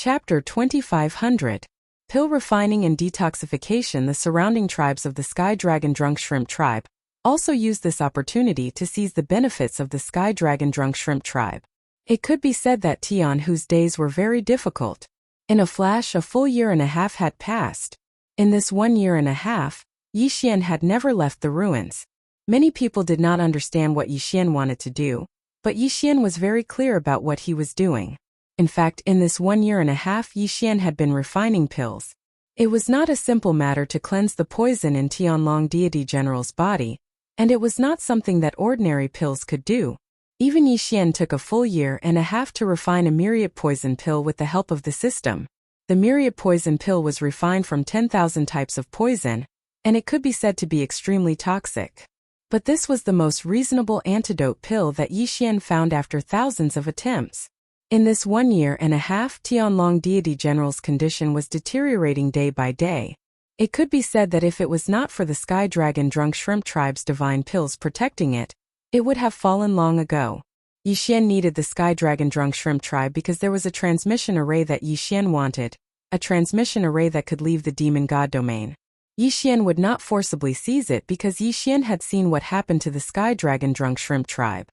Chapter 2500. Pill Refining and Detoxification. The surrounding tribes of the Sky Dragon Drunk Shrimp Tribe also used this opportunity to seize the benefits of the Sky Dragon Drunk Shrimp Tribe. It could be said that Tian Hu's days were very difficult. In a flash, a full year and a half had passed. In this 1 year and a half, Yi Xian had never left the ruins. Many people did not understand what Yi Xian wanted to do, but Yi Xian was very clear about what he was doing. In fact, in this 1 year and a half, Yi Xian had been refining pills. It was not a simple matter to cleanse the poison in Tianlong Deity General's body, and it was not something that ordinary pills could do. Even Yi Xian took a full year and a half to refine a myriad poison pill with the help of the system. The myriad poison pill was refined from 10,000 types of poison, and it could be said to be extremely toxic. But this was the most reasonable antidote pill that Yi Xian found after thousands of attempts. In this 1 year and a half, Tianlong Deity General's condition was deteriorating day by day. It could be said that if it was not for the Sky Dragon Drunk Shrimp Tribe's divine pills protecting it, it would have fallen long ago. Yi Xian needed the Sky Dragon Drunk Shrimp Tribe because there was a transmission array that Yi Xian wanted, a transmission array that could leave the demon god domain. Yi Xian would not forcibly seize it because Yi Xian had seen what happened to the Sky Dragon Drunk Shrimp Tribe.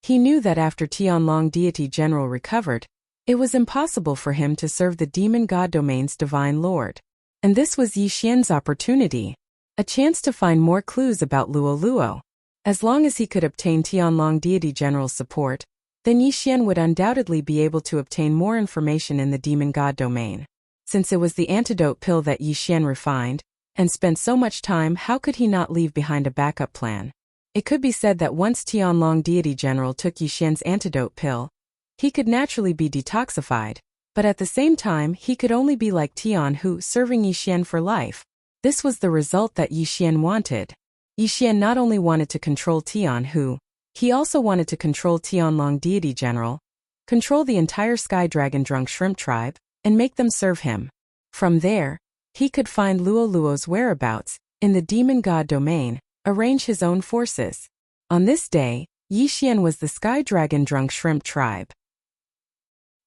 He knew that after Tianlong Deity General recovered, it was impossible for him to serve the demon god domain's divine lord. And this was Yi Xian's opportunity, a chance to find more clues about Luo Luo. As long as he could obtain Tianlong Deity General's support, then Yi Xian would undoubtedly be able to obtain more information in the demon god domain. Since it was the antidote pill that Yi Xian refined and spent so much time, how could he not leave behind a backup plan? It could be said that once Tianlong Deity General took Yi Xian's antidote pill, he could naturally be detoxified, but at the same time he could only be like Tian Hu, serving Yi Xian for life. This was the result that Yi Xian wanted. Yi Xian not only wanted to control Tian Hu, he also wanted to control Tianlong Deity General, control the entire Sky Dragon Drunk Shrimp Tribe, and make them serve him. From there, he could find Luo Luo's whereabouts in the demon god domain, arrange his own forces. On this day, Yi Xian was the Sky Dragon Drunk Shrimp Tribe.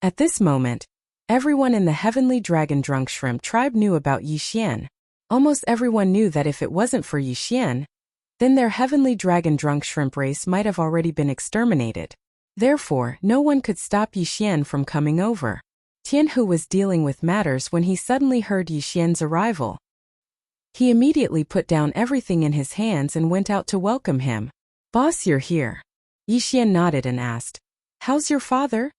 At this moment, everyone in the Heavenly Dragon Drunk Shrimp Tribe knew about Yi Xian. Almost everyone knew that if it wasn't for Yi Xian, then their Heavenly Dragon Drunk Shrimp race might have already been exterminated. Therefore, no one could stop Yi Xian from coming over. Tian Hu was dealing with matters when he suddenly heard Yi Xian's arrival. He immediately put down everything in his hands and went out to welcome him. "Boss, you're here." Yi Xian nodded and asked, "How's your father?"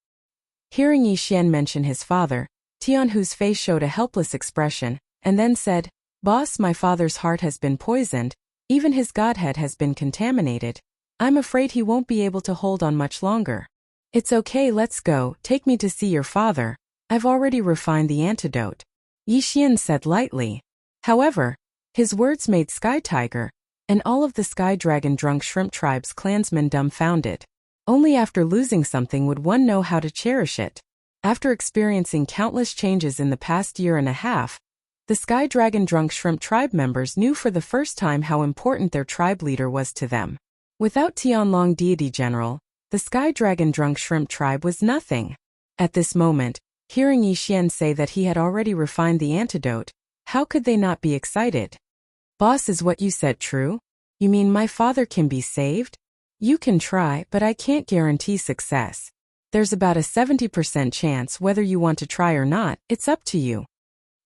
Hearing Yi Xian mention his father, Tian Hu's face showed a helpless expression, and then said, "Boss, my father's heart has been poisoned, even his godhead has been contaminated. I'm afraid he won't be able to hold on much longer." "It's okay, let's go, take me to see your father. I've already refined the antidote," Yi Xian said lightly. However, his words made Sky Tiger and all of the Sky Dragon Drunk Shrimp Tribe's clansmen dumbfounded. Only after losing something would one know how to cherish it. After experiencing countless changes in the past year and a half, the Sky Dragon Drunk Shrimp Tribe members knew for the first time how important their tribe leader was to them. Without Tianlong Deity General, the Sky Dragon Drunk Shrimp Tribe was nothing. At this moment, hearing Yi Xian say that he had already refined the antidote, how could they not be excited? "Boss, is what you said true? You mean my father can be saved?" "You can try, but I can't guarantee success. There's about a 70% chance whether you want to try or not, it's up to you."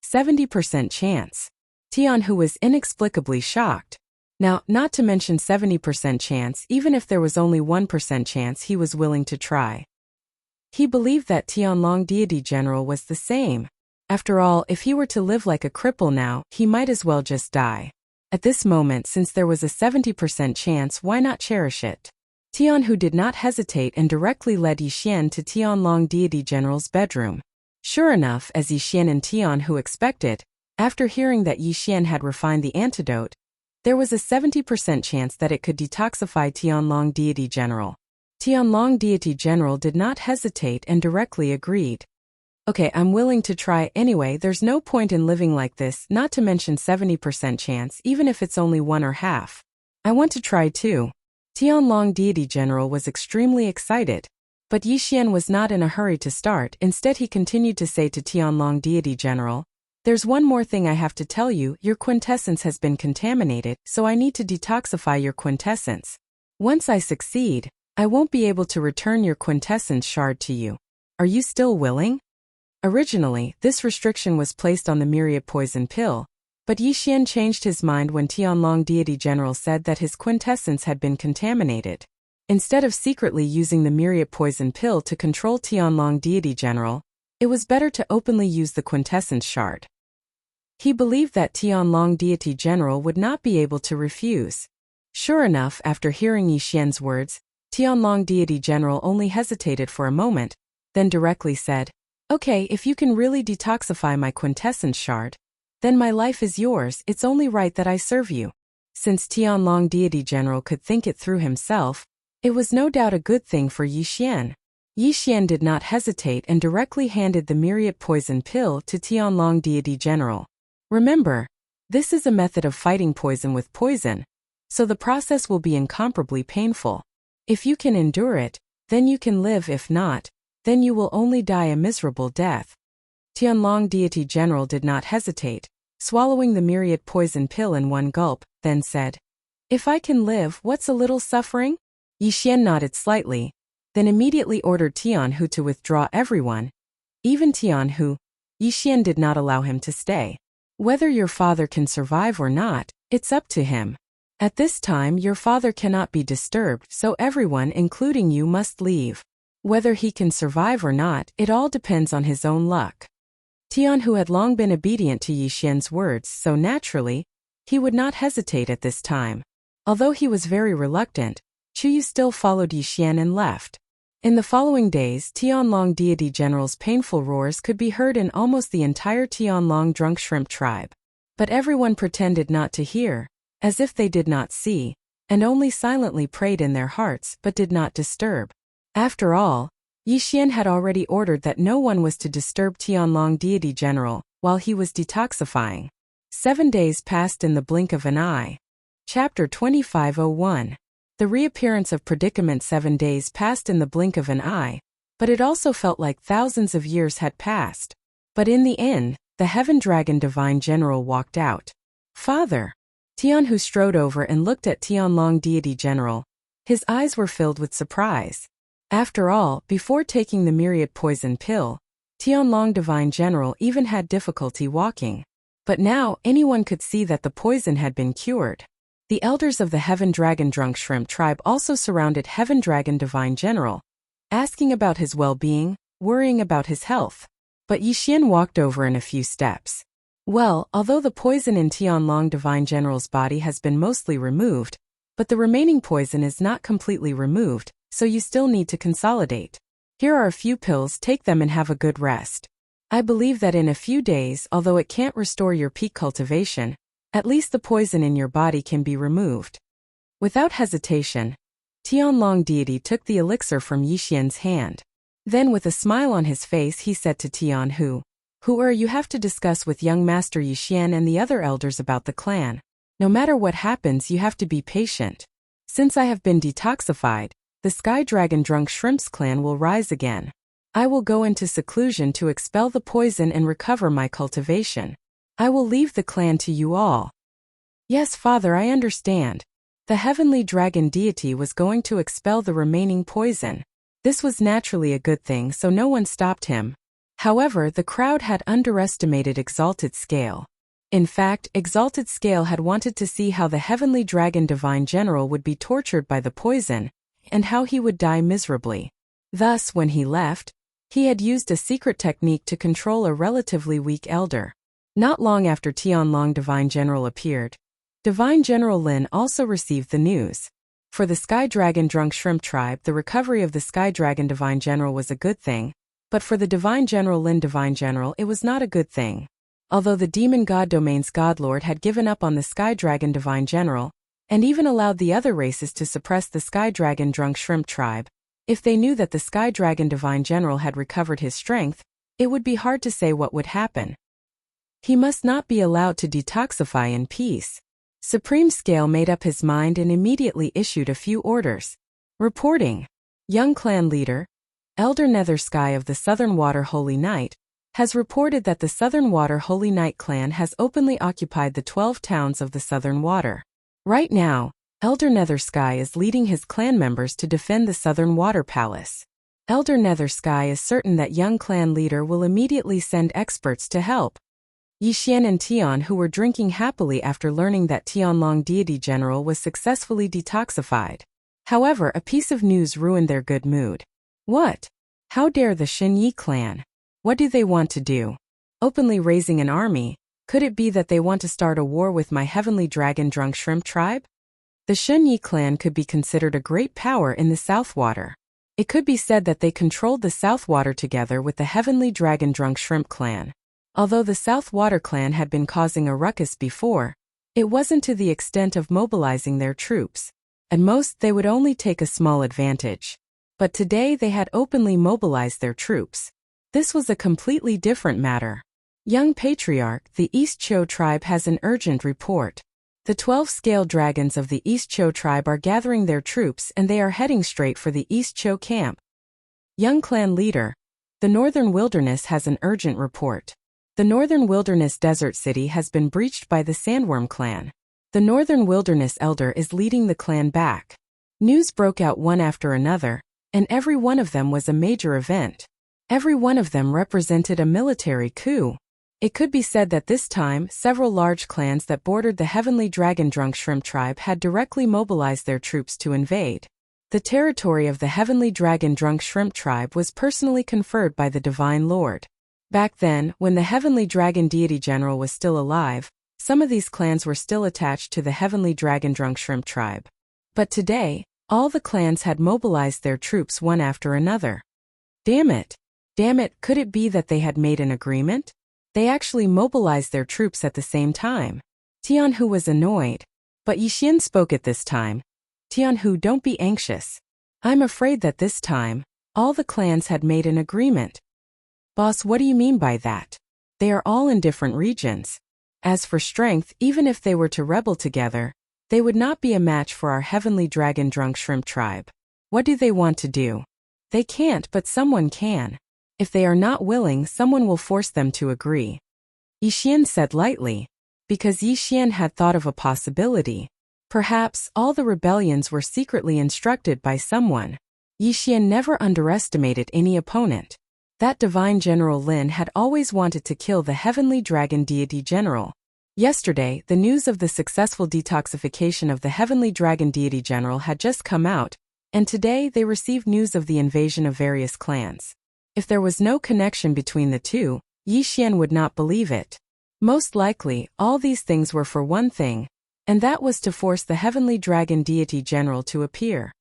70% chance. Tian Hu was inexplicably shocked. Now, not to mention 70% chance, even if there was only 1% chance, he was willing to try. He believed that Tianlong Deity General was the same. After all, if he were to live like a cripple now, he might as well just die. At this moment, since there was a 70% chance, why not cherish it? Tian Hu did not hesitate and directly led Yi Xian to Tianlong Deity General's bedroom. Sure enough, as Yi Xian and Tian Hu expected, after hearing that Yi Xian had refined the antidote, there was a 70% chance that it could detoxify Tianlong Deity General. Tianlong Deity General did not hesitate and directly agreed. "Okay, I'm willing to try anyway, there's no point in living like this, not to mention 70% chance, even if it's only one or half. I want to try too." Tianlong Deity General was extremely excited. But Yixian was not in a hurry to start. Instead, he continued to say to Tianlong Deity General, "There's one more thing I have to tell you. Your quintessence has been contaminated, so I need to detoxify your quintessence. Once I succeed, I won't be able to return your quintessence shard to you. Are you still willing?" Originally, this restriction was placed on the myriad poison pill, but Yixian changed his mind when Tianlong Deity General said that his quintessence had been contaminated. Instead of secretly using the myriad poison pill to control Tianlong Deity General, it was better to openly use the quintessence shard. He believed that Tianlong Deity General would not be able to refuse. Sure enough, after hearing Yixian's words, Tianlong Deity General only hesitated for a moment, then directly said, "Okay, if you can really detoxify my quintessence shard, then my life is yours. It's only right that I serve you." Since Tianlong Deity General could think it through himself, it was no doubt a good thing for Yixian. Yixian did not hesitate and directly handed the myriad poison pill to Tianlong Deity General. Remember, this is a method of fighting poison with poison, so the process will be incomparably painful. If you can endure it, then you can live. If not, then you will only die a miserable death. Tianlong Deity General did not hesitate, swallowing the myriad poison pill in one gulp, then said, "If I can live, what's a little suffering?" Yixian nodded slightly, then immediately ordered Tianhu to withdraw everyone. Even Tianhu, Yixian did not allow him to stay. "Whether your father can survive or not, it's up to him. At this time your father cannot be disturbed, so everyone including you must leave. Whether he can survive or not, it all depends on his own luck." Tianhu had long been obedient to Yixian's words, so naturally, he would not hesitate at this time. Although he was very reluctant, Chuyu still followed Yixian and left. In the following days, Tianlong Deity General's painful roars could be heard in almost the entire Tianlong drunk shrimp tribe. But everyone pretended not to hear, as if they did not see, and only silently prayed in their hearts but did not disturb. After all, Yixian had already ordered that no one was to disturb Tianlong Deity General while he was detoxifying. 7 days passed in the blink of an eye. Chapter 2501. The reappearance of predicament. 7 days passed in the blink of an eye, but it also felt like thousands of years had passed. But in the end, the Heaven Dragon Divine General walked out. "Father!" Tianhu strode over and looked at Tianlong Deity General. His eyes were filled with surprise. After all, before taking the myriad poison pill, Tianlong Divine General even had difficulty walking. But now, anyone could see that the poison had been cured. The elders of the Heaven Dragon Drunk Shrimp tribe also surrounded Heaven Dragon Divine General, asking about his well-being, worrying about his health. But Yixian walked over in a few steps. "Well, although the poison in Tianlong Divine General's body has been mostly removed, but the remaining poison is not completely removed, so you still need to consolidate. Here are a few pills, take them and have a good rest. I believe that in a few days, although it can't restore your peak cultivation, at least the poison in your body can be removed." Without hesitation, Tianlong Deity took the elixir from Yixian's hand. Then with a smile on his face he said to Tianhu, You have to discuss with young Master Yixian and the other elders about the clan. No matter what happens, you have to be patient. Since I have been detoxified, the Sky Dragon Drunk Shrimps clan will rise again. I will go into seclusion to expel the poison and recover my cultivation. I will leave the clan to you all." "Yes, Father, I understand." The heavenly dragon deity was going to expel the remaining poison. This was naturally a good thing, so no one stopped him. However, the crowd had underestimated Exalted Scale. In fact, Exalted Scale had wanted to see how the heavenly dragon Divine General would be tortured by the poison, and how he would die miserably. Thus, when he left, he had used a secret technique to control a relatively weak elder. Not long after Tianlong Divine General appeared, Divine General Lin also received the news. For the Sky Dragon Drunk Shrimp tribe, the recovery of the Sky Dragon Divine General was a good thing, but for the Divine General Lin Divine General it was not a good thing. Although the Demon God Domain's Godlord had given up on the Sky Dragon Divine General, and even allowed the other races to suppress the Sky Dragon Drunk Shrimp tribe, if they knew that the Sky Dragon Divine General had recovered his strength, it would be hard to say what would happen. He must not be allowed to detoxify in peace. Supreme Scale made up his mind and immediately issued a few orders. Reporting. Young clan leader, Elder Nether Sky of the Southern Water Holy Knight, has reported that the Southern Water Holy Knight clan has openly occupied the 12 towns of the Southern Water. Right now, Elder Nether Sky is leading his clan members to defend the Southern Water Palace. Elder Nether Sky is certain that young clan leader will immediately send experts to help. Yixian and Tian, who were drinking happily after learning that Tianlong deity general was successfully detoxified. However, a piece of news ruined their good mood. What? How dare the Xinyi clan? What do they want to do? Openly raising an army? Could it be that they want to start a war with my heavenly dragon drunk shrimp tribe? The Xinyi clan could be considered a great power in the South Water. It could be said that they controlled the South Water together with the heavenly dragon drunk shrimp clan. Although the South Water clan had been causing a ruckus before, it wasn't to the extent of mobilizing their troops. At most, they would only take a small advantage. But today they had openly mobilized their troops. This was a completely different matter. Young Patriarch, the East Cho tribe has an urgent report. The 12 scale dragons of the East Cho tribe are gathering their troops and they are heading straight for the East Cho camp. Young clan leader, the Northern Wilderness has an urgent report. The Northern Wilderness Desert City has been breached by the Sandworm clan. The Northern Wilderness Elder is leading the clan back. News broke out one after another, and every one of them was a major event. Every one of them represented a military coup. It could be said that this time, several large clans that bordered the Heavenly Dragon Drunk Shrimp tribe had directly mobilized their troops to invade. The territory of the Heavenly Dragon Drunk Shrimp tribe was personally conferred by the Divine Lord. Back then, when the Heavenly Dragon Deity General was still alive, some of these clans were still attached to the Heavenly Dragon Drunk Shrimp tribe. But today, all the clans had mobilized their troops one after another. Damn it! Damn it, could it be that they had made an agreement? They actually mobilized their troops at the same time. Tianhu was annoyed. But Yixian spoke at this time. Tianhu, don't be anxious. I'm afraid that this time, all the clans had made an agreement. Boss, what do you mean by that? They are all in different regions. As for strength, even if they were to rebel together, they would not be a match for our Heavenly Dragon Drunk Shrimp tribe. What do they want to do? They can't, but someone can. If they are not willing, someone will force them to agree. Yixian said lightly, because Yixian had thought of a possibility. Perhaps all the rebellions were secretly instructed by someone. Yixian never underestimated any opponent. That Divine General Lin had always wanted to kill the Heavenly Dragon Deity General. Yesterday, the news of the successful detoxification of the Heavenly Dragon Deity General had just come out, and today they received news of the invasion of various clans. If there was no connection between the two, Yixian would not believe it. Most likely, all these things were for one thing, and that was to force the Heavenly Dragon Deity General to appear.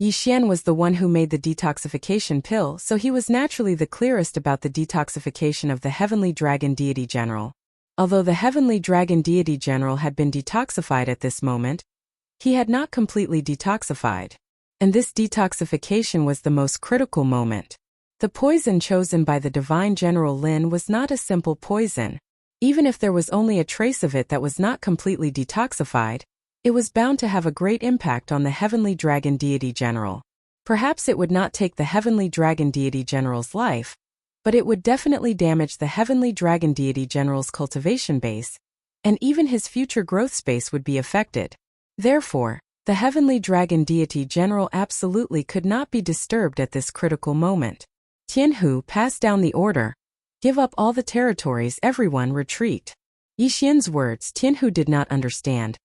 Yixian was the one who made the detoxification pill, so he was naturally the clearest about the detoxification of the Heavenly Dragon Deity General. Although the Heavenly Dragon Deity General had been detoxified at this moment, he had not completely detoxified. And this detoxification was the most critical moment. The poison chosen by the Divine General Lin was not a simple poison. Even if there was only a trace of it that was not completely detoxified, it was bound to have a great impact on the Heavenly Dragon Deity General. Perhaps it would not take the Heavenly Dragon Deity General's life, but it would definitely damage the Heavenly Dragon Deity General's cultivation base, and even his future growth space would be affected. Therefore, the Heavenly Dragon Deity General absolutely could not be disturbed at this critical moment. Tianhu passed down the order. Give up all the territories, everyone retreat. Yixian's words Tianhu did not understand.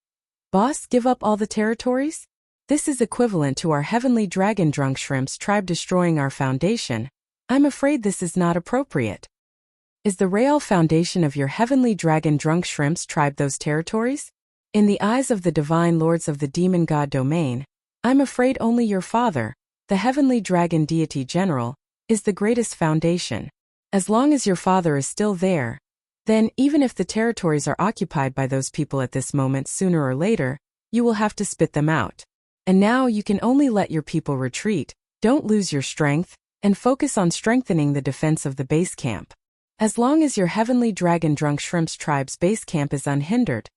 Boss, give up all the territories? This is equivalent to our Heavenly Dragon Drunk Shrimp's tribe destroying our foundation. I'm afraid this is not appropriate. Is the real foundation of your Heavenly Dragon Drunk Shrimp's tribe those territories? In the eyes of the Divine Lords of the Demon God Domain, I'm afraid only your father, the Heavenly Dragon Deity General, is the greatest foundation. As long as your father is still there, then, even if the territories are occupied by those people at this moment, sooner or later, you will have to spit them out. And now you can only let your people retreat, don't lose your strength, and focus on strengthening the defense of the base camp. As long as your Heavenly Dragon Drunk Shrimp's tribe's base camp is unhindered,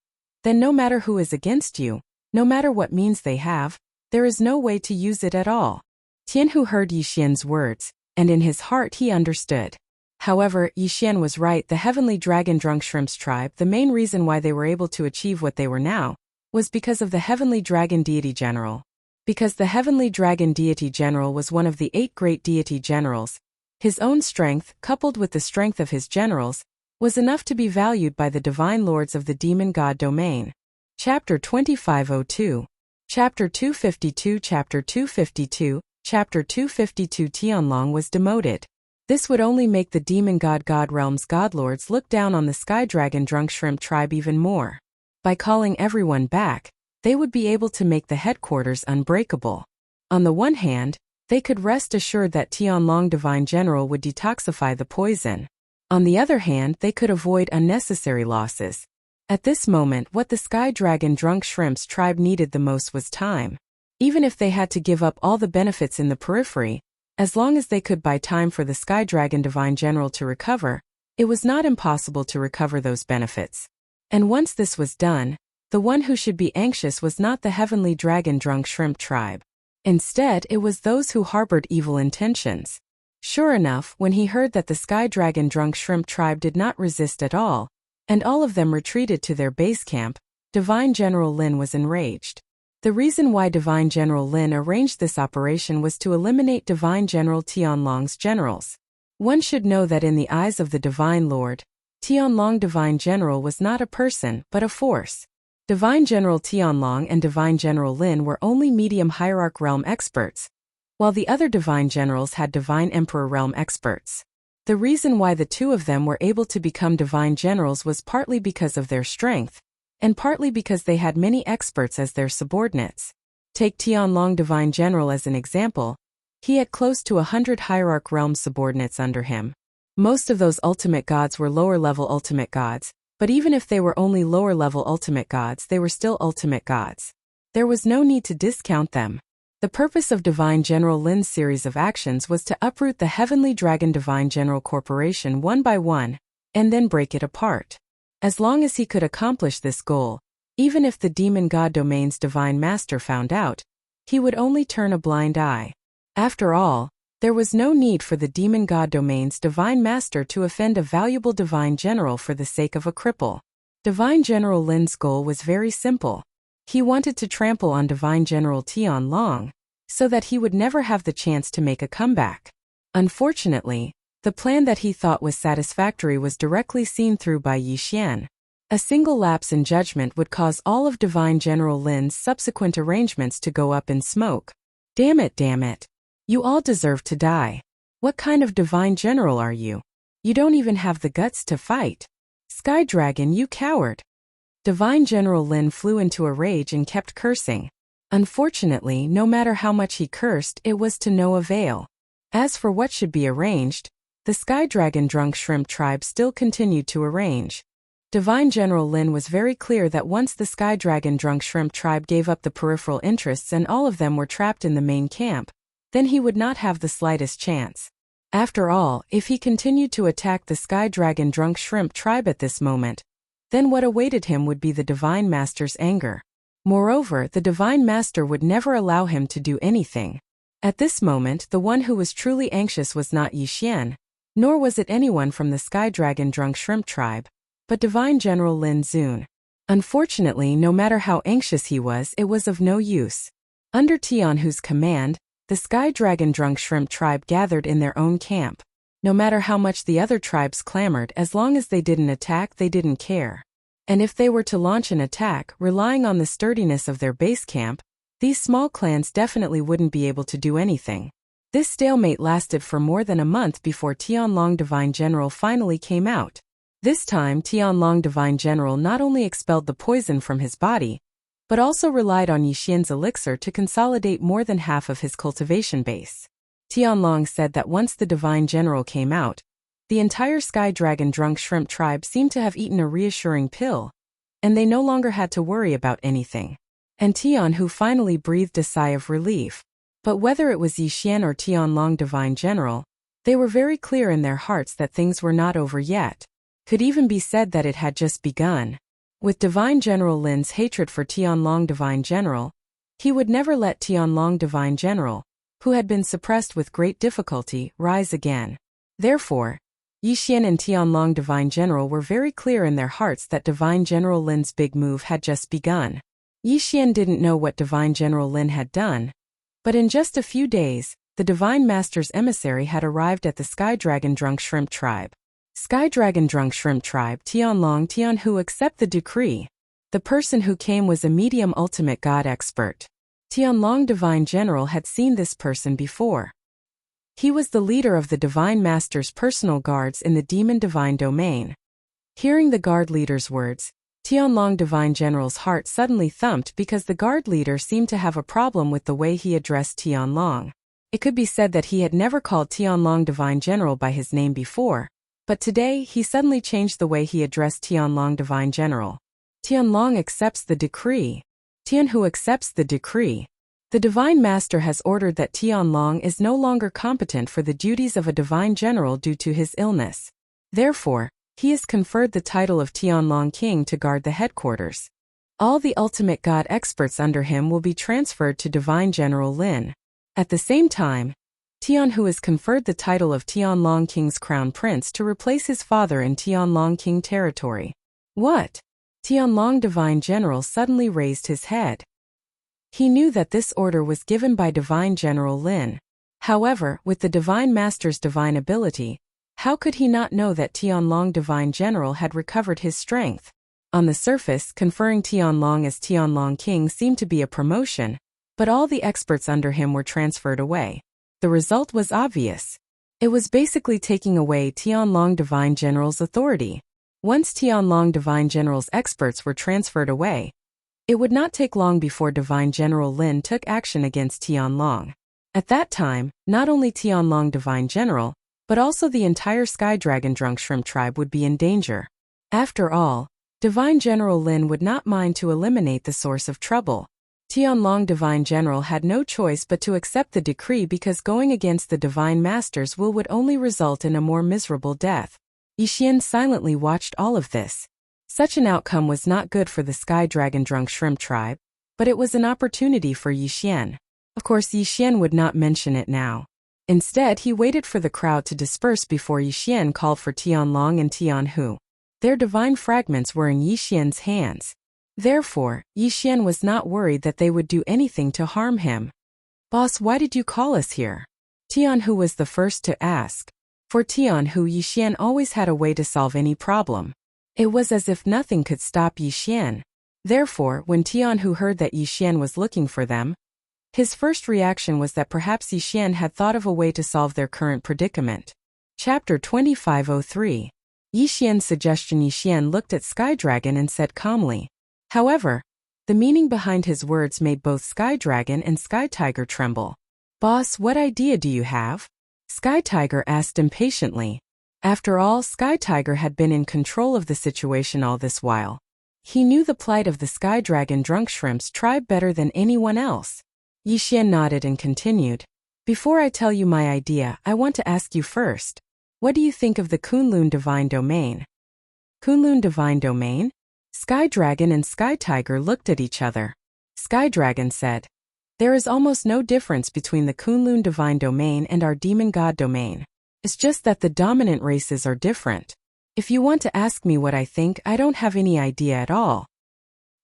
then no matter who is against you, no matter what means they have, there is no way to use it at all. Tianhu heard Yixian's words. and in his heart he understood. However, Yixian was right. The Heavenly Dragon Drunk Shrimps tribe, the main reason why they were able to achieve what they were now, was because of the Heavenly Dragon Deity General. Because the Heavenly Dragon Deity General was one of the 8 great deity generals, his own strength, coupled with the strength of his generals, was enough to be valued by the divine lords of the demon god domain. Chapter 2502. Chapter 252. Chapter 252. Chapter 252. Tianlong was demoted. This would only make the demon god realm's godlords look down on the Sky Dragon Drunk Shrimp tribe even more. By calling everyone back, they would be able to make the headquarters unbreakable. On the one hand, they could rest assured that Tianlong Divine General would detoxify the poison. On the other hand, they could avoid unnecessary losses. At this moment, what the Sky Dragon Drunk Shrimps tribe needed the most was time. Even if they had to give up all the benefits in the periphery, as long as they could buy time for the Sky Dragon Divine General to recover, it was not impossible to recover those benefits. And once this was done, the one who should be anxious was not the Heavenly Dragon Drunk Shrimp tribe. Instead, it was those who harbored evil intentions. Sure enough, when he heard that the Sky Dragon Drunk Shrimp tribe did not resist at all, and all of them retreated to their base camp, Divine General Lin was enraged. The reason why Divine General Lin arranged this operation was to eliminate Divine General Tianlong's generals. One should know that in the eyes of the Divine Lord, Tianlong Divine General was not a person, but a force. Divine General Tianlong and Divine General Lin were only medium hierarch realm experts, while the other Divine Generals had Divine Emperor realm experts. The reason why the two of them were able to become Divine Generals was partly because of their strength, and partly because they had many experts as their subordinates. Take Tianlong Divine General as an example. He had close to 100 hierarch realm subordinates under him. Most of those ultimate gods were lower-level ultimate gods, but even if they were only lower-level ultimate gods, they were still ultimate gods. There was no need to discount them. The purpose of Divine General Lin's series of actions was to uproot the Heavenly Dragon Divine General Corporation one by one, and then break it apart. As long as he could accomplish this goal, even if the Demon God Domain's Divine Master found out, he would only turn a blind eye. After all, there was no need for the Demon God Domain's Divine Master to offend a valuable Divine General for the sake of a cripple. Divine General Lin's goal was very simple. He wanted to trample on Divine General Tianlong, so that he would never have the chance to make a comeback. Unfortunately, the plan that he thought was satisfactory was directly seen through by Yixian. A single lapse in judgment would cause all of Divine General Lin's subsequent arrangements to go up in smoke. Damn it. You all deserve to die. What kind of Divine General are you? You don't even have the guts to fight. Sky Dragon, you coward. Divine General Lin flew into a rage and kept cursing. Unfortunately, no matter how much he cursed, it was to no avail. As for what should be arranged, the Sky Dragon Drunk Shrimp tribe still continued to arrange. Divine General Lin was very clear that once the Sky Dragon Drunk Shrimp tribe gave up the peripheral interests and all of them were trapped in the main camp, then he would not have the slightest chance. After all, if he continued to attack the Sky Dragon Drunk Shrimp tribe at this moment, then what awaited him would be the Divine Master's anger. Moreover, the Divine Master would never allow him to do anything. At this moment, the one who was truly anxious was not Yixian, nor was it anyone from the Sky Dragon Drunk Shrimp tribe, but Divine General Lin Zun. Unfortunately, no matter how anxious he was, it was of no use. Under Tianhu's command, the Sky Dragon Drunk Shrimp tribe gathered in their own camp. No matter how much the other tribes clamored, as long as they didn't attack, they didn't care. And if they were to launch an attack, relying on the sturdiness of their base camp, these small clans definitely wouldn't be able to do anything. This stalemate lasted for more than a month before Tianlong Divine General finally came out. This time, Tianlong Divine General not only expelled the poison from his body, but also relied on Yixian's elixir to consolidate more than half of his cultivation base. Tianlong said that once the Divine General came out, the entire Sky Dragon Drunk Shrimp tribe seemed to have eaten a reassuring pill, and they no longer had to worry about anything. And Tianhu finally breathed a sigh of relief. But whether it was Yixian or Tianlong Divine General, they were very clear in their hearts that things were not over yet. Could even be said that it had just begun. With Divine General Lin's hatred for Tianlong Divine General, he would never let Tianlong Divine General, who had been suppressed with great difficulty, rise again. Therefore, Yixian and Tianlong Divine General were very clear in their hearts that Divine General Lin's big move had just begun. Yixian didn't know what Divine General Lin had done, but in just a few days, the Divine Master's emissary had arrived at the Sky Dragon Drunk Shrimp Tribe. Sky Dragon Drunk Shrimp Tribe, Tianlong Tianhu accept the decree. The person who came was a medium ultimate god expert. Tianlong Divine General had seen this person before. He was the leader of the Divine Master's personal guards in the Demon Divine Domain. Hearing the guard leader's words, Tianlong Divine General's heart suddenly thumped because the guard leader seemed to have a problem with the way he addressed Tianlong. It could be said that he had never called Tianlong Divine General by his name before, but today he suddenly changed the way he addressed Tianlong Divine General. Tianlong accepts the decree. Tianhu accepts the decree. The Divine Master has ordered that Tianlong is no longer competent for the duties of a Divine General due to his illness. Therefore, he is conferred the title of Tianlong King to guard the headquarters. All the ultimate god experts under him will be transferred to Divine General Lin. At the same time, Tianhu is conferred the title of Tianlong King's Crown Prince to replace his father in Tianlong King territory. What? Tianlong Divine General suddenly raised his head. He knew that this order was given by Divine General Lin. However, with the Divine Master's divine ability, how could he not know that Tianlong Divine General had recovered his strength? On the surface, conferring Tianlong as Tianlong King seemed to be a promotion, but all the experts under him were transferred away. The result was obvious. It was basically taking away Tianlong Divine General's authority. Once Tianlong Divine General's experts were transferred away, it would not take long before Divine General Lin took action against Tianlong. At that time, not only Tianlong Divine General, but also the entire Sky Dragon Drunk Shrimp Tribe would be in danger. After all, Divine General Lin would not mind to eliminate the source of trouble. Tianlong Divine General had no choice but to accept the decree because going against the Divine Master's will would only result in a more miserable death. Yixian silently watched all of this. Such an outcome was not good for the Sky Dragon Drunk Shrimp Tribe, but it was an opportunity for Yixian. Of course, Yixian would not mention it now. Instead, he waited for the crowd to disperse before Yixian called for Tianlong and Tianhu. Their divine fragments were in Yixian's hands. Therefore, Yixian was not worried that they would do anything to harm him. "Boss, why did you call us here?" Tianhu was the first to ask. For Tianhu, Yixian always had a way to solve any problem. It was as if nothing could stop Yixian. Therefore, when Tianhu heard that Yixian was looking for them, his first reaction was that perhaps Yixian had thought of a way to solve their current predicament. Chapter 2503. Yixian's suggestion. Yixian looked at Sky Dragon and said calmly. However, the meaning behind his words made both Sky Dragon and Sky Tiger tremble. "Boss, what idea do you have?" Sky Tiger asked impatiently. After all, Sky Tiger had been in control of the situation all this while. He knew the plight of the Sky Dragon Drunk Shrimp's tribe better than anyone else. Yixian nodded and continued. "Before I tell you my idea, I want to ask you first. What do you think of the Kunlun Divine Domain?" Kunlun Divine Domain? Sky Dragon and Sky Tiger looked at each other. Sky Dragon said, "There is almost no difference between the Kunlun Divine Domain and our Demon God Domain. It's just that the dominant races are different. If you want to ask me what I think, I don't have any idea at all.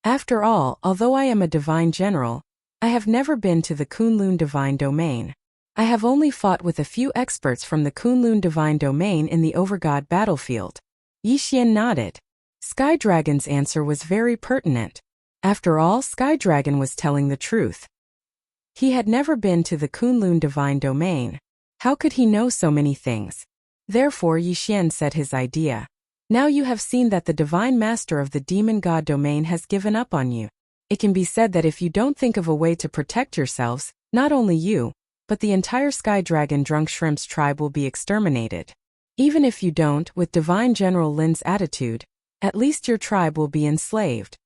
After all, although I am a Divine General, I have never been to the Kunlun Divine Domain. I have only fought with a few experts from the Kunlun Divine Domain in the Overgod battlefield." Yixian nodded. Sky Dragon's answer was very pertinent. After all, Sky Dragon was telling the truth. He had never been to the Kunlun Divine Domain. How could he know so many things? Therefore, Yixian said his idea. "Now you have seen that the Divine Master of the Demon God Domain has given up on you. It can be said that if you don't think of a way to protect yourselves, not only you, but the entire Sky Dragon Drunk Shrimp's tribe will be exterminated. Even if you don't, with Divine General Lin's attitude, at least your tribe will be enslaved."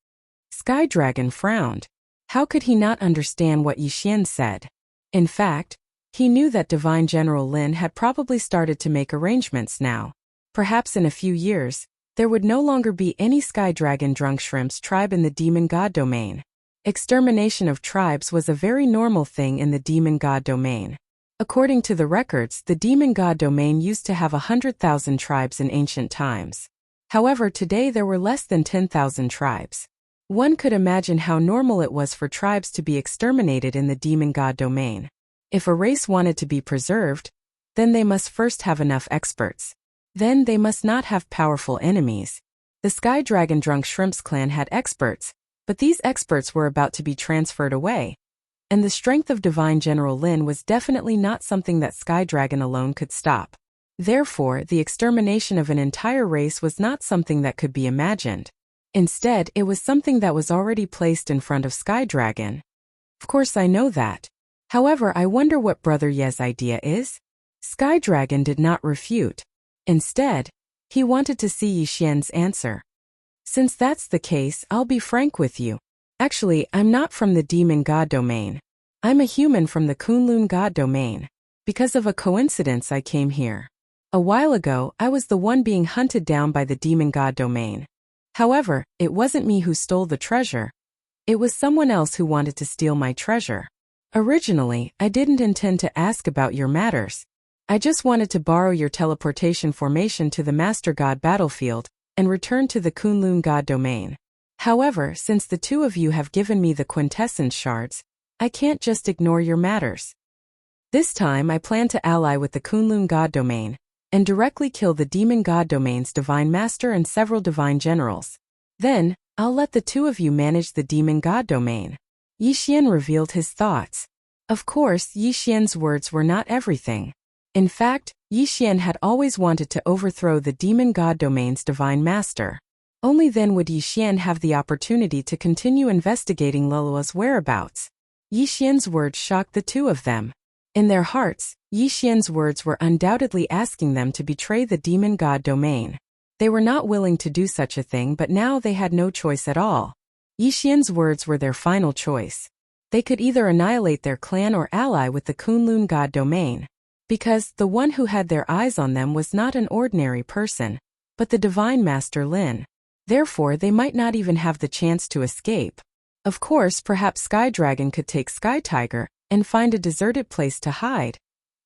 Sky Dragon frowned. How could he not understand what Yixian said? In fact, he knew that Divine General Lin had probably started to make arrangements now. Perhaps in a few years, there would no longer be any Sky Dragon Drunk Shrimp's tribe in the Demon God Domain. Extermination of tribes was a very normal thing in the demon god domain. According to the records, the demon god domain used to have 100,000 tribes in ancient times. However, today there were less than 10,000 tribes. One could imagine how normal it was for tribes to be exterminated in the demon god domain. If a race wanted to be preserved, then they must first have enough experts. Then they must not have powerful enemies. The Sky Dragon Drunk Shrimps clan had experts, but these experts were about to be transferred away. And the strength of Divine General Lin was definitely not something that Sky Dragon alone could stop. Therefore, the extermination of an entire race was not something that could be imagined. Instead, it was something that was already placed in front of Sky Dragon. Of course I know that. However, I wonder what Brother Ye's idea is? Sky Dragon did not refute. Instead, he wanted to see Yi Xian's answer. Since that's the case, I'll be frank with you. Actually, I'm not from the demon god domain. I'm a human from the Kunlun god domain. Because of a coincidence I came here. A while ago, I was the one being hunted down by the demon god domain. However, it wasn't me who stole the treasure. It was someone else who wanted to steal my treasure. Originally, I didn't intend to ask about your matters. I just wanted to borrow your teleportation formation to the Master God battlefield and return to the Kunlun god domain. However, since the two of you have given me the quintessence shards, I can't just ignore your matters. This time I plan to ally with the Kunlun god domain and directly kill the demon god domain's divine master and several divine generals. Then, I'll let the two of you manage the demon god domain. Yi Xian revealed his thoughts. Of course, Yi Xian's words were not everything. In fact, Yi Xian had always wanted to overthrow the demon god domain's divine master. Only then would Yi Xian have the opportunity to continue investigating Lulua's whereabouts. Yi Xian's words shocked the two of them. In their hearts, Yi Xian's words were undoubtedly asking them to betray the demon god domain. They were not willing to do such a thing, but now they had no choice at all. Yi Xian's words were their final choice. They could either annihilate their clan or ally with the Kunlun god domain. Because the one who had their eyes on them was not an ordinary person, but the divine master Lin. Therefore, they might not even have the chance to escape. Of course, perhaps Sky Dragon could take Sky Tiger and find a deserted place to hide,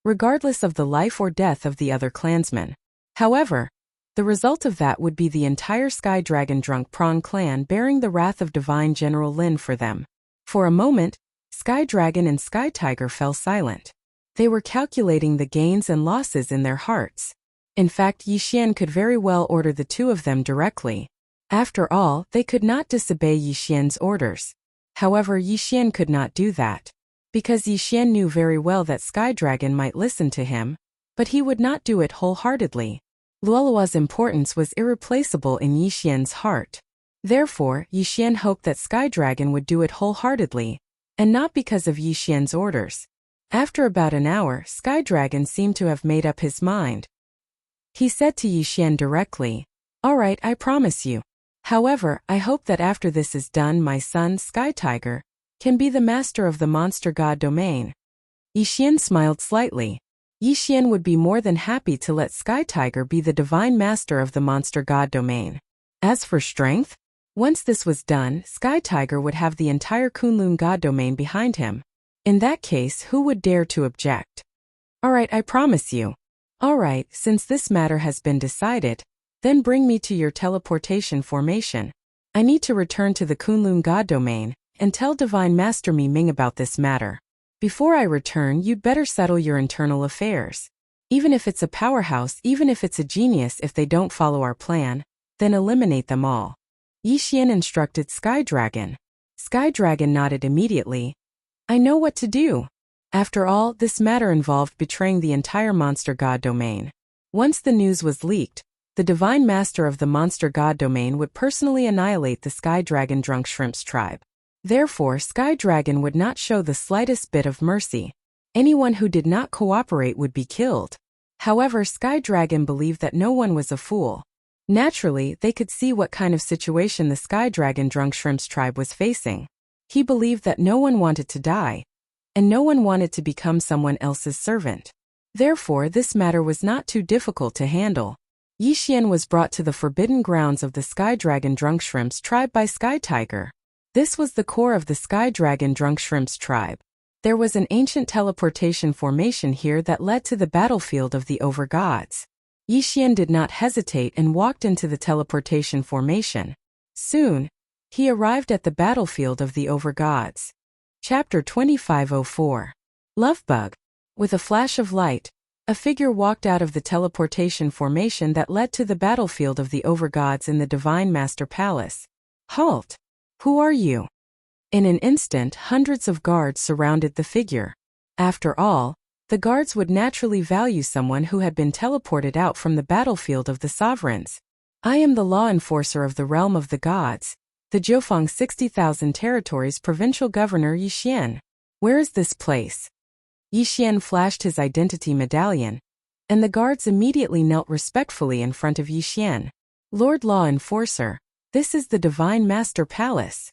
regardless of the life or death of the other clansmen. However, the result of that would be the entire Sky Dragon Drunk Prawn clan bearing the wrath of Divine General Lin for them. For a moment, Sky Dragon and Sky Tiger fell silent. They were calculating the gains and losses in their hearts. In fact, Yi Xian could very well order the two of them directly. After all, they could not disobey Yi Xian's orders. However, Yi Xian could not do that. Because Yi Xian knew very well that Sky Dragon might listen to him, but he would not do it wholeheartedly. Luolua's importance was irreplaceable in Yi Xian's heart. Therefore, Yi Xian hoped that Sky Dragon would do it wholeheartedly, and not because of Yi Xian's orders. After about an hour, Sky Dragon seemed to have made up his mind. He said to Yi Xian directly, "All right, I promise you. However, I hope that after this is done, my son, Sky Tiger, can be the master of the monster god domain." Yi Xian smiled slightly. Yi Xian would be more than happy to let Sky Tiger be the divine master of the monster god domain. As for strength, once this was done, Sky Tiger would have the entire Kunlun god domain behind him. In that case, who would dare to object? "All right, I promise you." "All right, since this matter has been decided, then bring me to your teleportation formation. I need to return to the Kunlun god domain and tell Divine Master Mi Ming about this matter. Before I return, you'd better settle your internal affairs. Even if it's a powerhouse, even if it's a genius, if they don't follow our plan, then eliminate them all." Yi Xian instructed Sky Dragon. Sky Dragon nodded immediately. "I know what to do." After all, this matter involved betraying the entire monster god domain. Once the news was leaked, the divine master of the monster god domain would personally annihilate the Sky Dragon Drunk Shrimps tribe. Therefore, Sky Dragon would not show the slightest bit of mercy. Anyone who did not cooperate would be killed. However, Sky Dragon believed that no one was a fool. Naturally, they could see what kind of situation the Sky Dragon Drunk Shrimps tribe was facing. He believed that no one wanted to die, and no one wanted to become someone else's servant. Therefore, this matter was not too difficult to handle. Yi Xian was brought to the forbidden grounds of the Sky Dragon Drunk Shrimps tribe by Sky Tiger. This was the core of the sky dragon drunk shrimp's tribe. There was an ancient teleportation formation here that led to the battlefield of the overgods. Yixian did not hesitate and walked into the teleportation formation. Soon, he arrived at the battlefield of the overgods. Chapter 2504. Lovebug. With a flash of light, a figure walked out of the teleportation formation that led to the battlefield of the overgods in the Divine Master Palace. Halt! Who are you? In an instant, hundreds of guards surrounded the figure. After all, the guards would naturally value someone who had been teleported out from the battlefield of the sovereigns. I am the law enforcer of the realm of the gods, the Jiufeng 60,000 territories provincial governor Yixian. Where is this place? Yixian flashed his identity medallion, and the guards immediately knelt respectfully in front of Yixian. Lord Law Enforcer, this is the Divine Master Palace.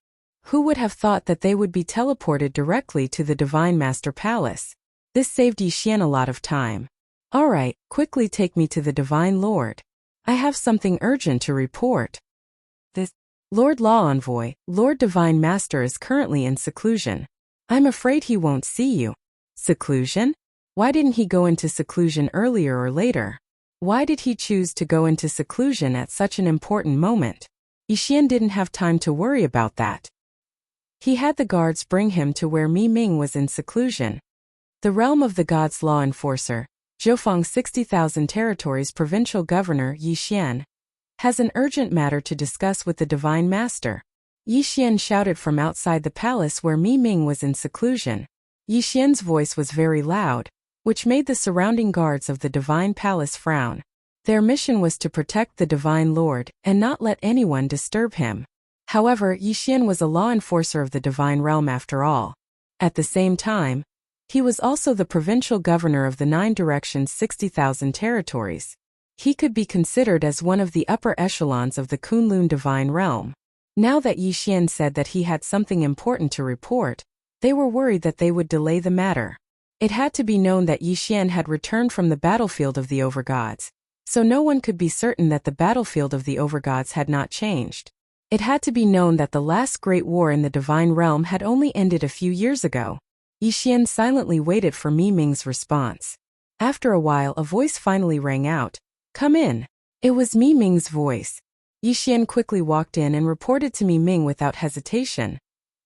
Who would have thought that they would be teleported directly to the Divine Master Palace? This saved Yixian a lot of time. Alright, quickly take me to the Divine Lord. I have something urgent to report. This Lord Law Envoy, Lord Divine Master is currently in seclusion. I'm afraid he won't see you. Seclusion? Why didn't he go into seclusion earlier or later? Why did he choose to go into seclusion at such an important moment? Yixian didn't have time to worry about that. He had the guards bring him to where Mi Ming was in seclusion. The realm of the gods law enforcer, Jiufeng 60,000 territories provincial governor Yixian, has an urgent matter to discuss with the Divine Master. Yixian shouted from outside the palace where Mi Ming was in seclusion. Yixian's voice was very loud, which made the surrounding guards of the Divine Palace frown. Their mission was to protect the Divine Lord and not let anyone disturb him. However, Yixian was a law enforcer of the Divine Realm after all. At the same time, he was also the provincial governor of the 9 directions 60,000 territories. He could be considered as one of the upper echelons of the Kunlun Divine Realm. Now that Yixian said that he had something important to report, they were worried that they would delay the matter. It had to be known that Yixian had returned from the battlefield of the overgods, so no one could be certain that the battlefield of the overgods had not changed. It had to be known that the last great war in the Divine Realm had only ended a few years ago. Yixian silently waited for Mi Ming's response. After a while, a voice finally rang out. Come in. It was Mi Ming's voice. Yixian quickly walked in and reported to Mi Ming without hesitation.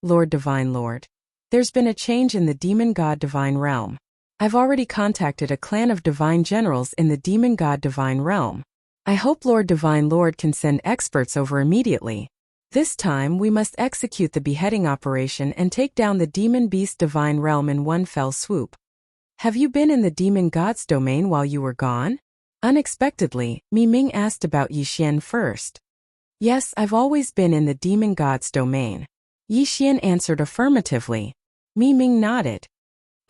Lord Divine Lord. There's been a change in the Demon God Divine Realm. I've already contacted a clan of divine generals in the Demon God Divine Realm. I hope Lord Divine Lord can send experts over immediately. This time we must execute the beheading operation and take down the Demon Beast Divine Realm in one fell swoop. Have you been in the Demon God's domain while you were gone? Unexpectedly, Mi Ming asked about Yixian first. Yes, I've always been in the Demon God's domain. Yixian answered affirmatively. Mi Ming nodded.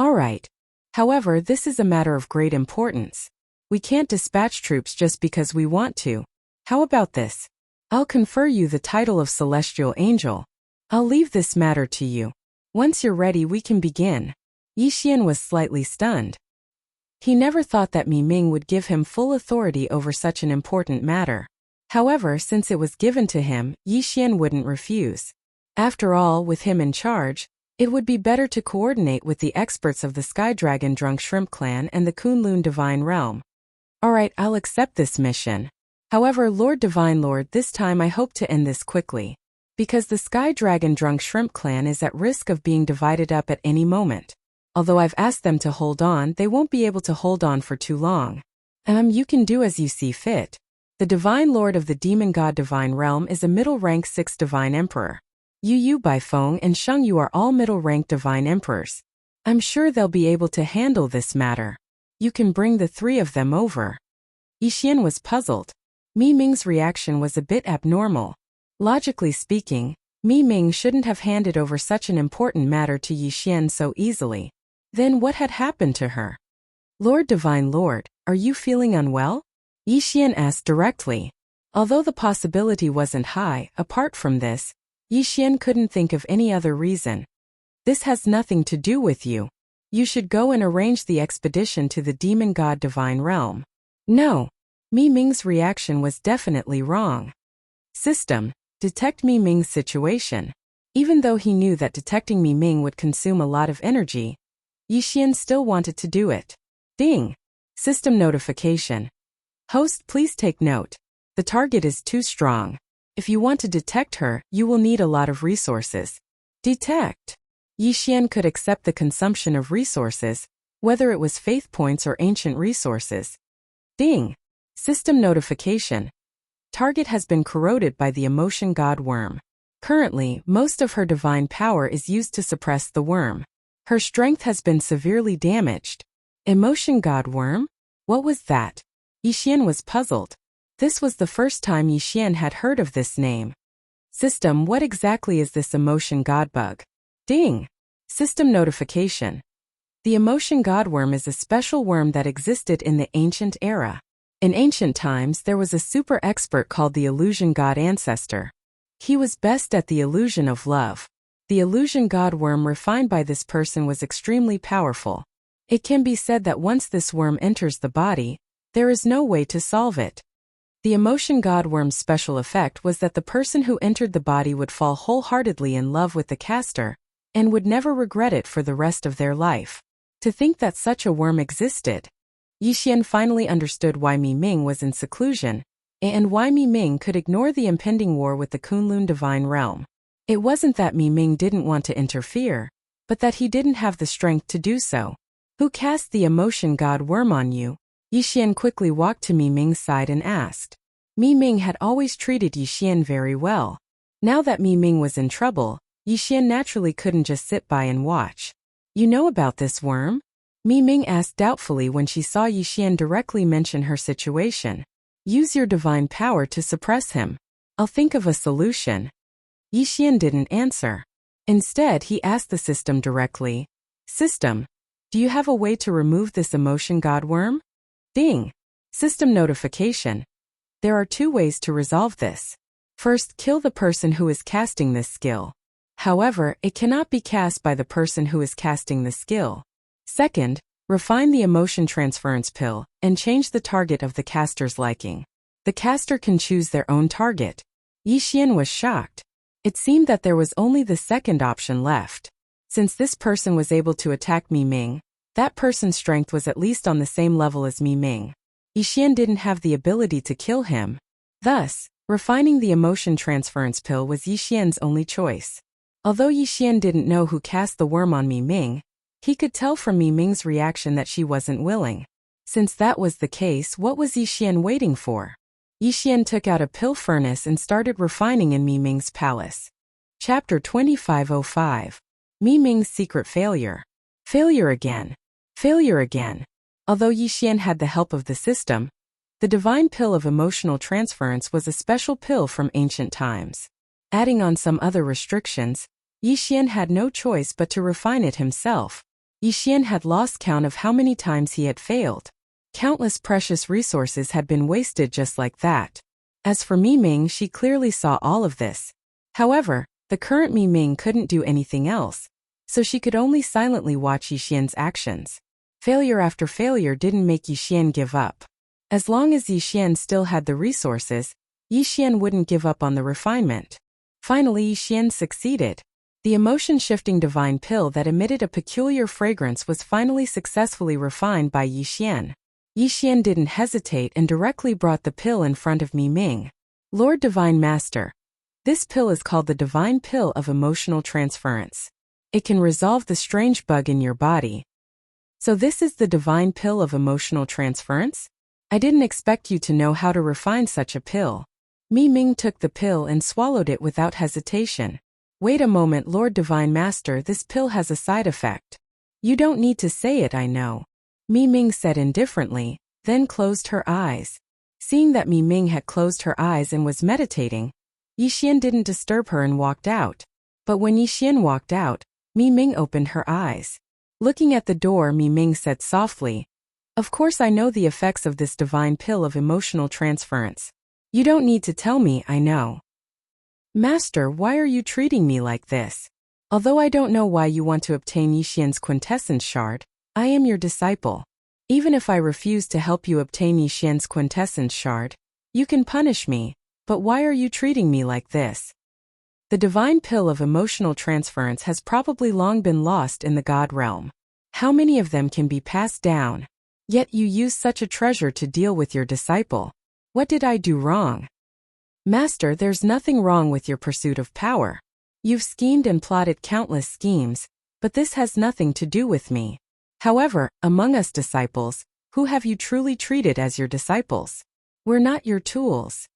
Alright. However, this is a matter of great importance. We can't dispatch troops just because we want to. How about this? I'll confer you the title of Celestial Angel. I'll leave this matter to you. Once you're ready, we can begin. Yixian was slightly stunned. He never thought that Mi Ming would give him full authority over such an important matter. However, since it was given to him, Yixian wouldn't refuse. After all, with him in charge, it would be better to coordinate with the experts of the Sky Dragon Drunk Shrimp Clan and the Kunlun Divine Realm. Alright, I'll accept this mission. However, Lord Divine Lord, this time I hope to end this quickly. Because the Sky Dragon Drunk Shrimp Clan is at risk of being divided up at any moment. Although I've asked them to hold on, they won't be able to hold on for too long. You can do as you see fit. The Divine Lord of the Demon God Divine Realm is a middle rank 6 Divine Emperor. Yu Baifeng and Sheng Yu are all middle-ranked divine emperors. I'm sure they'll be able to handle this matter. You can bring the 3 of them over. Yixian was puzzled. Mi Ming's reaction was a bit abnormal. Logically speaking, Mi Ming shouldn't have handed over such an important matter to Yixian so easily. Then what had happened to her? Lord Divine Lord, are you feeling unwell? Yixian asked directly. Although the possibility wasn't high, apart from this, Yixian couldn't think of any other reason. This has nothing to do with you. You should go and arrange the expedition to the Demon God Divine Realm. No. Mi Ming's reaction was definitely wrong. System, detect Mi Ming's situation. Even though he knew that detecting Miming would consume a lot of energy, Yixian still wanted to do it. Ding! System notification. Host, please take note. The target is too strong. If you want to detect her, you will need a lot of resources. Detect. Yixian could accept the consumption of resources, whether it was faith points or ancient resources. Ding! System notification. Target has been corroded by the emotion god worm. Currently, most of her divine power is used to suppress the worm. Her strength has been severely damaged. Emotion god worm? What was that? Yixian was puzzled. This was the first time Yixian had heard of this name. System, what exactly is this emotion god bug? Ding! System notification. The emotion god worm is a special worm that existed in the ancient era. In ancient times, there was a super expert called the illusion god ancestor. He was best at the illusion of love. The illusion god worm refined by this person was extremely powerful. It can be said that once this worm enters the body, there is no way to solve it. The emotion god worm's special effect was that the person who entered the body would fall wholeheartedly in love with the caster, and would never regret it for the rest of their life. To think that such a worm existed. Yixian finally understood why Miming was in seclusion, and why Miming could ignore the impending war with the Kunlun divine realm. It wasn't that Miming didn't want to interfere, but that he didn't have the strength to do so. Who cast the emotion god worm on you? Yixian quickly walked to Miming's side and asked. Miming had always treated Yixian very well. Now that Miming was in trouble, Yixian naturally couldn't just sit by and watch. You know about this worm? Miming asked doubtfully when she saw Yixian directly mention her situation. Use your divine power to suppress him. I'll think of a solution. Yixian didn't answer. Instead, he asked the system directly. System, do you have a way to remove this emotion god worm? Ding! System notification. There are 2 ways to resolve this. First, kill the person who is casting this skill. However, it cannot be cast by the person who is casting the skill. Second, refine the emotion transference pill, and change the target of the caster's liking. The caster can choose their own target. Yixian was shocked. It seemed that there was only the second option left. Since this person was able to attack Miming, that person's strength was at least on the same level as Miming. Yixian didn't have the ability to kill him. Thus, refining the emotion transference pill was Yixian's only choice. Although Yixian didn't know who cast the worm on Miming, he could tell from Miming's reaction that she wasn't willing. Since that was the case, what was Yixian waiting for? Yixian took out a pill furnace and started refining in Miming's palace. Chapter 2505. Miming's secret failure. Failure again. Failure again. Although Yixian had the help of the system, the divine pill of emotional transference was a special pill from ancient times. Adding on some other restrictions, Yixian had no choice but to refine it himself. Yixian had lost count of how many times he had failed. Countless precious resources had been wasted just like that. As for Miming, she clearly saw all of this. However, the current Miming couldn't do anything else, so she could only silently watch Yixian's actions. Failure after failure didn't make Yixian give up. As long as Yixian still had the resources, Yixian wouldn't give up on the refinement. Finally, Yixian succeeded. The emotion-shifting divine pill that emitted a peculiar fragrance was finally successfully refined by Yixian. Yixian didn't hesitate and directly brought the pill in front of Miming. Lord Divine Master. This pill is called the Divine Pill of Emotional Transference. It can resolve the strange bug in your body. So this is the Divine Pill of Emotional Transference? I didn't expect you to know how to refine such a pill. Miming took the pill and swallowed it without hesitation. Wait a moment, Lord Divine Master, this pill has a side effect. You don't need to say it, I know. Miming said indifferently, then closed her eyes. Seeing that Miming had closed her eyes and was meditating, Yixian didn't disturb her and walked out. But when Yixian walked out, Miming opened her eyes. Looking at the door, Miming said softly, "Of course I know the effects of this divine pill of emotional transference. You don't need to tell me, I know." Master, why are you treating me like this? Although I don't know why you want to obtain Yixian's quintessence shard, I am your disciple. Even if I refuse to help you obtain Yixian's quintessence shard, you can punish me, but why are you treating me like this? The divine pill of emotional transference has probably long been lost in the God realm. How many of them can be passed down? Yet you use such a treasure to deal with your disciple. What did I do wrong? Master, there's nothing wrong with your pursuit of power. You've schemed and plotted countless schemes, but this has nothing to do with me. However, among us disciples, who have you truly treated as your disciples? We're not your tools.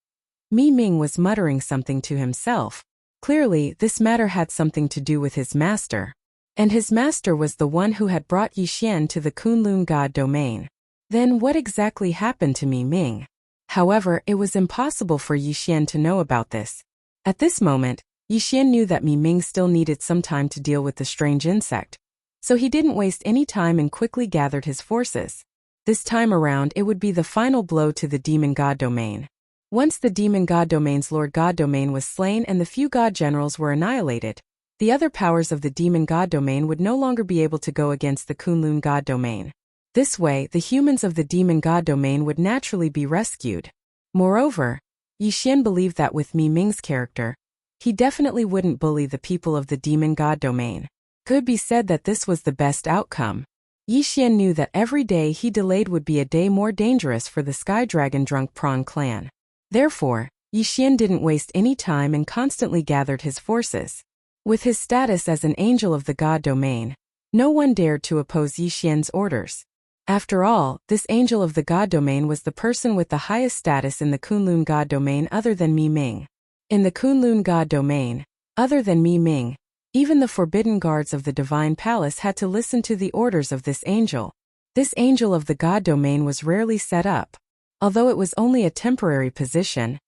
Mi Ming was muttering something to himself. Clearly, this matter had something to do with his master. And his master was the one who had brought Yixian to the Kunlun God domain. Then what exactly happened to Mi Ming? However, it was impossible for Yixian to know about this. At this moment, Yixian knew that Mi Ming still needed some time to deal with the strange insect. So he didn't waste any time and quickly gathered his forces. This time around, it would be the final blow to the Demon God domain. Once the Demon God domain's Lord God domain was slain and the few God generals were annihilated, the other powers of the Demon God domain would no longer be able to go against the Kunlun God domain. This way, the humans of the Demon God domain would naturally be rescued. Moreover, Yixian believed that with Mi Ming's character, he definitely wouldn't bully the people of the Demon God domain. Could be said that this was the best outcome. Yixian knew that every day he delayed would be a day more dangerous for the Sky Dragon Drunk Prawn clan. Therefore, Yixian didn't waste any time and constantly gathered his forces. With his status as an angel of the God domain, no one dared to oppose Yixian's orders. After all, this angel of the God domain was the person with the highest status in the Kunlun God domain other than Mi Ming. In the Kunlun God domain, other than Mi Ming, even the forbidden guards of the divine palace had to listen to the orders of this angel. This angel of the God domain was rarely set up. Although it was only a temporary position,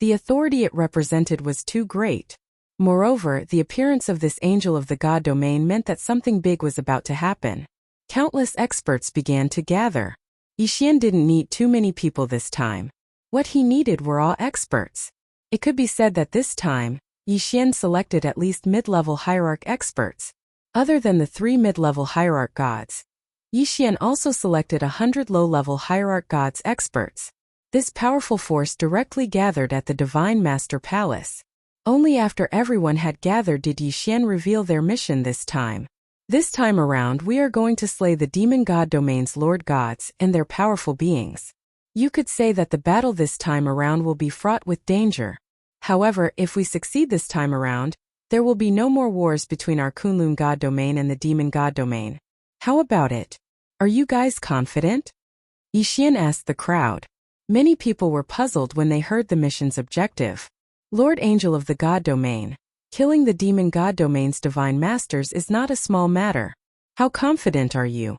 the authority it represented was too great. Moreover, the appearance of this angel of the God domain meant that something big was about to happen. Countless experts began to gather. Yixian didn't need too many people this time. What he needed were all experts. It could be said that this time, Yixian selected at least mid-level hierarch experts. Other than the 3 mid-level hierarch gods, Yixian also selected 100 low-level hierarch gods experts. This powerful force directly gathered at the Divine Master Palace. Only after everyone had gathered did Yixian reveal their mission this time. This time around, we are going to slay the Demon God domain's Lord Gods and their powerful beings. You could say that the battle this time around will be fraught with danger. However, if we succeed this time around, there will be no more wars between our Kunlun God domain and the Demon God domain. How about it? Are you guys confident? Yixian asked the crowd. Many people were puzzled when they heard the mission's objective. Lord Angel of the God domain. Killing the Demon God domain's divine masters is not a small matter. How confident are you?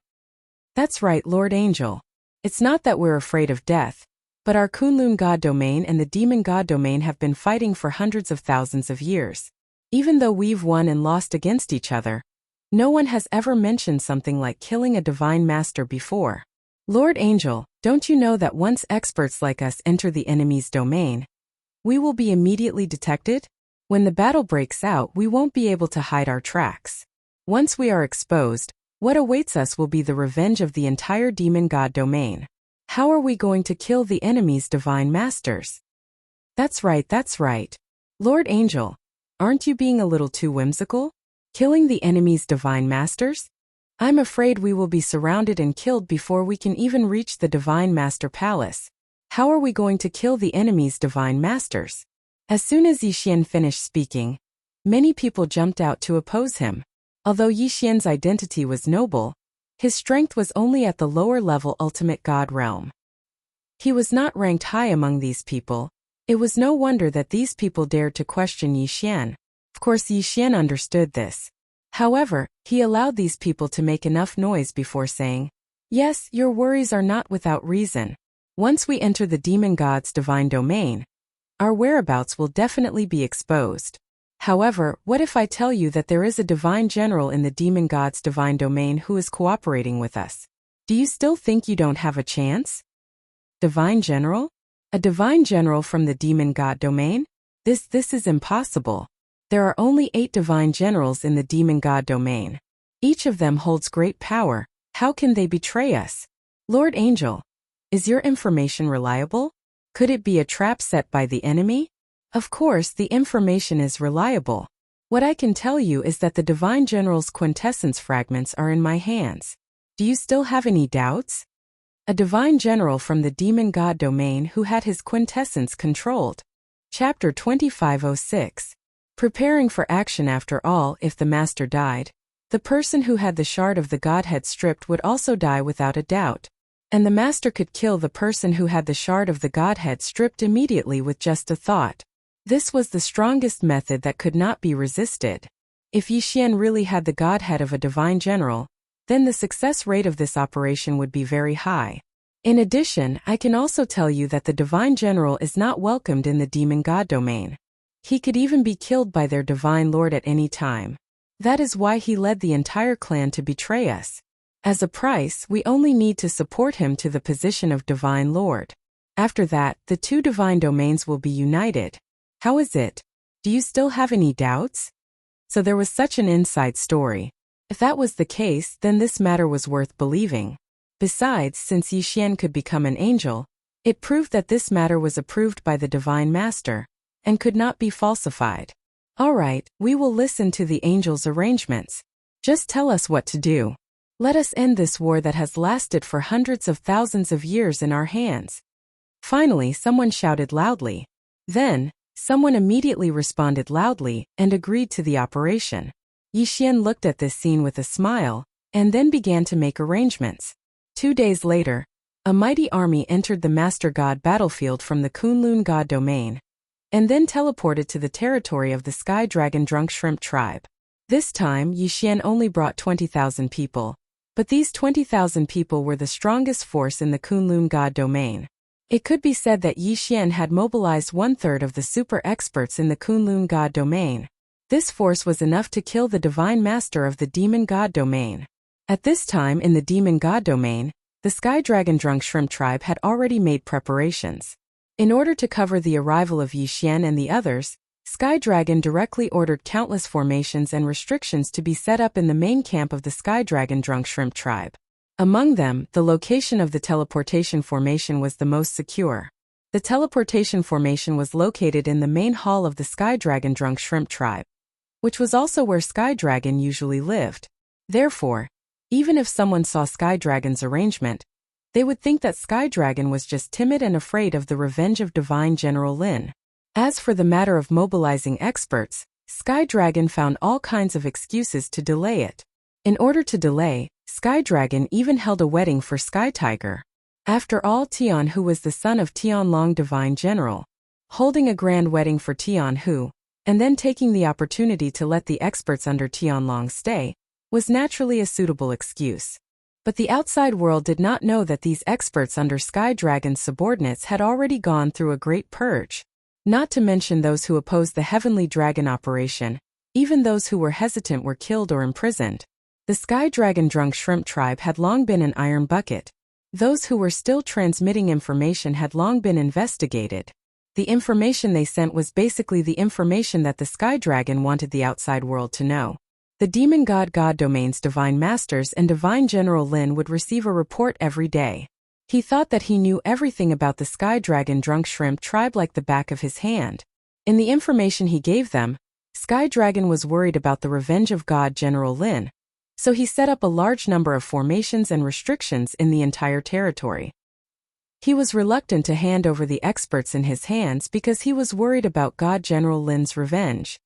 That's right, Lord Angel. It's not that we're afraid of death, but our Kunlun God domain and the Demon God domain have been fighting for hundreds of thousands of years. Even though we've won and lost against each other, no one has ever mentioned something like killing a divine master before. Lord Angel, don't you know that once experts like us enter the enemy's domain, we will be immediately detected? When the battle breaks out, we won't be able to hide our tracks. Once we are exposed, what awaits us will be the revenge of the entire Demon God domain. How are we going to kill the enemy's divine masters? That's right. Lord Angel, aren't you being a little too whimsical? Killing the enemy's divine masters? I'm afraid we will be surrounded and killed before we can even reach the Divine Master Palace. How are we going to kill the enemy's divine masters? As soon as Yixian finished speaking, many people jumped out to oppose him. Although Yixian's identity was noble, his strength was only at the lower-level ultimate god realm. He was not ranked high among these people. It was no wonder that these people dared to question Yixian. Of course, Yixian understood this. However, he allowed these people to make enough noise before saying, "Yes, your worries are not without reason. Once we enter the Demon God's divine domain, our whereabouts will definitely be exposed. However, what if I tell you that there is a divine general in the Demon God's divine domain who is cooperating with us? Do you still think you don't have a chance?" Divine general? A divine general from the Demon God domain? This is impossible. There are only 8 divine generals in the Demon God domain. Each of them holds great power. How can they betray us? Lord Angel, is your information reliable? Could it be a trap set by the enemy? Of course, the information is reliable. What I can tell you is that the Divine General's quintessence fragments are in my hands. Do you still have any doubts? A Divine General from the Demon God domain who had his quintessence controlled. Chapter 2506. Preparing for action. After all, if the Master died, the person who had the shard of the Godhead stripped would also die without a doubt. And the Master could kill the person who had the shard of the Godhead stripped immediately with just a thought. This was the strongest method that could not be resisted. If Yi Xian really had the Godhead of a Divine General, then the success rate of this operation would be very high. In addition, I can also tell you that the Divine General is not welcomed in the Demon God domain. He could even be killed by their Divine Lord at any time. That is why he led the entire clan to betray us. As a price, we only need to support him to the position of Divine Lord. After that, the two divine domains will be united. How is it? Do you still have any doubts? So there was such an inside story. If that was the case, then this matter was worth believing. Besides, since Yi Xian could become an angel, it proved that this matter was approved by the Divine Master, and could not be falsified. All right, we will listen to the angel's arrangements. Just tell us what to do. Let us end this war that has lasted for hundreds of thousands of years in our hands. Finally, someone shouted loudly. Then, someone immediately responded loudly and agreed to the operation. Yi Xian looked at this scene with a smile, and then began to make arrangements. 2 days later, a mighty army entered the Master God battlefield from the Kunlun God domain, and then teleported to the territory of the Sky Dragon Drunk Shrimp tribe. This time, Yi Xian only brought 20,000 people, but these 20,000 people were the strongest force in the Kunlun God domain. It could be said that Yi Xian had mobilized 1/3 of the super experts in the Kunlun God domain. This force was enough to kill the Divine Master of the Demon God domain. At this time in the Demon God domain, the Sky Dragon Drunk Shrimp tribe had already made preparations. In order to cover the arrival of Yi Xian and the others, Sky Dragon directly ordered countless formations and restrictions to be set up in the main camp of the Sky Dragon Drunk Shrimp tribe. Among them, the location of the teleportation formation was the most secure. The teleportation formation was located in the main hall of the Sky Dragon Drunk Shrimp tribe, which was also where Sky Dragon usually lived. Therefore, even if someone saw Sky Dragon's arrangement, they would think that Sky Dragon was just timid and afraid of the revenge of Divine General Lin. As for the matter of mobilizing experts, Sky Dragon found all kinds of excuses to delay it. In order to delay, Sky Dragon even held a wedding for Sky Tiger. After all, Tian Hu was the son of Tian Long Divine General. Holding a grand wedding for Tian Hu, and then taking the opportunity to let the experts under Tian Long stay, was naturally a suitable excuse. But the outside world did not know that these experts under Sky Dragon's subordinates had already gone through a great purge. Not to mention those who opposed the Heavenly Dragon operation, even those who were hesitant were killed or imprisoned. The Sky Dragon Drunk Shrimp tribe had long been an iron bucket. Those who were still transmitting information had long been investigated. The information they sent was basically the information that the Sky Dragon wanted the outside world to know. The Demon God domain's Divine Masters and Divine General Lin would receive a report every day. He thought that he knew everything about the Sky Dragon Drunk Shrimp tribe like the back of his hand. In the information he gave them, Sky Dragon was worried about the revenge of God General Lin, so he set up a large number of formations and restrictions in the entire territory. He was reluctant to hand over the experts in his hands because he was worried about God General Lin's revenge.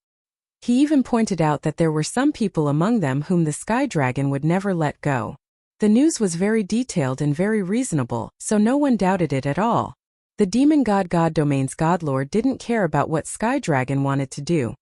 He even pointed out that there were some people among them whom the Sky Dragon would never let go. The news was very detailed and very reasonable, so no one doubted it at all. The Demon God domain's Godlord didn't care about what Sky Dragon wanted to do,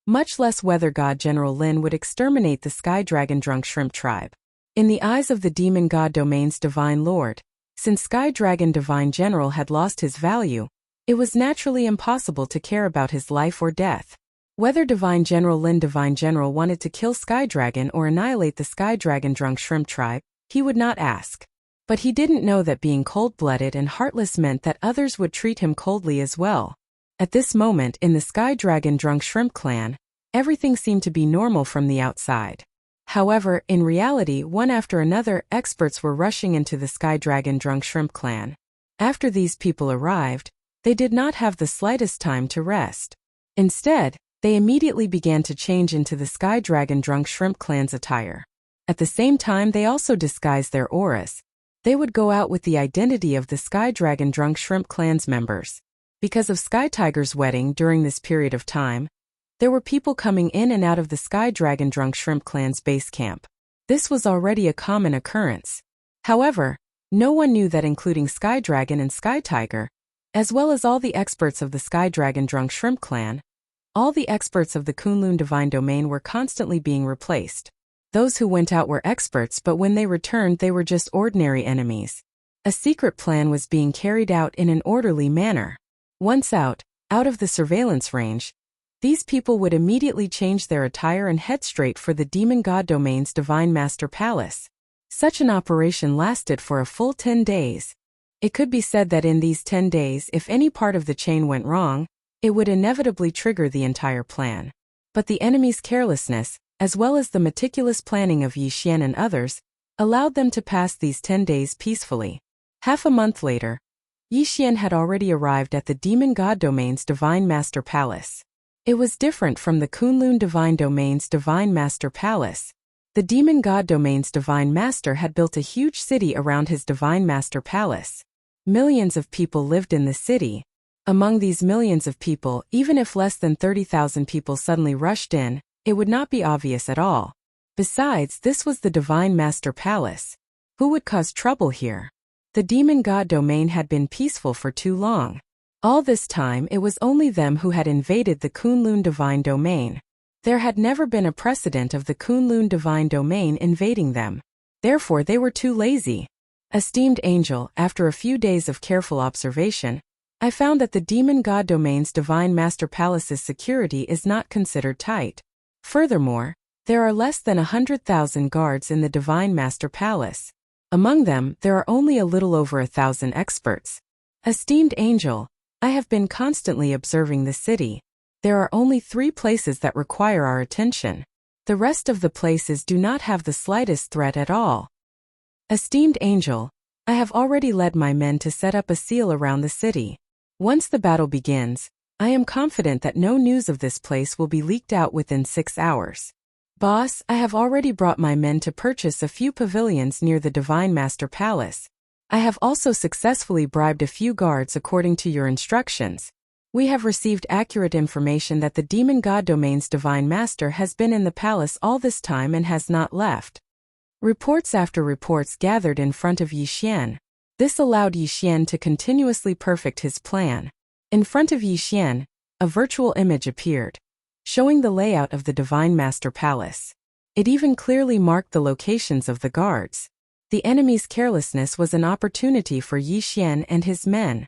much less whether God General Lin would exterminate the Sky Dragon Drunk Shrimp tribe. In the eyes of the Demon God domain's Divine Lord, since Sky Dragon Divine General had lost his value, it was naturally impossible to care about his life or death. Whether Divine General Lin Divine General wanted to kill Sky Dragon or annihilate the Sky Dragon Drunk Shrimp tribe, he would not ask. But he didn't know that being cold-blooded and heartless meant that others would treat him coldly as well. At this moment in the Sky Dragon Drunk Shrimp clan, everything seemed to be normal from the outside. However, in reality, one after another, experts were rushing into the Sky Dragon Drunk Shrimp clan. After these people arrived, They did not have the slightest time to rest. Instead, they immediately began to change into the Sky Dragon Drunk Shrimp Clan's attire. At the same time, they also disguised their auras. They would go out with the identity of the Sky Dragon Drunk Shrimp Clan's members. Because of Sky Tiger's wedding during this period of time, there were people coming in and out of the Sky Dragon Drunk Shrimp Clan's base camp. This was already a common occurrence. However, no one knew that including Sky Dragon and Sky Tiger, as well as all the experts of the Sky Dragon Drunk Shrimp Clan, all the experts of the Kunlun Divine Domain were constantly being replaced. Those who went out were experts, but when they returned they were just ordinary enemies. A secret plan was being carried out in an orderly manner. Once out of the surveillance range, these people would immediately change their attire and head straight for the Demon God Domain's Divine Master Palace. Such an operation lasted for a full 10 days. It could be said that in these 10 days, if any part of the chain went wrong, it would inevitably trigger the entire plan. But the enemy's carelessness, as well as the meticulous planning of Yi Xian and others, allowed them to pass these 10 days peacefully. Half a month later, Yi Xian had already arrived at the Demon God Domain's Divine Master Palace. It was different from the Kunlun Divine Domain's Divine Master Palace. The Demon God Domain's Divine Master had built a huge city around his Divine Master Palace. Millions of people lived in the city. Among these millions of people, even if less than 30,000 people suddenly rushed in, it would not be obvious at all. Besides, this was the Divine Master Palace. Who would cause trouble here? The Demon God Domain had been peaceful for too long. All this time it was only them who had invaded the Kunlun Divine Domain. There had never been a precedent of the Kunlun Divine Domain invading them. Therefore they were too lazy. Esteemed Angel, after a few days of careful observation, I found that the Demon God Domain's Divine Master Palace's security is not considered tight. Furthermore, there are less than 100,000 guards in the Divine Master Palace. Among them, there are only a little over 1,000 experts. Esteemed Angel, I have been constantly observing the city. There are only 3 places that require our attention. The rest of the places do not have the slightest threat at all. Esteemed Angel, I have already led my men to set up a seal around the city. Once the battle begins, I am confident that no news of this place will be leaked out within 6 hours. Boss, I have already brought my men to purchase a few pavilions near the Divine Master Palace. I have also successfully bribed a few guards according to your instructions. We have received accurate information that the Demon God Domain's Divine Master has been in the palace all this time and has not left. Reports after reports gathered in front of Yi Xian. This allowed Yi Xian to continuously perfect his plan. In front of Yi Xian, a virtual image appeared, showing the layout of the Divine Master Palace. It even clearly marked the locations of the guards. The enemy's carelessness was an opportunity for Yi Xian and his men.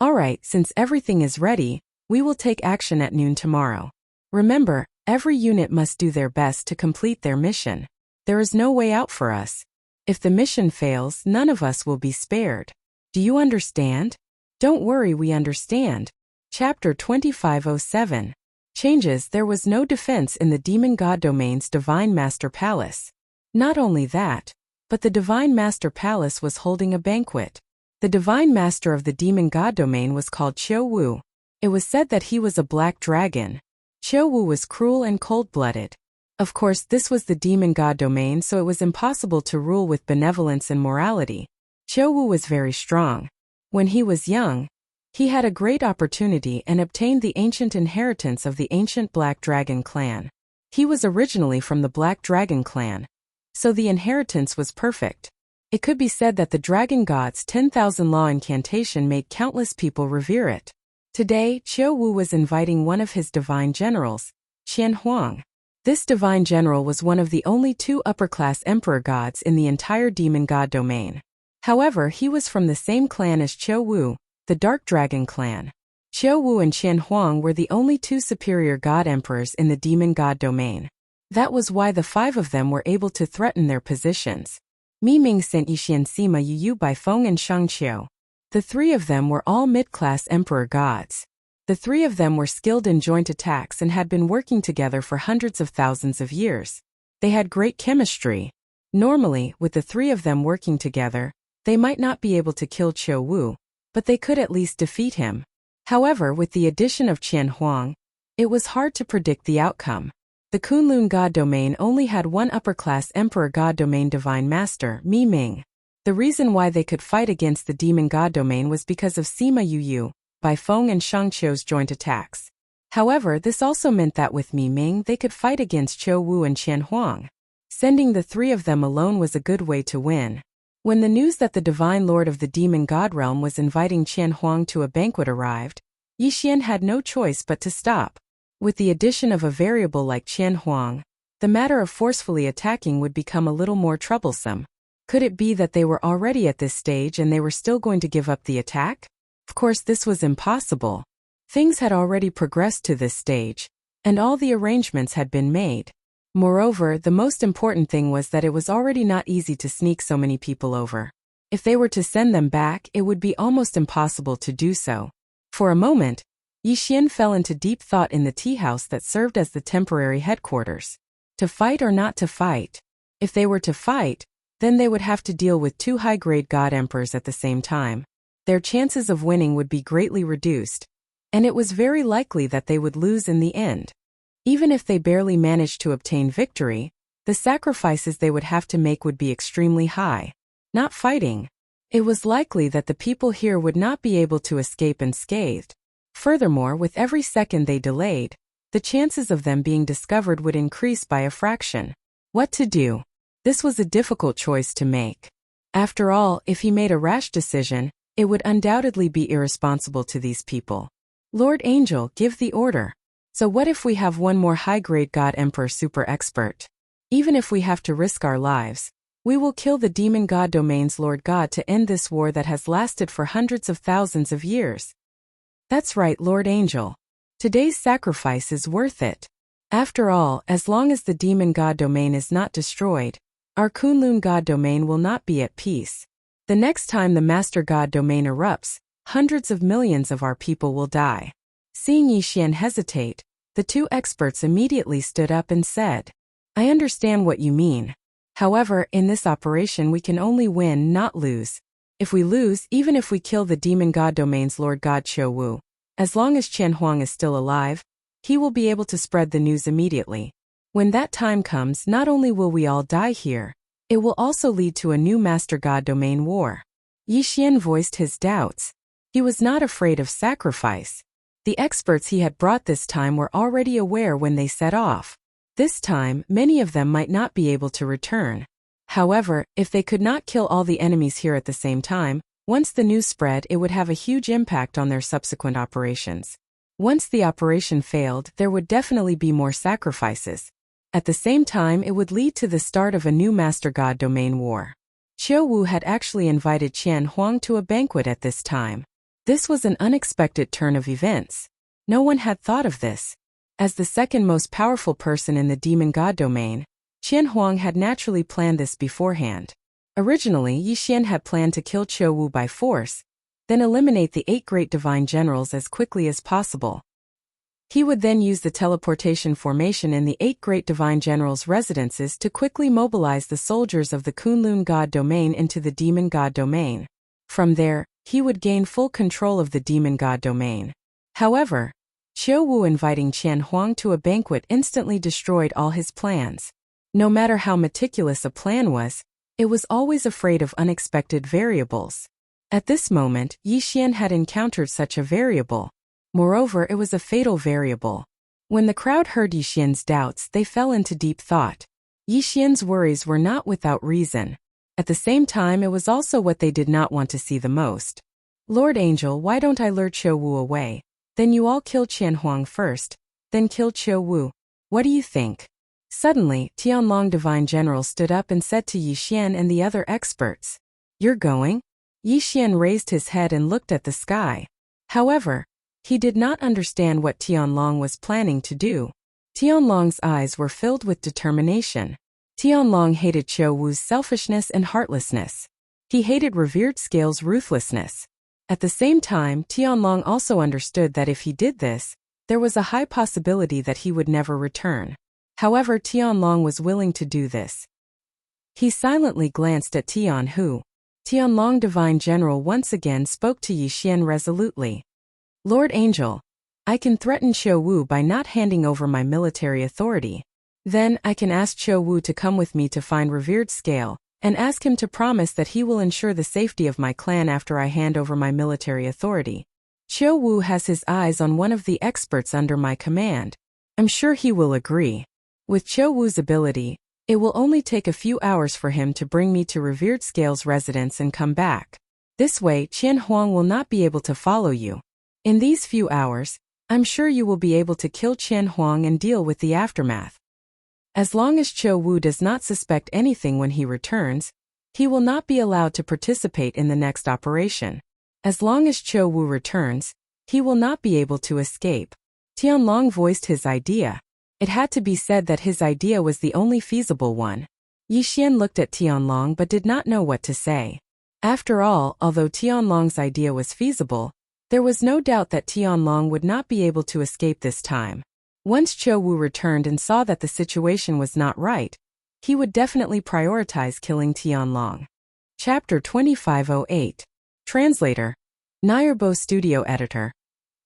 Alright, since everything is ready, we will take action at noon tomorrow. Remember, every unit must do their best to complete their mission. There is no way out for us. If the mission fails, none of us will be spared. Do you understand? Don't worry, we understand. Chapter 2507. Changes. There was no defense in the Demon God Domain's Divine Master Palace. Not only that, but the Divine Master Palace was holding a banquet. The Divine Master of the Demon God Domain was called Qiu Wu. It was said that he was a black dragon. Qiu Wu was cruel and cold-blooded. Of course, this was the Demon God Domain, so it was impossible to rule with benevolence and morality. Qiu Wu was very strong. When he was young, he had a great opportunity and obtained the ancient inheritance of the ancient Black Dragon clan. He was originally from the Black Dragon clan, so the inheritance was perfect. It could be said that the Dragon God's 10,000 law incantation made countless people revere it. Today, Qiu Wu was inviting one of his divine generals, Qian Huang. This divine general was one of the only 2 upper-class emperor gods in the entire Demon God Domain. However, he was from the same clan as Qiu Wu, the Dark Dragon clan. Qiu Wu and Qian Huang were the only 2 superior god emperors in the Demon God Domain. That was why the 5 of them were able to threaten their positions. Mi Ming sent Yixian Sima Yu Baifeng and Shang Qiu. The 3 of them were all mid-class emperor gods. The 3 of them were skilled in joint attacks and had been working together for hundreds of thousands of years. They had great chemistry. Normally, with the 3 of them working together, they might not be able to kill Qiu Wu, but they could at least defeat him. However, with the addition of Qian Huang, it was hard to predict the outcome. The Kunlun God Domain only had one upper-class Emperor God Domain Divine Master, Mi Ming. The reason why they could fight against the Demon God Domain was because of Sima Yuyu, Bai Feng and Shang Qiu's joint attacks. However, this also meant that with Mi Ming they could fight against Qiu Wu and Qian Huang. Sending the three of them alone was a good way to win. When the news that the Divine Lord of the Demon God Realm was inviting Qian Huang to a banquet arrived, Yi Xian had no choice but to stop. With the addition of a variable like Qian Huang, the matter of forcefully attacking would become a little more troublesome. Could it be that they were already at this stage and they were still going to give up the attack? Of course, this was impossible. Things had already progressed to this stage, and all the arrangements had been made. Moreover, the most important thing was that it was already not easy to sneak so many people over. If they were to send them back, it would be almost impossible to do so. For a moment, Yi Xian fell into deep thought in the tea house that served as the temporary headquarters. To fight or not to fight? If they were to fight, then they would have to deal with two high-grade God Emperors at the same time. Their chances of winning would be greatly reduced, and it was very likely that they would lose in the end. Even if they barely managed to obtain victory, the sacrifices they would have to make would be extremely high. Not fighting, it was likely that the people here would not be able to escape unscathed. Furthermore, with every second they delayed, the chances of them being discovered would increase by a fraction. What to do? This was a difficult choice to make. After all, if he made a rash decision, it would undoubtedly be irresponsible to these people. Lord Angel, give the order. So what if we have one more high-grade God Emperor super expert? Even if we have to risk our lives, we will kill the Demon God Domain's Lord God to end this war that has lasted for hundreds of thousands of years. That's right, Lord Angel. Today's sacrifice is worth it. After all, as long as the Demon God Domain is not destroyed, our Kunlun God Domain will not be at peace. The next time the Master God Domain erupts, hundreds of millions of our people will die. Seeing Yi Xian hesitate, the two experts immediately stood up and said, I understand what you mean. However, in this operation we can only win, not lose. If we lose, even if we kill the Demon God Domain's Lord God Qiu Wu, as long as Qian Huang is still alive, he will be able to spread the news immediately. When that time comes, not only will we all die here, it will also lead to a new Master God Domain war. Yi Xian voiced his doubts. He was not afraid of sacrifice. The experts he had brought this time were already aware when they set off. This time, many of them might not be able to return. However, if they could not kill all the enemies here at the same time, once the news spread, it would have a huge impact on their subsequent operations. Once the operation failed, there would definitely be more sacrifices. At the same time, it would lead to the start of a new Master God Domain war. Qiu Wu had actually invited Qian Huang to a banquet at this time. This was an unexpected turn of events. No one had thought of this. As the second most powerful person in the Demon God Domain, Qian Huang had naturally planned this beforehand. Originally, Yi Xian had planned to kill Qiu Wu by force, then eliminate the 8 great divine generals as quickly as possible. He would then use the teleportation formation in the 8 great divine generals' residences to quickly mobilize the soldiers of the Kunlun God Domain into the Demon God Domain. From there, he would gain full control of the Demon God Domain. However, Qiu Wu inviting Qian Huang to a banquet instantly destroyed all his plans. No matter how meticulous a plan was, it was always afraid of unexpected variables. At this moment, Yi Xian had encountered such a variable. Moreover, it was a fatal variable. When the crowd heard Yi Xian's doubts, they fell into deep thought. Yi Xian's worries were not without reason. At the same time, it was also what they did not want to see the most. Lord Angel, why don't I lure Qiu Wu away? Then you all kill Qian Huang first, then kill Qiu Wu. What do you think? Suddenly, Tianlong Divine General stood up and said to Yi Xian and the other experts, You're going? Yi Xian raised his head and looked at the sky. However, he did not understand what Tianlong was planning to do. Tianlong's eyes were filled with determination. Tianlong hated Qiu Wu's selfishness and heartlessness. He hated Revered Scale's ruthlessness. At the same time, Tianlong also understood that if he did this, there was a high possibility that he would never return. However, Tianlong was willing to do this. He silently glanced at Tianhu. Tianlong Divine General once again spoke to Yi Xian resolutely. Lord Angel, I can threaten Qiu Wu by not handing over my military authority. Then I can ask Qiu Wu to come with me to find Revered Scale, and ask him to promise that he will ensure the safety of my clan after I hand over my military authority. Qiu Wu has his eyes on one of the experts under my command. I'm sure he will agree. With Qiu Wu's ability, it will only take a few hours for him to bring me to Revered Scale's residence and come back. This way, Qian Huang will not be able to follow you. In these few hours, I'm sure you will be able to kill Qian Huang and deal with the aftermath. As long as Qiu Wu does not suspect anything when he returns, he will not be allowed to participate in the next operation. As long as Qiu Wu returns, he will not be able to escape. Tianlong voiced his idea. It had to be said that his idea was the only feasible one. Yi Xian looked at Tianlong but did not know what to say. After all, although Tianlong's idea was feasible, there was no doubt that Tianlong would not be able to escape this time. Once Qiu Wu returned and saw that the situation was not right, he would definitely prioritize killing Tianlong. Chapter 2508. Translator. Nayerbo Studio Editor.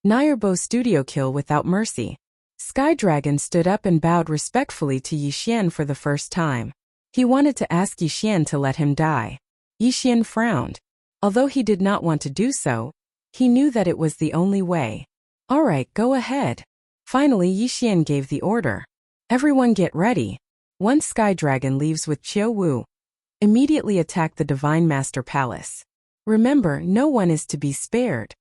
Nayerbo Studio. Kill without mercy. Sky Dragon stood up and bowed respectfully to Yi Xian for the first time. He wanted to ask Yi Xian to let him die. Yi Xian frowned. Although he did not want to do so, he knew that it was the only way. All right, go ahead. Finally, Yi Xian gave the order. Everyone get ready. Once Sky Dragon leaves with Qiu Wu, immediately attack the Divine Master Palace. Remember, no one is to be spared.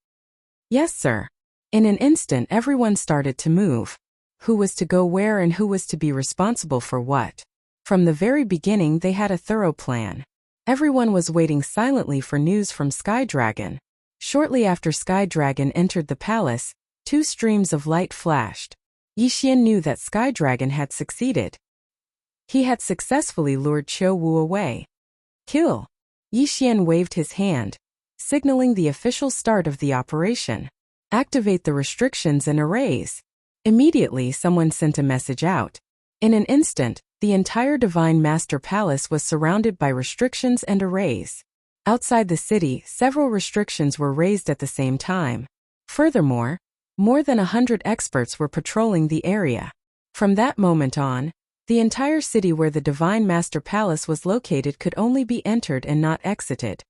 Yes, sir. In an instant, everyone started to move. Who was to go where and who was to be responsible for what? From the very beginning, they had a thorough plan. Everyone was waiting silently for news from Sky Dragon. Shortly after Sky Dragon entered the palace, 2 streams of light flashed. Yi Xian knew that Sky Dragon had succeeded. He had successfully lured Qiu Wu away. Kill! Yi Xian waved his hand, signaling the official start of the operation. Activate the restrictions and arrays. Immediately, someone sent a message out. In an instant, the entire Divine Master Palace was surrounded by restrictions and arrays. Outside the city, several restrictions were raised at the same time. Furthermore, more than 100 experts were patrolling the area. From that moment on, the entire city where the Divine Master Palace was located could only be entered and not exited.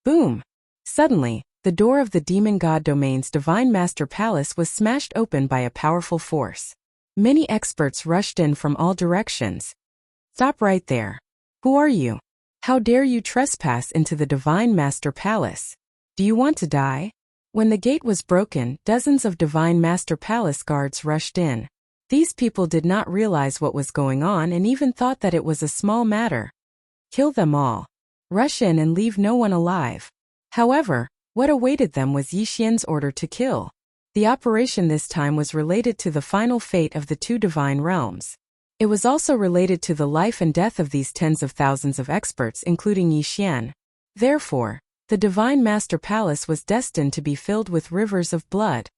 Boom! Suddenly, the door of the Demon God Domain's Divine Master Palace was smashed open by a powerful force. Many experts rushed in from all directions. Stop right there. Who are you? How dare you trespass into the Divine Master Palace? Do you want to die? When the gate was broken, dozens of Divine Master Palace guards rushed in. These people did not realize what was going on and even thought that it was a small matter. Kill them all. Rush in and leave no one alive. However, what awaited them was Yi Xian's order to kill. The operation this time was related to the final fate of the 2 divine realms. It was also related to the life and death of these tens of thousands of experts, including Yi Xian. Therefore, the Divine Master Palace was destined to be filled with rivers of blood.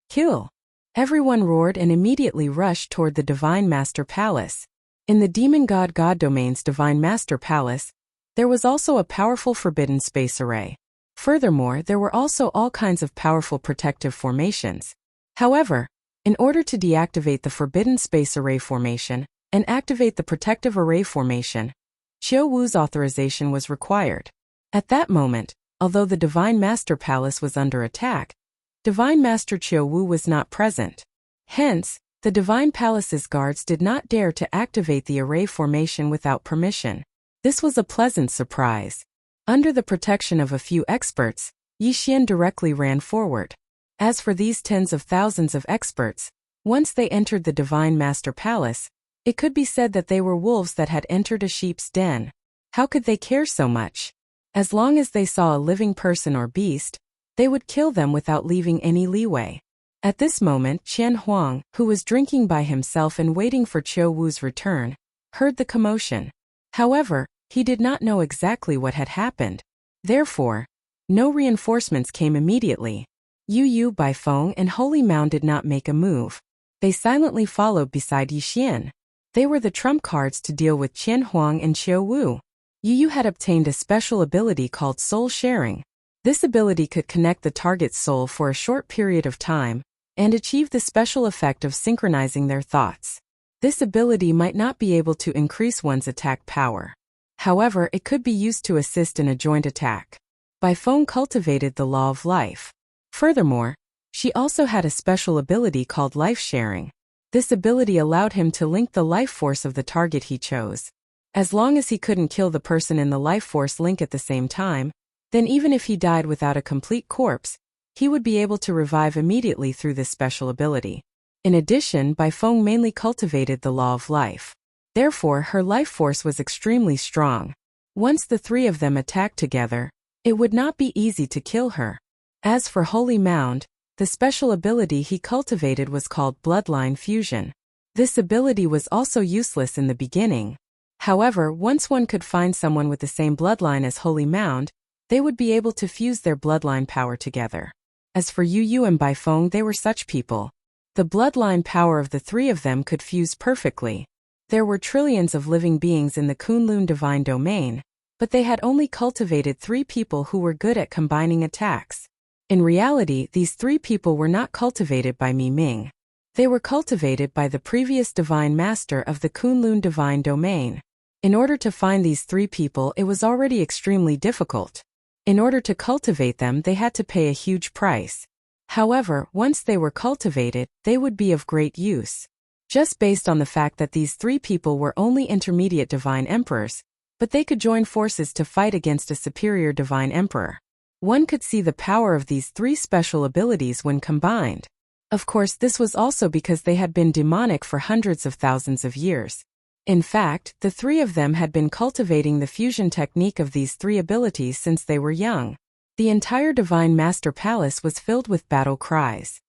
Kill! Everyone roared and immediately rushed toward the Divine Master Palace. In the Demon God Domain's Divine Master Palace, there was also a powerful forbidden space array. Furthermore, there were also all kinds of powerful protective formations. However, in order to deactivate the forbidden space array formation and activate the protective array formation, Qiu Wu's authorization was required. At that moment, although the Divine Master Palace was under attack, Divine Master Qiu Wu was not present. Hence, the Divine Palace's guards did not dare to activate the array formation without permission. This was a pleasant surprise. Under the protection of a few experts, Yi Xian directly ran forward. As for these tens of thousands of experts, once they entered the Divine Master Palace, it could be said that they were wolves that had entered a sheep's den. How could they care so much? As long as they saw a living person or beast, they would kill them without leaving any leeway. At this moment, Qian Huang, who was drinking by himself and waiting for Qiu Wu's return, heard the commotion. However, he did not know exactly what had happened. Therefore, no reinforcements came immediately. Yu Baifeng and Holy Mound did not make a move. They silently followed beside Yi Xian. They were the trump cards to deal with Qian Huang and Qiu Wu. Yu had obtained a special ability called Soul Sharing. This ability could connect the target's soul for a short period of time and achieve the special effect of synchronizing their thoughts. This ability might not be able to increase one's attack power. However, it could be used to assist in a joint attack. Bai Feng cultivated the law of life. Furthermore, she also had a special ability called life sharing. This ability allowed him to link the life force of the target he chose. As long as he couldn't kill the person in the life force link at the same time, then even if he died without a complete corpse, he would be able to revive immediately through this special ability. In addition, Bai Feng mainly cultivated the law of life. Therefore, her life force was extremely strong. Once the three of them attacked together, it would not be easy to kill her. As for Holy Mound, the special ability he cultivated was called Bloodline Fusion. This ability was also useless in the beginning. However, once one could find someone with the same bloodline as Holy Mound, they would be able to fuse their bloodline power together. As for Yu Yu and Bai Feng, they were such people. The bloodline power of the three of them could fuse perfectly. There were trillions of living beings in the Kunlun divine domain, but they had only cultivated 3 people who were good at combining attacks. In reality, these 3 people were not cultivated by Mi Ming. They were cultivated by the previous divine master of the Kunlun divine domain. In order to find these 3 people, it was already extremely difficult. In order to cultivate them, they had to pay a huge price. However, once they were cultivated, they would be of great use. Just based on the fact that these 3 people were only intermediate divine emperors, but they could join forces to fight against a superior divine emperor. One could see the power of these 3 special abilities when combined. Of course, this was also because they had been demonic for hundreds of thousands of years. In fact, the 3 of them had been cultivating the fusion technique of these 3 abilities since they were young. The entire Divine Master Palace was filled with battle cries.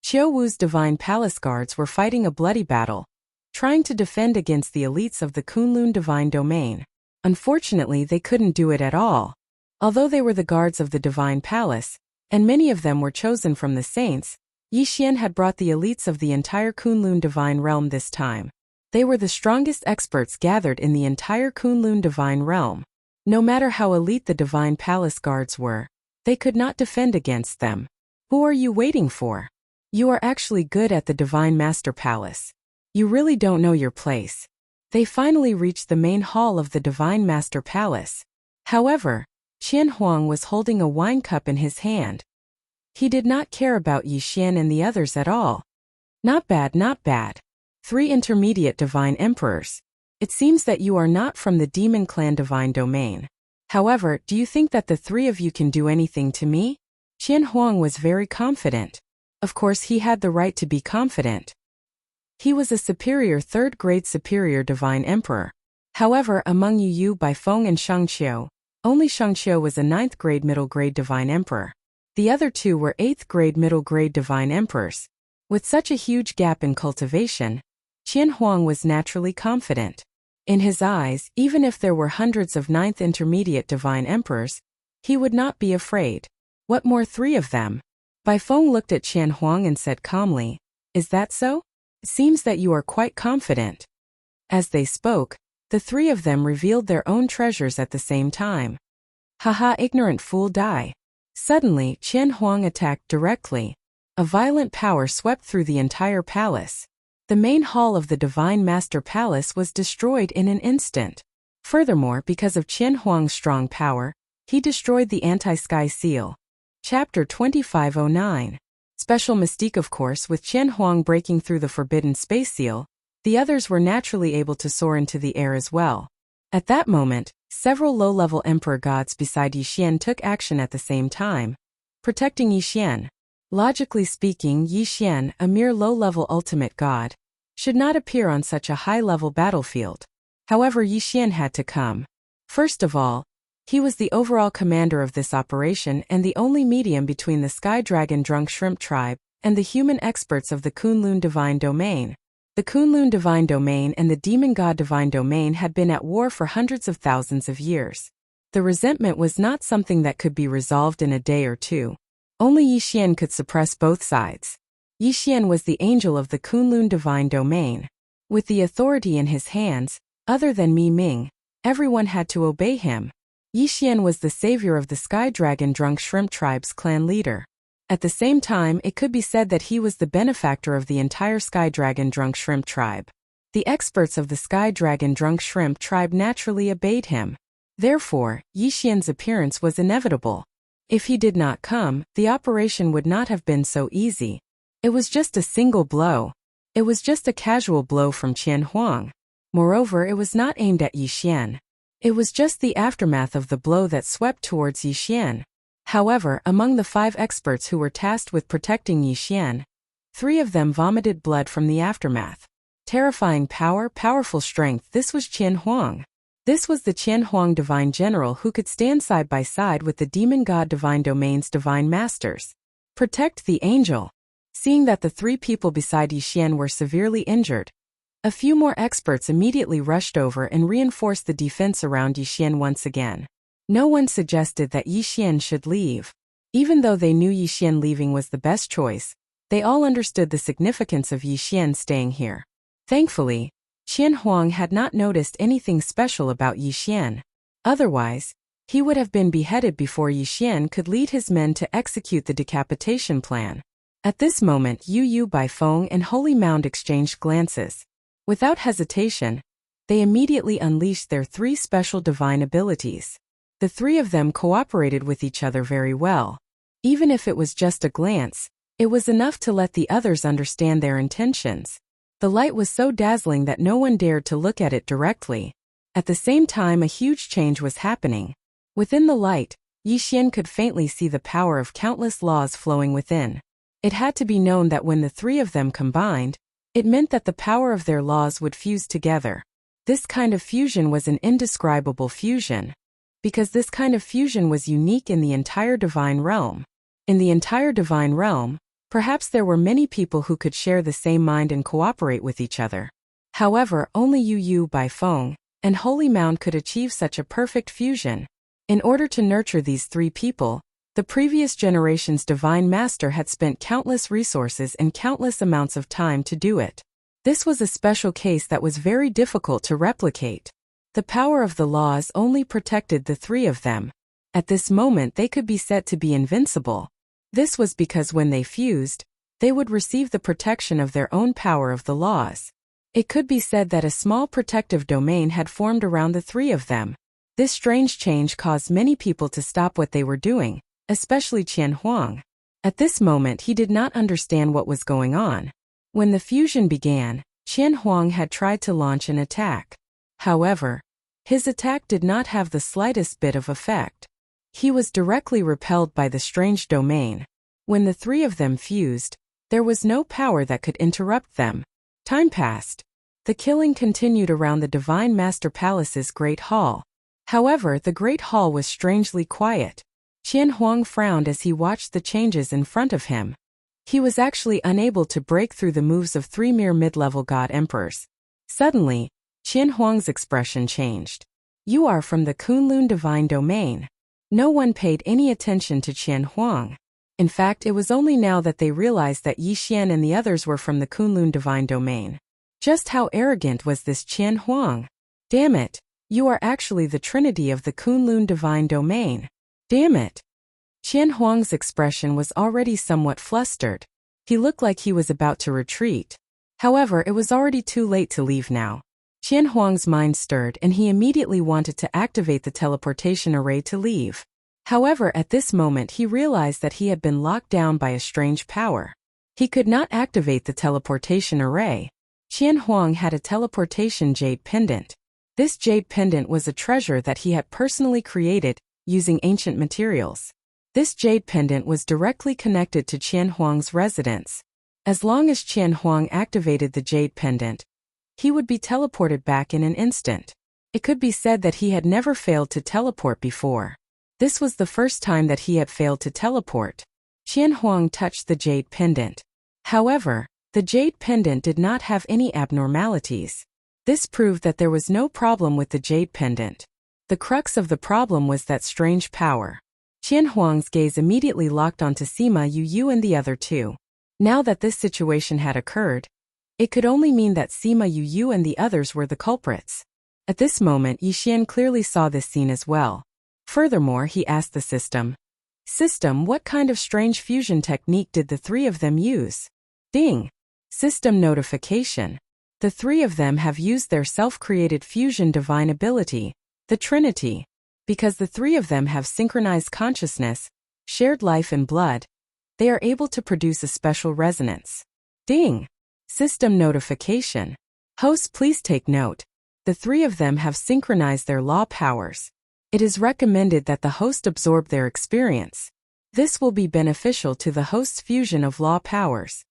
Qiu Wu's Divine Palace guards were fighting a bloody battle, trying to defend against the elites of the Kunlun Divine Domain. Unfortunately, they couldn't do it at all. Although they were the guards of the Divine Palace, and many of them were chosen from the saints, Yi Xian had brought the elites of the entire Kunlun Divine Realm this time. They were the strongest experts gathered in the entire Kunlun Divine Realm. No matter how elite the Divine Palace guards were, they could not defend against them. Who are you waiting for? You are actually good at the Divine Master Palace. You really don't know your place. They finally reached the main hall of the Divine Master Palace. However, Qian Huang was holding a wine cup in his hand. He did not care about Yi Xian and the others at all. Not bad, not bad. 3 intermediate divine emperors. It seems that you are not from the Demon Clan divine domain. However, do you think that the 3 of you can do anything to me? Qian Huang was very confident. Of course, he had the right to be confident. He was a superior 3rd grade superior divine emperor. However, among Yu Yu, Bai Feng and Shangqiu, only Shangqiu was a 9th grade middle grade divine emperor. The other 2 were 8th grade middle grade divine emperors. With such a huge gap in cultivation, Qian Huang was naturally confident. In his eyes, even if there were hundreds of 9th intermediate divine emperors, he would not be afraid. What more 3 of them? Bai Feng looked at Qian Huang and said calmly, "Is that so? It seems that you are quite confident." As they spoke, the 3 of them revealed their own treasures at the same time. Haha, ignorant fool, die. Suddenly, Qian Huang attacked directly. A violent power swept through the entire palace. The main hall of the Divine Master Palace was destroyed in an instant. Furthermore, because of Qian Huang's strong power, he destroyed the anti-sky seal. Chapter 2509. Special mystique. Of course, with Qian Huang breaking through the forbidden space seal, the others were naturally able to soar into the air as well. At that moment, several low-level emperor gods beside Yi Xian took action at the same time, protecting Yi Xian. Logically speaking, Yi Xian, a mere low-level ultimate god, should not appear on such a high-level battlefield. However, Yi Xian had to come. First of all, he was the overall commander of this operation and the only medium between the Sky Dragon Drunk Shrimp tribe and the human experts of the Kunlun Divine Domain. The Kunlun Divine Domain and the Demon God Divine Domain had been at war for hundreds of thousands of years. The resentment was not something that could be resolved in a day or 2. Only Yi Xian could suppress both sides. Yi Xian was the angel of the Kunlun Divine Domain. With the authority in his hands, other than Mi Ming, everyone had to obey him. Yixian was the savior of the Sky Dragon Drunk Shrimp Tribe's clan leader. At the same time, it could be said that he was the benefactor of the entire Sky Dragon Drunk Shrimp Tribe. The experts of the Sky Dragon Drunk Shrimp Tribe naturally obeyed him. Therefore, Yixian's appearance was inevitable. If he did not come, the operation would not have been so easy. It was just a single blow. It was just a casual blow from Qian Huang. Moreover, it was not aimed at Yixian. It was just the aftermath of the blow that swept towards Yixian. However, among the 5 experts who were tasked with protecting Yixian, 3 of them vomited blood from the aftermath. Terrifying power, powerful strength, this was Qian Huang. This was the Qian Huang Divine General who could stand side by side with the Demon God Divine Domain's Divine Masters. Protect the angel. Seeing that the 3 people beside Yixian were severely injured, a few more experts immediately rushed over and reinforced the defense around Yixian once again. No one suggested that Yixian should leave. Even though they knew Yixian leaving was the best choice, they all understood the significance of Yixian staying here. Thankfully, Qian Huang had not noticed anything special about Yixian. Otherwise, he would have been beheaded before Yixian could lead his men to execute the decapitation plan. At this moment, Yu Baifeng and Holy Mound exchanged glances. Without hesitation, they immediately unleashed their 3 special divine abilities. The 3 of them cooperated with each other very well. Even if it was just a glance, it was enough to let the others understand their intentions. The light was so dazzling that no one dared to look at it directly. At the same time, a huge change was happening. Within the light, Yixian could faintly see the power of countless laws flowing within. It had to be known that when the 3 of them combined, it meant that the power of their laws would fuse together. This kind of fusion was an indescribable fusion. Because this kind of fusion was unique in the entire divine realm. In the entire divine realm, perhaps there were many people who could share the same mind and cooperate with each other. However, only Yu Baifeng and Holy Mound could achieve such a perfect fusion. In order to nurture these 3 people, the previous generation's divine master had spent countless resources and countless amounts of time to do it. This was a special case that was very difficult to replicate. The power of the laws only protected the 3 of them. At this moment they could be said to be invincible. This was because when they fused, they would receive the protection of their own power of the laws. It could be said that a small protective domain had formed around the 3 of them. This strange change caused many people to stop what they were doing, especially Qian Huang. At this moment he did not understand what was going on. When the fusion began, Qian Huang had tried to launch an attack. However, his attack did not have the slightest bit of effect. He was directly repelled by the strange domain. When the 3 of them fused, there was no power that could interrupt them. Time passed. The killing continued around the Divine Master Palace's Great Hall. However, the Great Hall was strangely quiet. Qian Huang frowned as he watched the changes in front of him. He was actually unable to break through the moves of 3 mere mid-level god emperors. Suddenly, Qian Huang's expression changed. You are from the Kunlun Divine Domain. No one paid any attention to Qian Huang. In fact, it was only now that they realized that Yixian and the others were from the Kunlun Divine Domain. Just how arrogant was this Qian Huang? Damn it! You are actually the Trinity of the Kunlun Divine Domain. Damn it! Qian Huang's expression was already somewhat flustered. He looked like he was about to retreat. However, it was already too late to leave now. Qian Huang's mind stirred and he immediately wanted to activate the teleportation array to leave. However, at this moment he realized that he had been locked down by a strange power. He could not activate the teleportation array. Qian Huang had a teleportation jade pendant. This jade pendant was a treasure that he had personally created, using ancient materials. This jade pendant was directly connected to Qian Huang's residence. As long as Qian Huang activated the jade pendant, he would be teleported back in an instant. It could be said that he had never failed to teleport before. This was the first time that he had failed to teleport. Qian Huang touched the jade pendant. However, the jade pendant did not have any abnormalities. This proved that there was no problem with the jade pendant. The crux of the problem was that strange power. Qian Huang's gaze immediately locked onto Sima Yu and the other 2. Now that this situation had occurred, it could only mean that Sima Yu and the others were the culprits. At this moment, Yixian clearly saw this scene as well. Furthermore, he asked the system, "System, what kind of strange fusion technique did the three of them use?" Ding! System notification. The three of them have used their self-created fusion divine ability, the Trinity. Because the three of them have synchronized consciousness, shared life and blood, they are able to produce a special resonance. Ding! System notification. Host, please take note. The three of them have synchronized their law powers. It is recommended that the host absorb their experience. This will be beneficial to the host's fusion of law powers.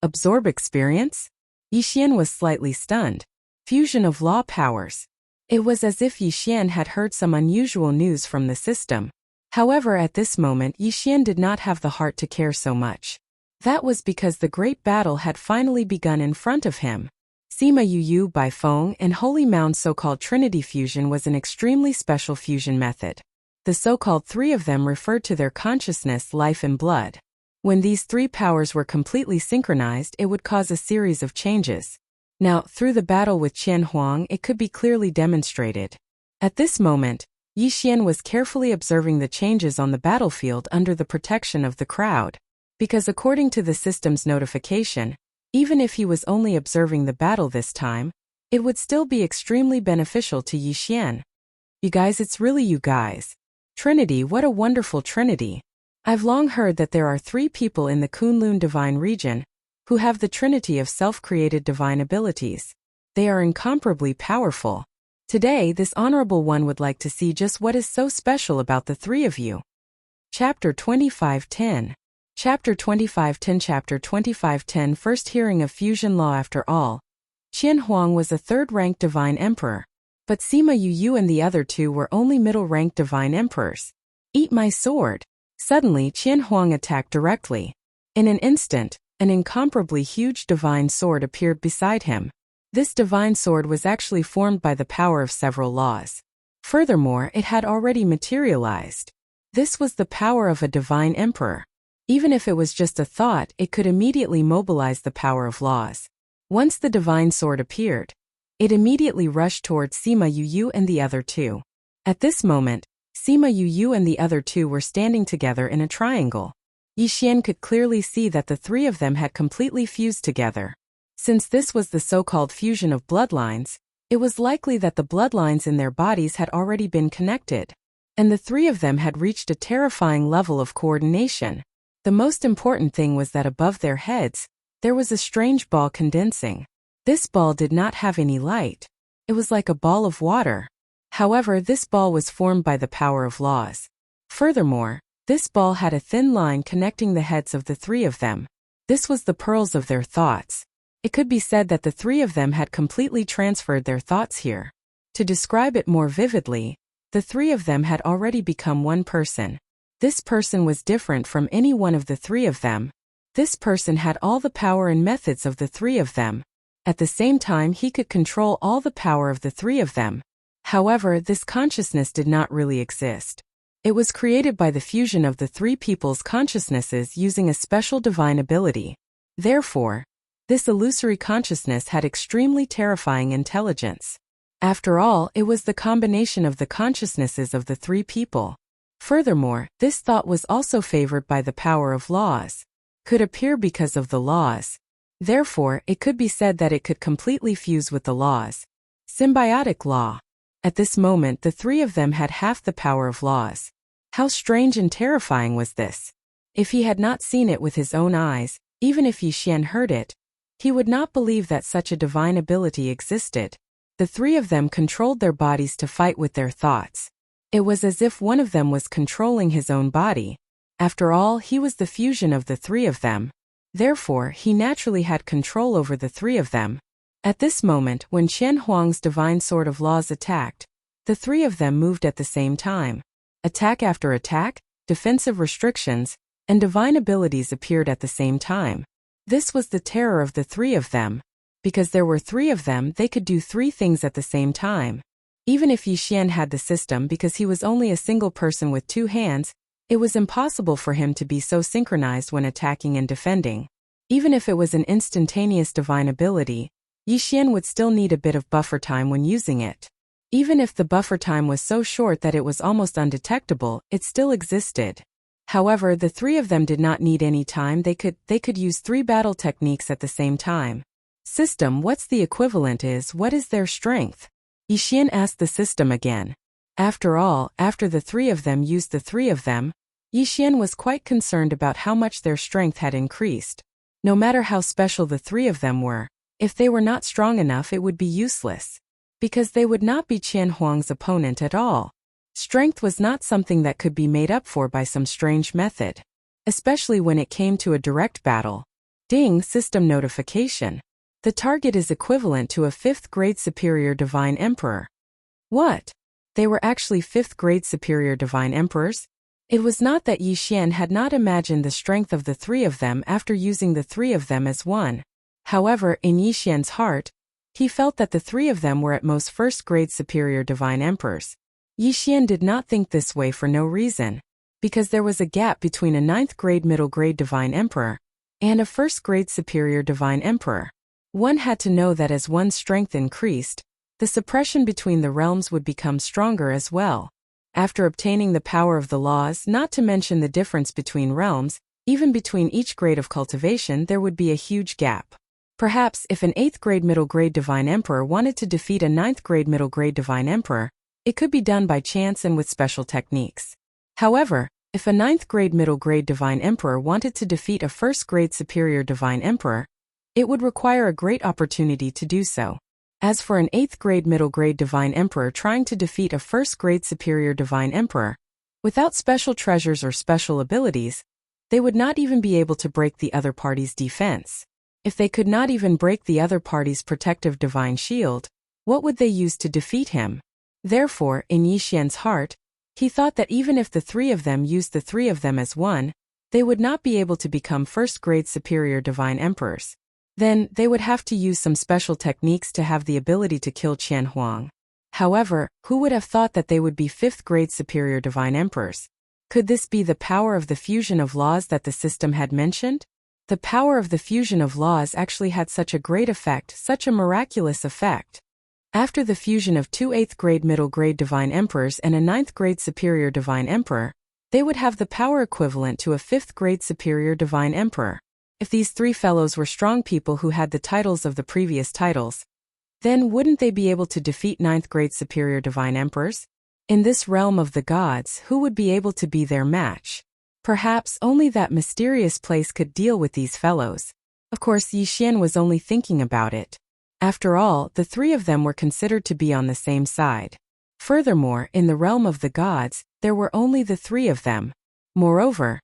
Absorb experience? Yixian was slightly stunned. Fusion of law powers. It was as if Yixian had heard some unusual news from the system. However, at this moment Yixian did not have the heart to care so much. That was because the great battle had finally begun in front of him. Sima Yu Bai Feng and Holy Mound's so-called Trinity fusion was an extremely special fusion method. The so-called three of them referred to their consciousness, life and blood. When these three powers were completely synchronized, it would cause a series of changes. Now, through the battle with Qian Huang, it could be clearly demonstrated. At this moment, Yixian was carefully observing the changes on the battlefield under the protection of the crowd. Because according to the system's notification, even if he was only observing the battle this time, it would still be extremely beneficial to Yixian. You guys, it's really you guys. Trinity, what a wonderful Trinity. I've long heard that there are three people in the Kunlun divine region who have the trinity of self-created divine abilities. They are incomparably powerful. Today, this honorable one would like to see just what is so special about the three of you. Chapter 2510. Chapter 2510. Chapter 2510. First hearing of fusion law. After all, Qian Huang was a third-ranked divine emperor, but Sima Yu and the other two were only middle-ranked divine emperors. Eat my sword. Suddenly, Qian Huang attacked directly. In an instant, an incomparably huge divine sword appeared beside him. This divine sword was actually formed by the power of several laws. Furthermore, it had already materialized. This was the power of a divine emperor. Even if it was just a thought, it could immediately mobilize the power of laws. Once the divine sword appeared, it immediately rushed towards Sima Yu and the other two. At this moment, Sima Yu and the other two were standing together in a triangle. Yixian could clearly see that the three of them had completely fused together. Since this was the so-called fusion of bloodlines, it was likely that the bloodlines in their bodies had already been connected, and the three of them had reached a terrifying level of coordination. The most important thing was that above their heads, there was a strange ball condensing. This ball did not have any light. It was like a ball of water. However, this ball was formed by the power of laws. Furthermore, this ball had a thin line connecting the heads of the three of them. This was the pearls of their thoughts. It could be said that the three of them had completely transferred their thoughts here. To describe it more vividly, the three of them had already become one person. This person was different from any one of the three of them. This person had all the power and methods of the three of them. At the same time, he could control all the power of the three of them. However, this consciousness did not really exist. It was created by the fusion of the three people's consciousnesses using a special divine ability. Therefore, this illusory consciousness had extremely terrifying intelligence. After all, it was the combination of the consciousnesses of the three people. Furthermore, this thought was also favored by the power of laws. Could appear because of the laws. Therefore, it could be said that it could completely fuse with the laws. Symbiotic law. At this moment, the three of them had half the power of laws. How strange and terrifying was this? If he had not seen it with his own eyes, even if Yixian heard it, he would not believe that such a divine ability existed. The three of them controlled their bodies to fight with their thoughts. It was as if one of them was controlling his own body. After all, he was the fusion of the three of them. Therefore, he naturally had control over the three of them. At this moment, when Qian Huang's divine sword of laws attacked, the three of them moved at the same time. Attack after attack, defensive restrictions, and divine abilities appeared at the same time. This was the terror of the three of them. Because there were three of them, they could do three things at the same time. Even if Yixian had the system, because he was only a single person with two hands, it was impossible for him to be so synchronized when attacking and defending. Even if it was an instantaneous divine ability, Yixian would still need a bit of buffer time when using it. Even if the buffer time was so short that it was almost undetectable, it still existed. However, the three of them did not need any time. They could use 3 battle techniques at the same time. System, what's the equivalent is, what is their strength? Yixian asked the system again. After all, after the 3 of them used the 3 of them, Yixian was quite concerned about how much their strength had increased. No matter how special the 3 of them were, if they were not strong enough it would be useless. Because they would not be Qian Huang's opponent at all. Strength was not something that could be made up for by some strange method. Especially when it came to a direct battle. Ding, system notification. The target is equivalent to a 5th grade superior divine emperor. What? They were actually 5th grade superior divine emperors? It was not that Yixian had not imagined the strength of the 3 of them after using the 3 of them as one. However, in Yixian's heart, he felt that the 3 of them were at most 1st grade superior divine emperors. Yixian did not think this way for no reason. Because there was a gap between a 9th grade middle grade divine emperor and a 1st grade superior divine emperor. One had to know that as one's strength increased, the suppression between the realms would become stronger as well. After obtaining the power of the laws, not to mention the difference between realms, even between each grade of cultivation there would be a huge gap. Perhaps if an 8th grade middle grade divine emperor wanted to defeat a 9th grade middle grade divine emperor, it could be done by chance and with special techniques. However, if a 9th grade middle grade divine emperor wanted to defeat a 1st grade superior divine emperor, it would require a great opportunity to do so. As for an 8th grade middle grade divine emperor trying to defeat a 1st grade superior divine emperor, without special treasures or special abilities, they would not even be able to break the other party's defense. If they could not even break the other party's protective divine shield, what would they use to defeat him? Therefore, in Yixian's heart, he thought that even if the 3 of them used the 3 of them as one, they would not be able to become 1st grade superior divine emperors. Then, they would have to use some special techniques to have the ability to kill Qian Huang. However, who would have thought that they would be 5th grade superior divine emperors? Could this be the power of the fusion of laws that the system had mentioned? The power of the fusion of laws actually had such a great effect, such a miraculous effect. After the fusion of 2 8th grade middle grade divine emperors and a 9th grade superior divine emperor, they would have the power equivalent to a 5th grade superior divine emperor. If these 3 fellows were strong people who had the titles of the previous titles, then wouldn't they be able to defeat 9th grade superior divine emperors? In this realm of the gods, who would be able to be their match? Perhaps only that mysterious place could deal with these fellows. Of course, Yixian was only thinking about it. After all, the 3 of them were considered to be on the same side. Furthermore, in the realm of the gods, there were only the 3 of them. Moreover,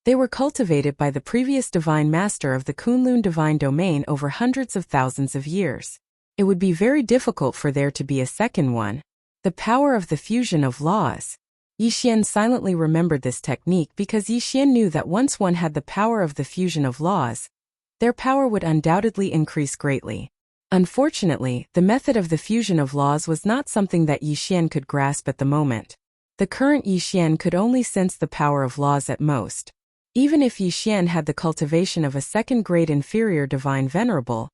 they were cultivated by the previous divine master of the Kunlun divine domain over hundreds of thousands of years. It would be very difficult for there to be a second one. The power of the fusion of laws. Yixian silently remembered this technique because Yixian knew that once one had the power of the fusion of laws, their power would undoubtedly increase greatly. Unfortunately, the method of the fusion of laws was not something that Yixian could grasp at the moment. The current Yixian could only sense the power of laws at most. Even if Yixian had the cultivation of a 2nd grade inferior divine venerable,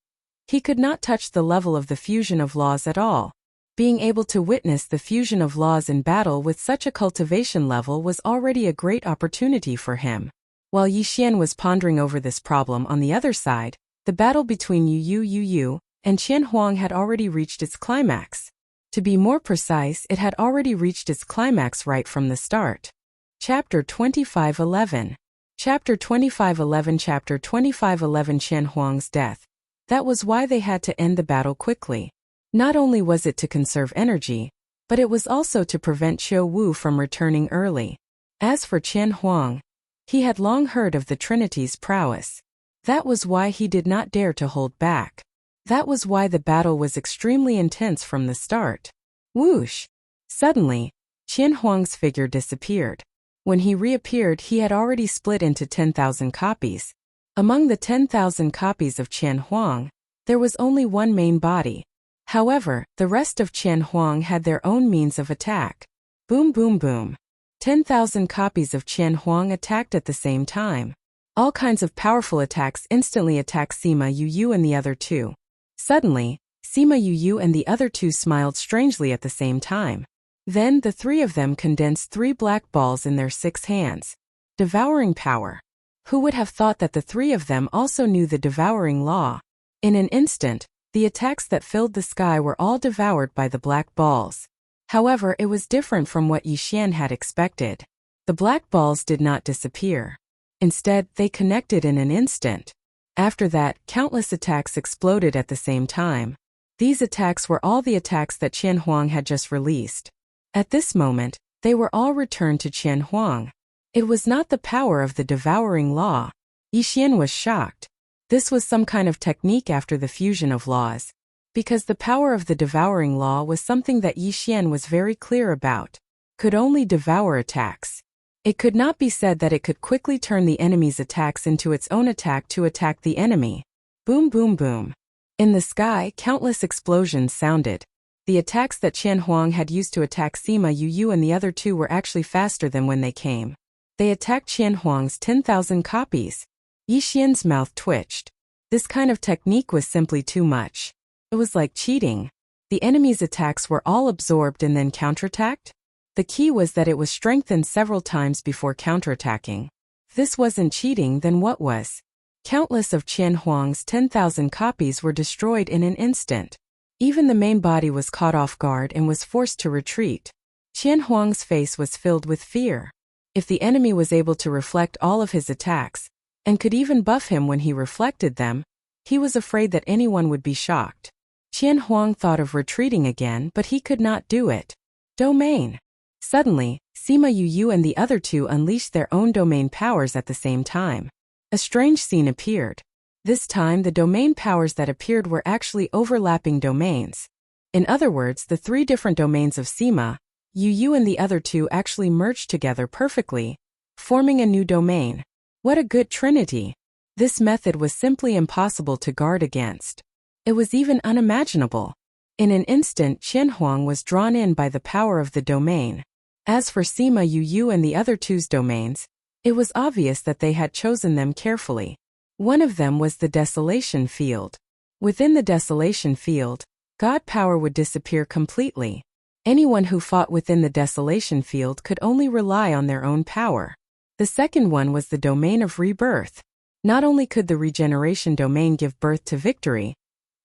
he could not touch the level of the fusion of laws at all. Being able to witness the fusion of laws in battle with such a cultivation level was already a great opportunity for him. While Yixian was pondering over this problem on the other side, the battle between Yu and Qian Huang had already reached its climax. To be more precise, it had already reached its climax right from the start. Chapter 25:11. Chapter 25:11 Chapter 25:11 Qian Huang's death. That was why they had to end the battle quickly. Not only was it to conserve energy, but it was also to prevent Qiu Wu from returning early. As for Qian Huang, he had long heard of the Trinity's prowess. That was why he did not dare to hold back. That was why the battle was extremely intense from the start. Whoosh! Suddenly, Qian Huang's figure disappeared. When he reappeared, he had already split into 10,000 copies. Among the 10,000 copies of Qian Huang, there was only one main body. However, the rest of Qian Huang had their own means of attack. Boom boom boom. 10,000 copies of Qian Huang attacked at the same time. All kinds of powerful attacks instantly attacked Sima Yu and the other 2. Suddenly, Sima Yu and the other two smiled strangely at the same time. Then the three of them condensed 3 black balls in their 6 hands. Devouring power. Who would have thought that the three of them also knew the devouring law? In an instant, the attacks that filled the sky were all devoured by the black balls. However, it was different from what Yixian had expected. The black balls did not disappear. Instead, they connected in an instant. After that, countless attacks exploded at the same time. These attacks were all the attacks that Qian Huang had just released. At this moment, they were all returned to Qian Huang. It was not the power of the devouring law. Yixian was shocked. This was some kind of technique after the fusion of laws. Because the power of the devouring law was something that Yixian was very clear about. Could only devour attacks. It could not be said that it could quickly turn the enemy's attacks into its own attack to attack the enemy. Boom boom boom. In the sky, countless explosions sounded. The attacks that Qian Huang had used to attack Sima Yu and the other two were actually faster than when they came. They attacked Qian Huang's 10,000 copies. Yixian's mouth twitched. This kind of technique was simply too much. It was like cheating. The enemy's attacks were all absorbed and then counterattacked? The key was that it was strengthened several times before counterattacking. If this wasn't cheating, then what was? Countless of Qian Huang's 10,000 copies were destroyed in an instant. Even the main body was caught off guard and was forced to retreat. Qian Huang's face was filled with fear. If the enemy was able to reflect all of his attacks, and could even buff him when he reflected them, he was afraid that anyone would be shocked. Qian Huang thought of retreating again, but he could not do it. Domain. Suddenly, Sima Yu and the other two unleashed their own domain powers at the same time. A strange scene appeared. This time the domain powers that appeared were actually overlapping domains. In other words, the 3 different domains of Sima Yu and the other two actually merged together perfectly, forming a new domain. What a good trinity! This method was simply impossible to guard against. It was even unimaginable. In an instant, Qian Huang was drawn in by the power of the domain. As for Sima Yu and the other two's domains, it was obvious that they had chosen them carefully. One of them was the Desolation Field. Within the Desolation Field, God power would disappear completely. Anyone who fought within the Desolation Field could only rely on their own power. The second one was the Domain of Rebirth. Not only could the Regeneration Domain give birth to victory,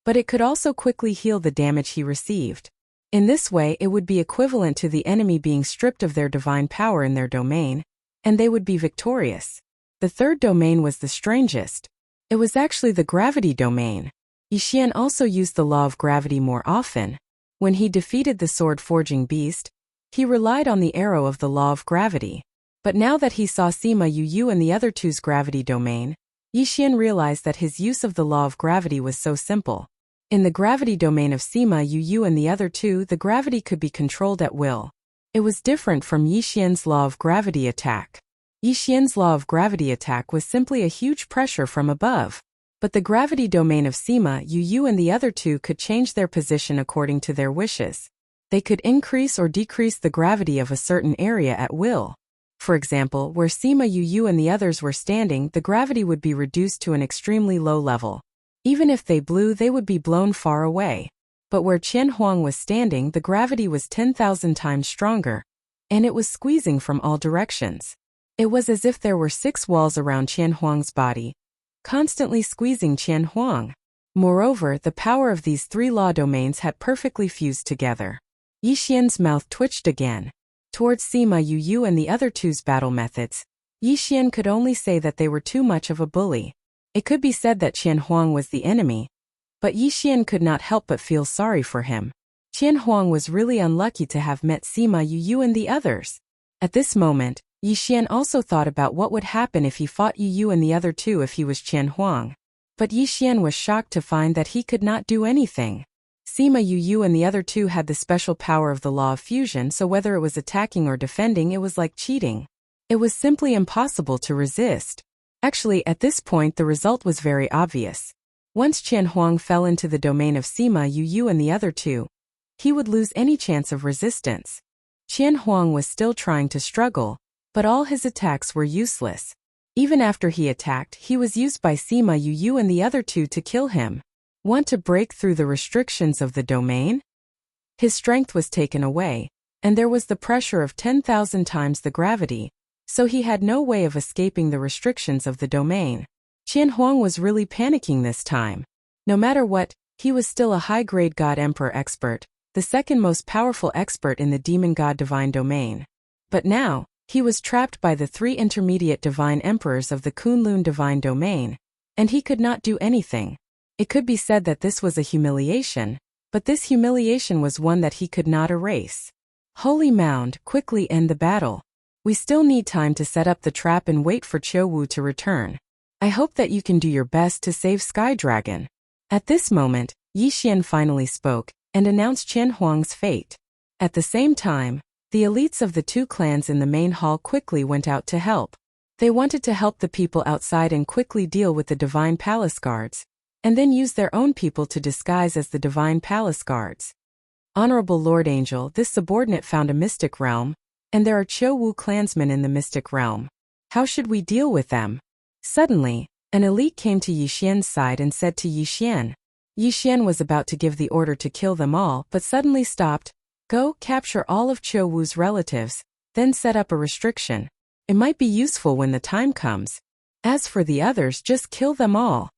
but it could also quickly heal the damage he received. In this way, it would be equivalent to the enemy being stripped of their divine power in their domain, and they would be victorious. The third domain was the strangest. It was actually the gravity domain. Yixian also used the law of gravity more often. When he defeated the sword-forging beast, he relied on the arrow of the law of gravity. But now that he saw Sima Yu and the other two's gravity domain, Yixian realized that his use of the law of gravity was so simple. In the gravity domain of Sima Yu and the other two, the gravity could be controlled at will. It was different from Yixian's law of gravity attack. Yixian's law of gravity attack was simply a huge pressure from above. But the gravity domain of Sima Yu and the other two could change their position according to their wishes. They could increase or decrease the gravity of a certain area at will. For example, where Sima Yu and the others were standing, the gravity would be reduced to an extremely low level. Even if they blew, they would be blown far away. But where Qian Huang was standing, the gravity was 10,000 times stronger, and it was squeezing from all directions. It was as if there were 6 walls around Qian Huang's body, constantly squeezing Qian Huang. Moreover, the power of these 3 law domains had perfectly fused together. Yixian's mouth twitched again. Towards Sima Yu and the other two's battle methods, Yixian could only say that they were too much of a bully. It could be said that Qian Huang was the enemy, but Yixian could not help but feel sorry for him. Qian Huang was really unlucky to have met Sima Yu and the others. At this moment, Yixian also thought about what would happen if he fought Yu and the other two if he was Qian Huang. But Yixian was shocked to find that he could not do anything. Sima Yu and the other two had the special power of the law of fusion, so whether it was attacking or defending, it was like cheating. It was simply impossible to resist. Actually, at this point the result was very obvious. Once Qian Huang fell into the domain of Sima Yu and the other two, he would lose any chance of resistance. Qian Huang was still trying to struggle, but all his attacks were useless. Even after he attacked, he was used by Sima Yu and the other two to kill him. Want to break through the restrictions of the domain? His strength was taken away, and there was the pressure of 10,000 times the gravity, so he had no way of escaping the restrictions of the domain. Qian Huang was really panicking this time. No matter what, he was still a high-grade God Emperor expert, the second most powerful expert in the Demon God Divine domain. But now, he was trapped by the 3 intermediate Divine Emperors of the Kunlun Divine domain, and he could not do anything. It could be said that this was a humiliation, but this humiliation was one that he could not erase. Holy Mound, quickly end the battle. We still need time to set up the trap and wait for Qiu Wu to return. I hope that you can do your best to save Sky Dragon. At this moment, Yi Xian finally spoke and announced Qian Huang's fate. At the same time, the elites of the 2 clans in the main hall quickly went out to help. They wanted to help the people outside and quickly deal with the Divine Palace Guards, and then use their own people to disguise as the Divine Palace Guards. Honorable Lord Angel, this subordinate found a mystic realm, and there are Qiu Wu clansmen in the mystic realm. How should we deal with them? Suddenly, an elite came to Yi Xian's side and said to Yi Xian. Yi Xian was about to give the order to kill them all but suddenly stopped. Go, capture all of Qiu Wu's relatives, then set up a restriction. It might be useful when the time comes. As for the others, just kill them all.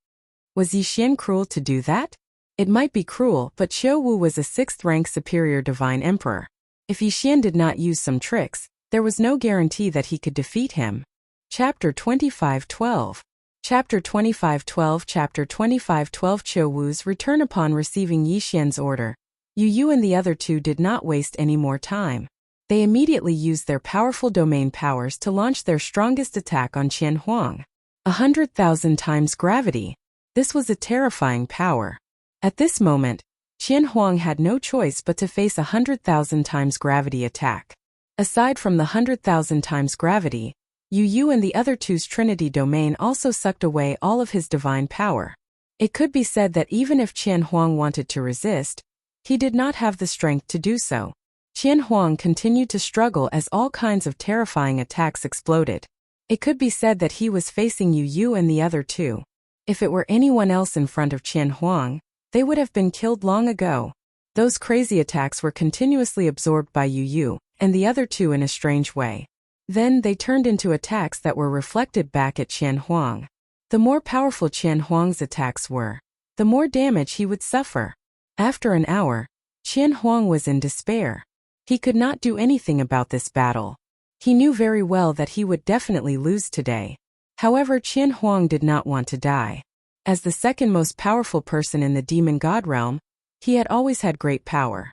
Was Yi Xian cruel to do that? It might be cruel, but Qiu Wu was a 6th-rank superior divine emperor. If Yi Xian did not use some tricks, there was no guarantee that he could defeat him. Chapter 25:12. Chapter 25:12. Chapter 25:12. Qiu Wu's return. Upon receiving Yi Xian's order, Yu Yu and the other 2 did not waste any more time. They immediately used their powerful domain powers to launch their strongest attack on Qian Huang. 100,000 times gravity. This was a terrifying power. At this moment, Qian Huang had no choice but to face a 100,000 times gravity attack. Aside from the 100,000 times gravity, Yu Yu and the other 2's Trinity domain also sucked away all of his divine power. It could be said that even if Qian Huang wanted to resist, he did not have the strength to do so. Qian Huang continued to struggle as all kinds of terrifying attacks exploded. It could be said that he was facing Yu Yu and the other 2. If it were anyone else in front of Qian Huang, they would have been killed long ago. Those crazy attacks were continuously absorbed by Yu Yu and the other 2 in a strange way. Then they turned into attacks that were reflected back at Qian Huang. The more powerful Qian Huang's attacks were, the more damage he would suffer. After an hour, Qian Huang was in despair. He could not do anything about this battle. He knew very well that he would definitely lose today. However, Qian Huang did not want to die. As the second most powerful person in the demon god realm, he had always had great power.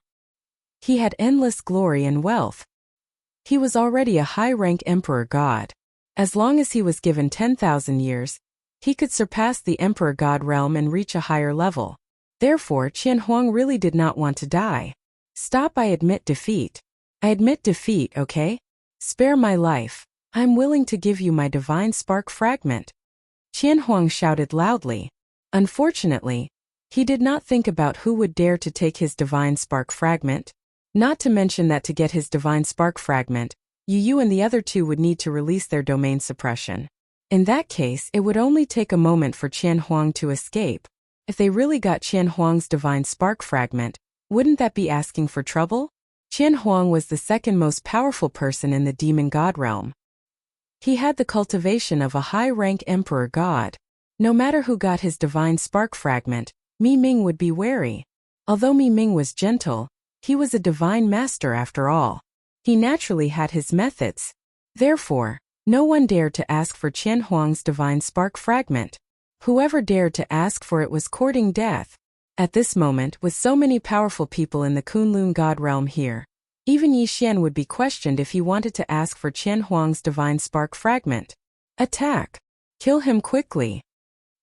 He had endless glory and wealth. He was already a high-rank emperor god. As long as he was given 10,000 years, he could surpass the emperor god realm and reach a higher level. Therefore, Qian Huang really did not want to die. Stop, I admit defeat. I admit defeat, okay? Spare my life. I'm willing to give you my divine spark fragment. Qian Huang shouted loudly. Unfortunately, he did not think about who would dare to take his divine spark fragment. Not to mention that to get his divine spark fragment, Yu Yu and the other 2 would need to release their domain suppression. In that case, it would only take a moment for Qian Huang to escape. If they really got Qian Huang's divine spark fragment, wouldn't that be asking for trouble? Qian Huang was the second most powerful person in the demon god realm. He had the cultivation of a high-rank emperor god. No matter who got his divine spark fragment, Mi Ming would be wary. Although Mi Ming was gentle, he was a divine master after all. He naturally had his methods. Therefore, no one dared to ask for Qian Huang's divine spark fragment. Whoever dared to ask for it was courting death. At this moment, with so many powerful people in the Kunlun god realm here, even Yi Xian would be questioned if he wanted to ask for Qian Huang's divine spark fragment. Attack! Kill him quickly!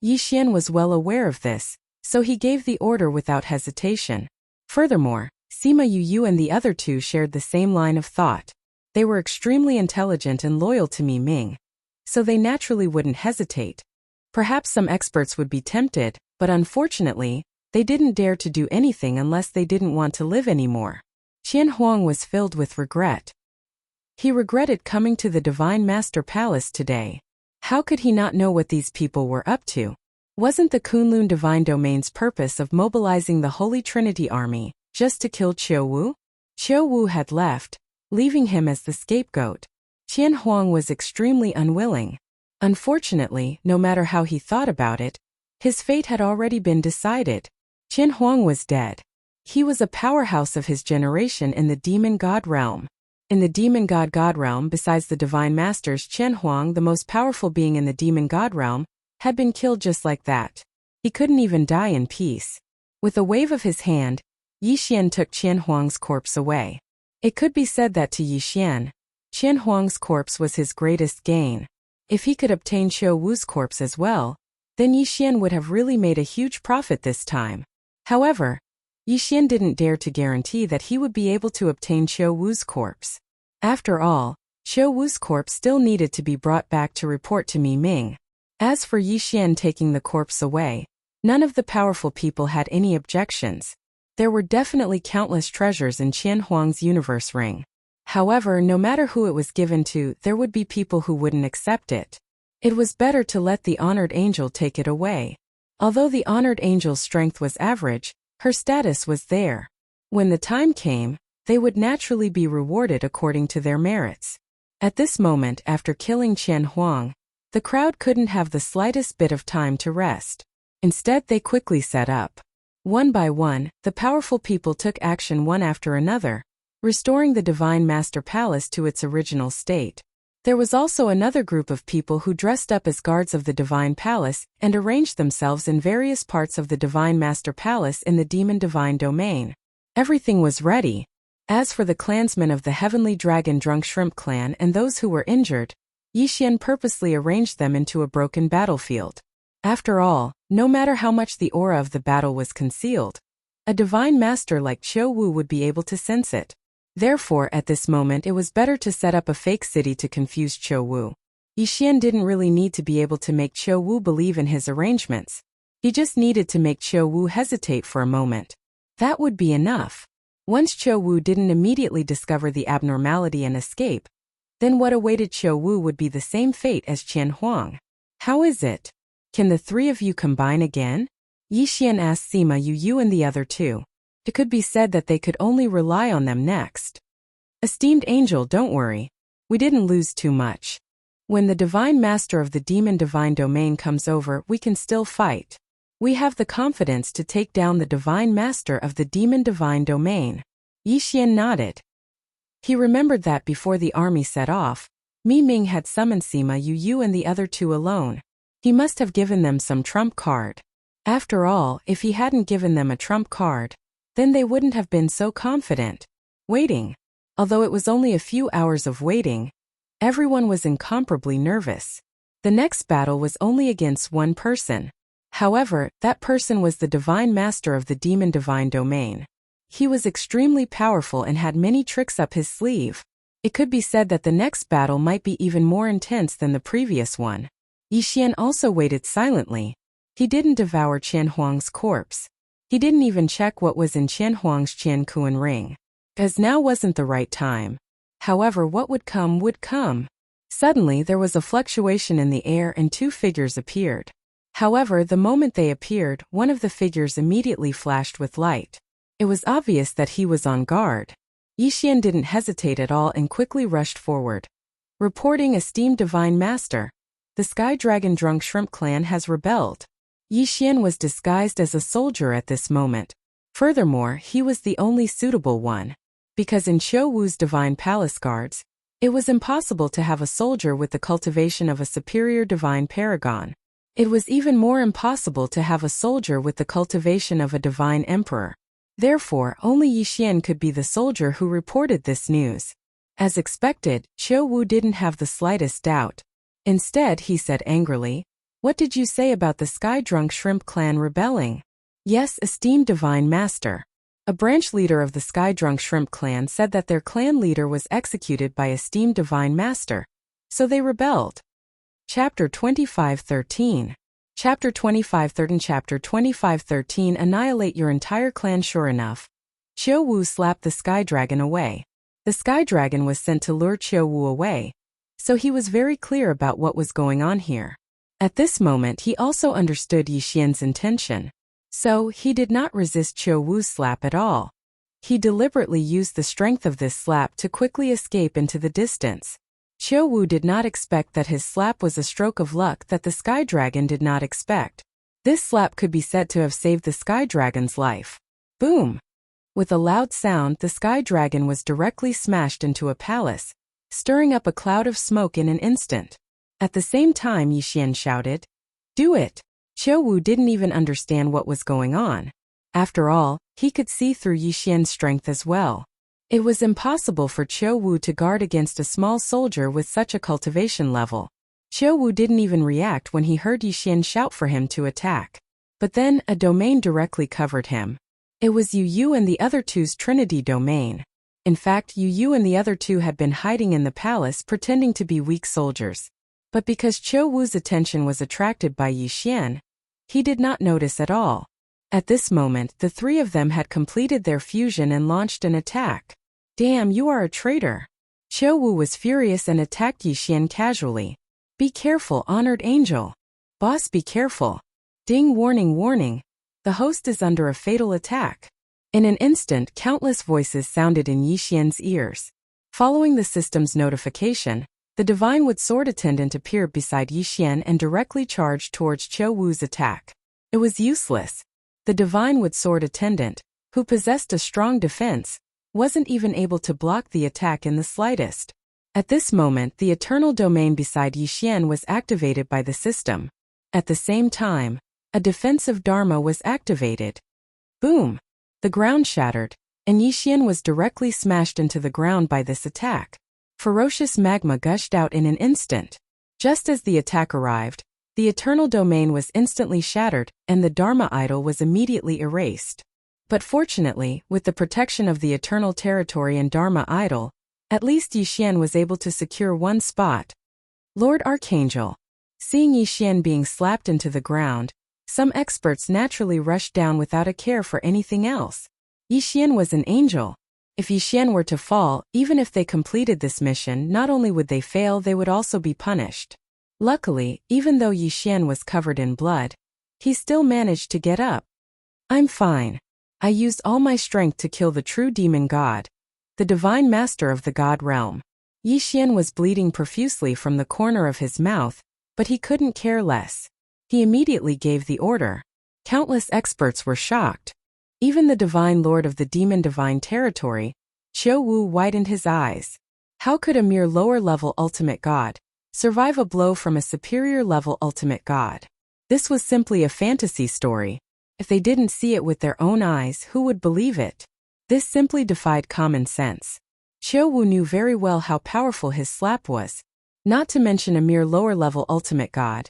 Yi Xian was well aware of this, so he gave the order without hesitation. Furthermore, Sima Yu Yu and the other 2 shared the same line of thought. They were extremely intelligent and loyal to Mi Ming, so they naturally wouldn't hesitate. Perhaps some experts would be tempted, but unfortunately, they didn't dare to do anything unless they didn't want to live anymore. Qian Huang was filled with regret. He regretted coming to the Divine Master Palace today. How could he not know what these people were up to? Wasn't the Kunlun Divine Domain's purpose of mobilizing the Holy Trinity Army just to kill Qiu Wu? Qiu Wu had left, leaving him as the scapegoat. Qian Huang was extremely unwilling. Unfortunately, no matter how he thought about it, his fate had already been decided. Qian Huang was dead. He was a powerhouse of his generation in the demon god realm. In the demon god realm, besides the divine masters, Qian Huang, the most powerful being in the demon god realm, had been killed just like that. He couldn't even die in peace. With a wave of his hand, Yi Xian took Qian Huang's corpse away. It could be said that to Yi Xian, Qian Huang's corpse was his greatest gain. If he could obtain Qiu Wu's corpse as well, then Yi Xian would have really made a huge profit this time. However, Yi Xian didn't dare to guarantee that he would be able to obtain Qiu Wu's corpse. After all, Qiu Wu's corpse still needed to be brought back to report to Mi Ming. As for Yi Xian taking the corpse away, none of the powerful people had any objections. There were definitely countless treasures in Qian Huang's universe ring. However, no matter who it was given to, there would be people who wouldn't accept it. It was better to let the honored angel take it away. Although the honored angel's strength was average, her status was there. When the time came, they would naturally be rewarded according to their merits. At this moment, after killing Qian Huang, the crowd couldn't have the slightest bit of time to rest. Instead, they quickly set up. One by one, the powerful people took action one after another, restoring the Divine Master Palace to its original state. There was also another group of people who dressed up as guards of the Divine Palace and arranged themselves in various parts of the Divine Master Palace in the Demon Divine Domain. Everything was ready. As for the clansmen of the Heavenly Dragon Drunk Shrimp clan and those who were injured, Yi Xian purposely arranged them into a broken battlefield. After all, no matter how much the aura of the battle was concealed, a divine master like Qiu Wu would be able to sense it. Therefore, at this moment it was better to set up a fake city to confuse Qiu Wu. Yi Xian didn't really need to be able to make Qiu Wu believe in his arrangements. He just needed to make Qiu Wu hesitate for a moment. That would be enough. Once Qiu Wu didn't immediately discover the abnormality and escape, then what awaited Qiu Wu would be the same fate as Qian Huang. How is it? Can the three of you combine again? Yi Xian asked Sima Yu and the other two. It could be said that they could only rely on them next. Esteemed angel, don't worry. We didn't lose too much. When the Divine Master of the Demon Divine Domain comes over, we can still fight. We have the confidence to take down the Divine Master of the Demon Divine Domain. Yi Xian nodded. He remembered that before the army set off, Mi Ming had summoned Sima Yu and the other two alone. He must have given them some trump card. After all, if he hadn't given them a trump card, then they wouldn't have been so confident. Waiting. Although it was only a few hours of waiting, everyone was incomparably nervous. The next battle was only against one person. However, that person was the Divine Master of the Demon Divine Domain. He was extremely powerful and had many tricks up his sleeve. It could be said that the next battle might be even more intense than the previous one. Yi Xian also waited silently. He didn't devour Qian Huang's corpse. He didn't even check what was in Qian Huang's Qian Kuan ring. As now wasn't the right time. However, what would come would come. Suddenly there was a fluctuation in the air and two figures appeared. However, the moment they appeared, one of the figures immediately flashed with light. It was obvious that he was on guard. Yi Xian didn't hesitate at all and quickly rushed forward. Reporting, esteemed Divine Master. The Sky Dragon Drunk Shrimp clan has rebelled. Yi Xian was disguised as a soldier at this moment. Furthermore, he was the only suitable one. Because in Qiu Wu's Divine Palace Guards, it was impossible to have a soldier with the cultivation of a superior divine paragon. It was even more impossible to have a soldier with the cultivation of a divine emperor. Therefore, only Yi Xian could be the soldier who reported this news. As expected, Qiu Wu didn't have the slightest doubt. Instead, he said angrily, "What did you say about the Sky Drunk Shrimp clan rebelling?" "Yes, esteemed Divine Master." A branch leader of the Sky Drunk Shrimp clan said that their clan leader was executed by esteemed Divine Master. So they rebelled. Chapter 25:13. Chapter 25:13. Chapter 25:13. Annihilate your entire clan. Sure enough, Qiu Wu slapped the Sky Dragon away. The Sky Dragon was sent to lure Qiu Wu away, so he was very clear about what was going on here. At this moment he also understood Yixian's intention. So, he did not resist Qiu Wu's slap at all. He deliberately used the strength of this slap to quickly escape into the distance. Qiu Wu did not expect that his slap was a stroke of luck that the Sky Dragon did not expect. This slap could be said to have saved the Sky Dragon's life. Boom! With a loud sound, the Sky Dragon was directly smashed into a palace, stirring up a cloud of smoke in an instant. At the same time, Yixian shouted, "Do it!" Qiu Wu didn't even understand what was going on. After all, he could see through Yixian's strength as well. It was impossible for Qiu Wu to guard against a small soldier with such a cultivation level. Qiu Wu didn't even react when he heard Yixian shout for him to attack. But then, a domain directly covered him. It was Yu Yu and the other two's Trinity domain. In fact, Yu Yu and the other two had been hiding in the palace pretending to be weak soldiers. But because Qiu Wu's attention was attracted by Yixian, he did not notice at all. At this moment, the three of them had completed their fusion and launched an attack. "Damn, you are a traitor!" Qiu Wu was furious and attacked Yixian casually. "Be careful, honored angel! Boss, be careful! Ding, warning, warning! The host is under a fatal attack." In an instant, countless voices sounded in Yixian's ears. Following the system's notification, the Divine Wood Sword attendant appeared beside Yixian and directly charged towards Qiu Wu's attack. It was useless. The Divine Wood Sword attendant, who possessed a strong defense, wasn't even able to block the attack in the slightest. At this moment, the eternal domain beside Yixian was activated by the system. At the same time, a defensive Dharma was activated. Boom! The ground shattered, and Yixian was directly smashed into the ground by this attack. Ferocious magma gushed out in an instant. Just as the attack arrived, the eternal domain was instantly shattered, and the Dharma idol was immediately erased. But fortunately, with the protection of the eternal territory and Dharma idol, at least Yixian was able to secure one spot. Lord Archangel. Seeing Yixian being slapped into the ground, some experts naturally rushed down without a care for anything else. Yixian was an angel. If Yixian were to fall, even if they completed this mission, not only would they fail, they would also be punished. Luckily, even though Yixian was covered in blood, he still managed to get up. "I'm fine. I used all my strength to kill the true demon god, the divine master of the god realm." Yixian was bleeding profusely from the corner of his mouth, but he couldn't care less. He immediately gave the order. Countless experts were shocked. Even the divine lord of the demon divine territory, Qiu Wu, widened his eyes. How could a mere lower-level ultimate god survive a blow from a superior-level ultimate god? This was simply a fantasy story. If they didn't see it with their own eyes, who would believe it? This simply defied common sense. Qiu Wu knew very well how powerful his slap was, not to mention a mere lower-level ultimate god.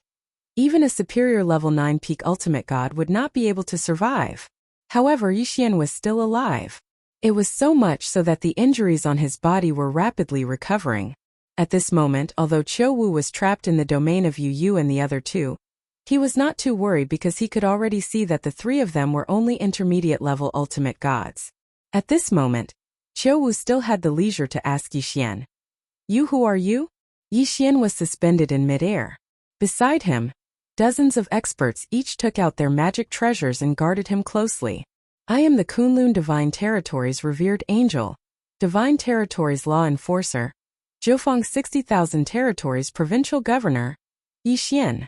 Even a superior level 9 peak ultimate god would not be able to survive. However, Yixian was still alive. It was so much so that the injuries on his body were rapidly recovering. At this moment, although Qiu Wu was trapped in the domain of Yu Yu and the other two, he was not too worried because he could already see that the three of them were only intermediate-level ultimate gods. At this moment, Qiu Wu still had the leisure to ask Yixian, "You, who are you?" Yixian was suspended in midair. Beside him, dozens of experts each took out their magic treasures and guarded him closely. "I am the Kunlun Divine Territory's revered angel, Divine Territory's law enforcer, Zhoufang 60,000 Territories provincial governor, Yixian."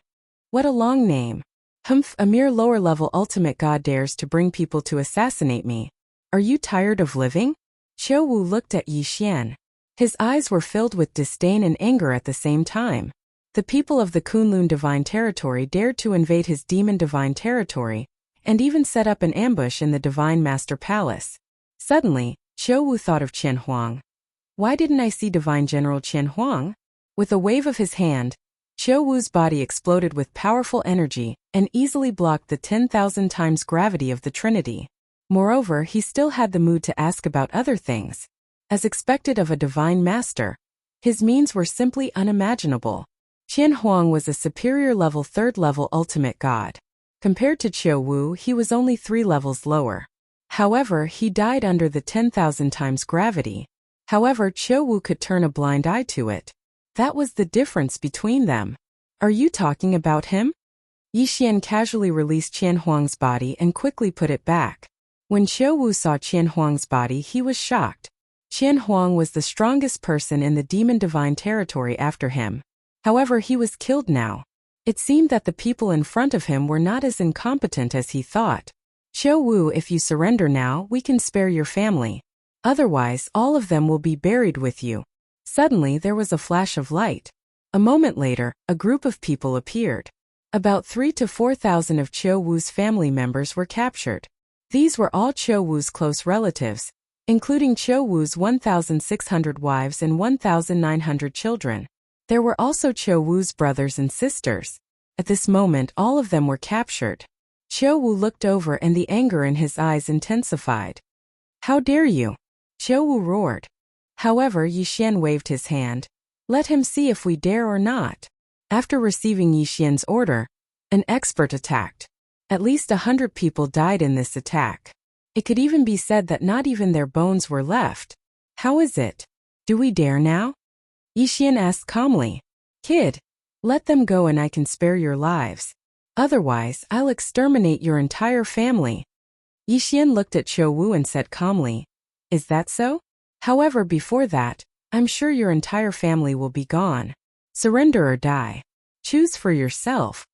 What a long name. "Humph, a mere lower-level ultimate god dares to bring people to assassinate me. Are you tired of living?" Qiu Wu looked at Yixian. His eyes were filled with disdain and anger at the same time. The people of the Kunlun Divine Territory dared to invade his Demon Divine Territory, and even set up an ambush in the Divine Master Palace. Suddenly, Qiu Wu thought of Qian Huang. Why didn't I see Divine General Qian Huang? With a wave of his hand, Qiu Wu's body exploded with powerful energy and easily blocked the 10,000 times gravity of the Trinity. Moreover, he still had the mood to ask about other things. As expected of a Divine Master, his means were simply unimaginable. Qian Huang was a superior-level 3rd-level ultimate god. Compared to Qiu Wu, he was only 3 levels lower. However, he died under the 10,000 times gravity. However, Qiu Wu could turn a blind eye to it. That was the difference between them. Are you talking about him? Yixian casually released Qian Huang's body and quickly put it back. When Qiu Wu saw Qian Huang's body, he was shocked. Qian Huang was the strongest person in the demon divine territory after him. However, he was killed now. It seemed that the people in front of him were not as incompetent as he thought. Qiu Wu, if you surrender now, we can spare your family. Otherwise, all of them will be buried with you. Suddenly, there was a flash of light. A moment later, a group of people appeared. About 3,000 to 4,000 of Qiu Wu's family members were captured. These were all Qiu Wu's close relatives, including Qiu Wu's 1,600 wives and 1,900 children. There were also Qiu Wu's brothers and sisters. At this moment, all of them were captured. Qiu Wu looked over and the anger in his eyes intensified. How dare you? Qiu Wu roared. However, Yixian waved his hand. Let him see if we dare or not. After receiving Yixian's order, an expert attacked. At least 100 people died in this attack. It could even be said that not even their bones were left. How is it? Do we dare now? Yixian asked calmly. Kid, let them go and I can spare your lives. Otherwise, I'll exterminate your entire family. Yixian looked at Qiu Wu and said calmly. Is that so? However, before that, I'm sure your entire family will be gone. Surrender or die. Choose for yourself.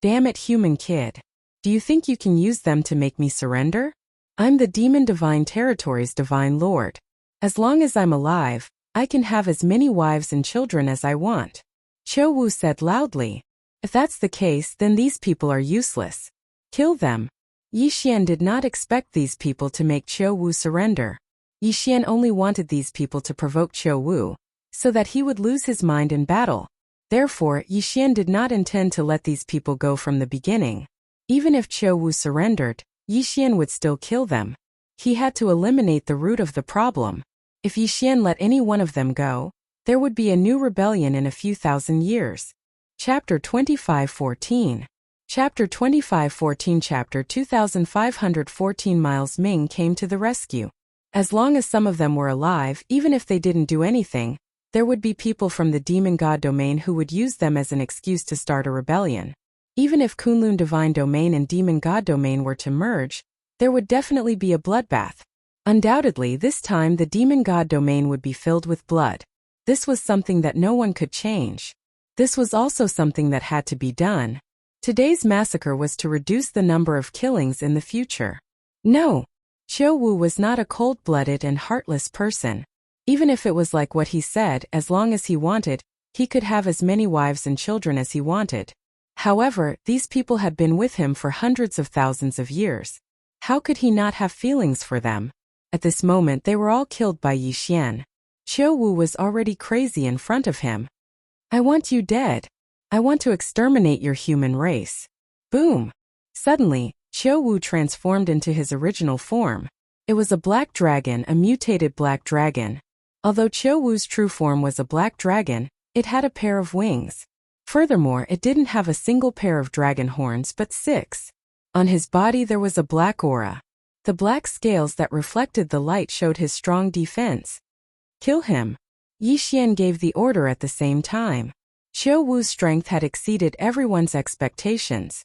Damn it, human kid. Do you think you can use them to make me surrender? I'm the Demon Divine Territory's Divine Lord. As long as I'm alive, I can have as many wives and children as I want. Qiu Wu said loudly. If that's the case, then these people are useless. Kill them. Yixian did not expect these people to make Qiu Wu surrender. Yixian only wanted these people to provoke Qiu Wu, so that he would lose his mind in battle. Therefore, Yixian did not intend to let these people go from the beginning. Even if Qiu Wu surrendered, Yixian would still kill them. He had to eliminate the root of the problem. If Yixian let any one of them go, there would be a new rebellion in a few thousand years. Chapter 25:14. Chapter 25:14. Chapter 2514. Miles Ming came to the rescue. As long as some of them were alive, even if they didn't do anything, there would be people from the demon god domain who would use them as an excuse to start a rebellion. Even if Kunlun divine domain and demon god domain were to merge, there would definitely be a bloodbath. Undoubtedly, this time the demon god domain would be filled with blood. This was something that no one could change. This was also something that had to be done. Today's massacre was to reduce the number of killings in the future. No, Qiu Wu was not a cold-blooded and heartless person. Even if it was like what he said, as long as he wanted, he could have as many wives and children as he wanted. However, these people had been with him for hundreds of thousands of years. How could he not have feelings for them? At this moment they were all killed by Yixian. Qiu Wu was already crazy in front of him. I want you dead. I want to exterminate your human race. Boom! Suddenly, Qiu Wu transformed into his original form. It was a black dragon, a mutated black dragon. Although Qiu Wu's true form was a black dragon, it had a pair of wings. Furthermore, it didn't have a single pair of dragon horns but 6. On his body there was a black aura. The black scales that reflected the light showed his strong defense. Kill him. Yixian gave the order at the same time. Qiu Wu's strength had exceeded everyone's expectations.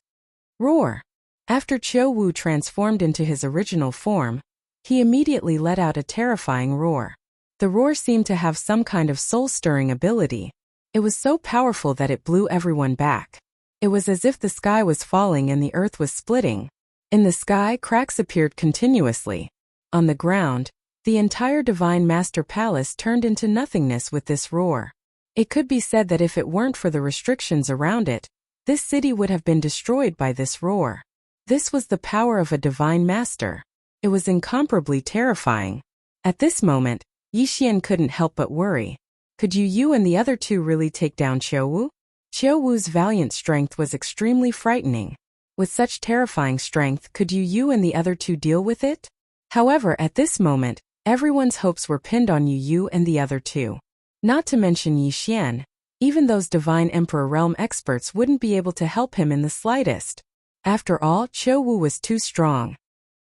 Roar! After Qiu Wu transformed into his original form, he immediately let out a terrifying roar. The roar seemed to have some kind of soul-stirring ability. It was so powerful that it blew everyone back. It was as if the sky was falling and the earth was splitting. In the sky, cracks appeared continuously. On the ground, the entire Divine Master Palace turned into nothingness with this roar. It could be said that if it weren't for the restrictions around it, this city would have been destroyed by this roar. This was the power of a Divine Master. It was incomparably terrifying. At this moment, Yixian couldn't help but worry. Could you and the other two really take down Qiu Wu? Qiu Wu's valiant strength was extremely frightening. With such terrifying strength, could you and the other two deal with it? However, at this moment, everyone's hopes were pinned on Yu and the other two. Not to mention Yixian, even those Divine Emperor Realm experts wouldn't be able to help him in the slightest. After all, Qiu Wu was too strong.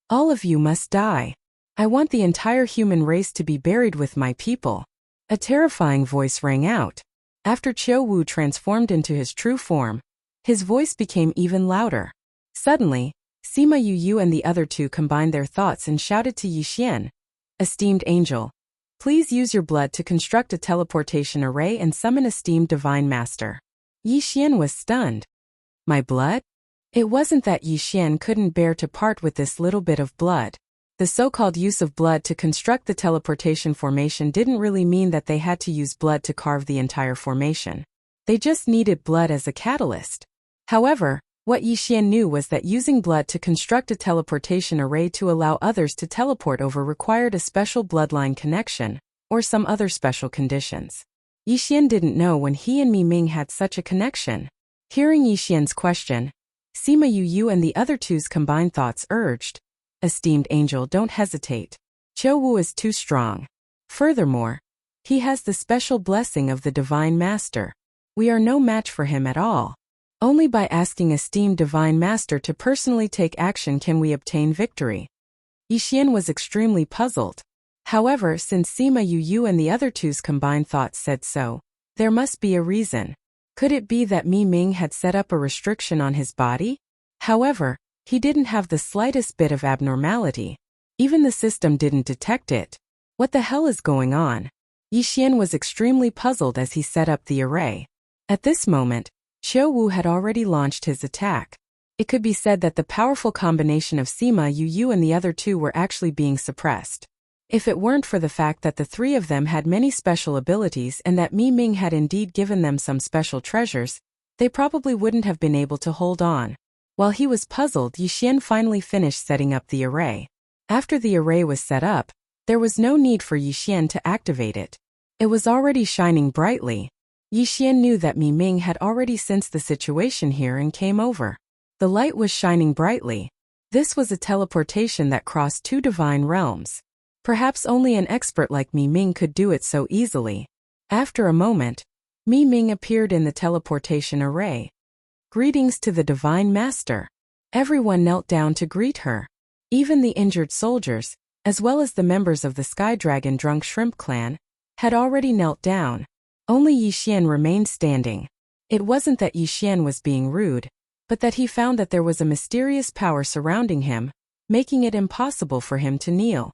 All of you must die. I want the entire human race to be buried with my people. A terrifying voice rang out. After Qiu Wu transformed into his true form, his voice became even louder. Suddenly, Sima Yu and the other two combined their thoughts and shouted to Yixian, "Esteemed angel, please use your blood to construct a teleportation array and summon esteemed divine master." Yixian was stunned. My blood? It wasn't that Yixian couldn't bear to part with this little bit of blood. The so-called use of blood to construct the teleportation formation didn't really mean that they had to use blood to carve the entire formation. They just needed blood as a catalyst. However, what Yixian knew was that using blood to construct a teleportation array to allow others to teleport over required a special bloodline connection, or some other special conditions. Yixian didn't know when he and Mi Ming had such a connection. Hearing Yixian's question, Sima Yu and the other two's combined thoughts urged, "Esteemed angel, don't hesitate. Qiu Wu is too strong. Furthermore, he has the special blessing of the Divine Master. We are no match for him at all. Only by asking esteemed Divine Master to personally take action can we obtain victory." Yixian was extremely puzzled. However, since Sima Yu and the other two's combined thoughts said so, there must be a reason. Could it be that Mi Ming had set up a restriction on his body? However, he didn't have the slightest bit of abnormality. Even the system didn't detect it. What the hell is going on? Yixian was extremely puzzled as he set up the array. At this moment, Qiu Wu had already launched his attack. It could be said that the powerful combination of Sima Yu and the other two were actually being suppressed. If it weren't for the fact that the three of them had many special abilities and that Mi Ming had indeed given them some special treasures, they probably wouldn't have been able to hold on. While he was puzzled, Yixian finally finished setting up the array. After the array was set up, there was no need for Yixian to activate it. It was already shining brightly. Yixian knew that Mi Ming had already sensed the situation here and came over. The light was shining brightly. This was a teleportation that crossed two divine realms. Perhaps only an expert like Mi Ming could do it so easily. After a moment, Mi Ming appeared in the teleportation array. "Greetings to the Divine Master." Everyone knelt down to greet her. Even the injured soldiers, as well as the members of the Sky Dragon Drunk Shrimp clan, had already knelt down. Only Yixian remained standing. It wasn't that Yixian was being rude, but that he found that there was a mysterious power surrounding him, making it impossible for him to kneel.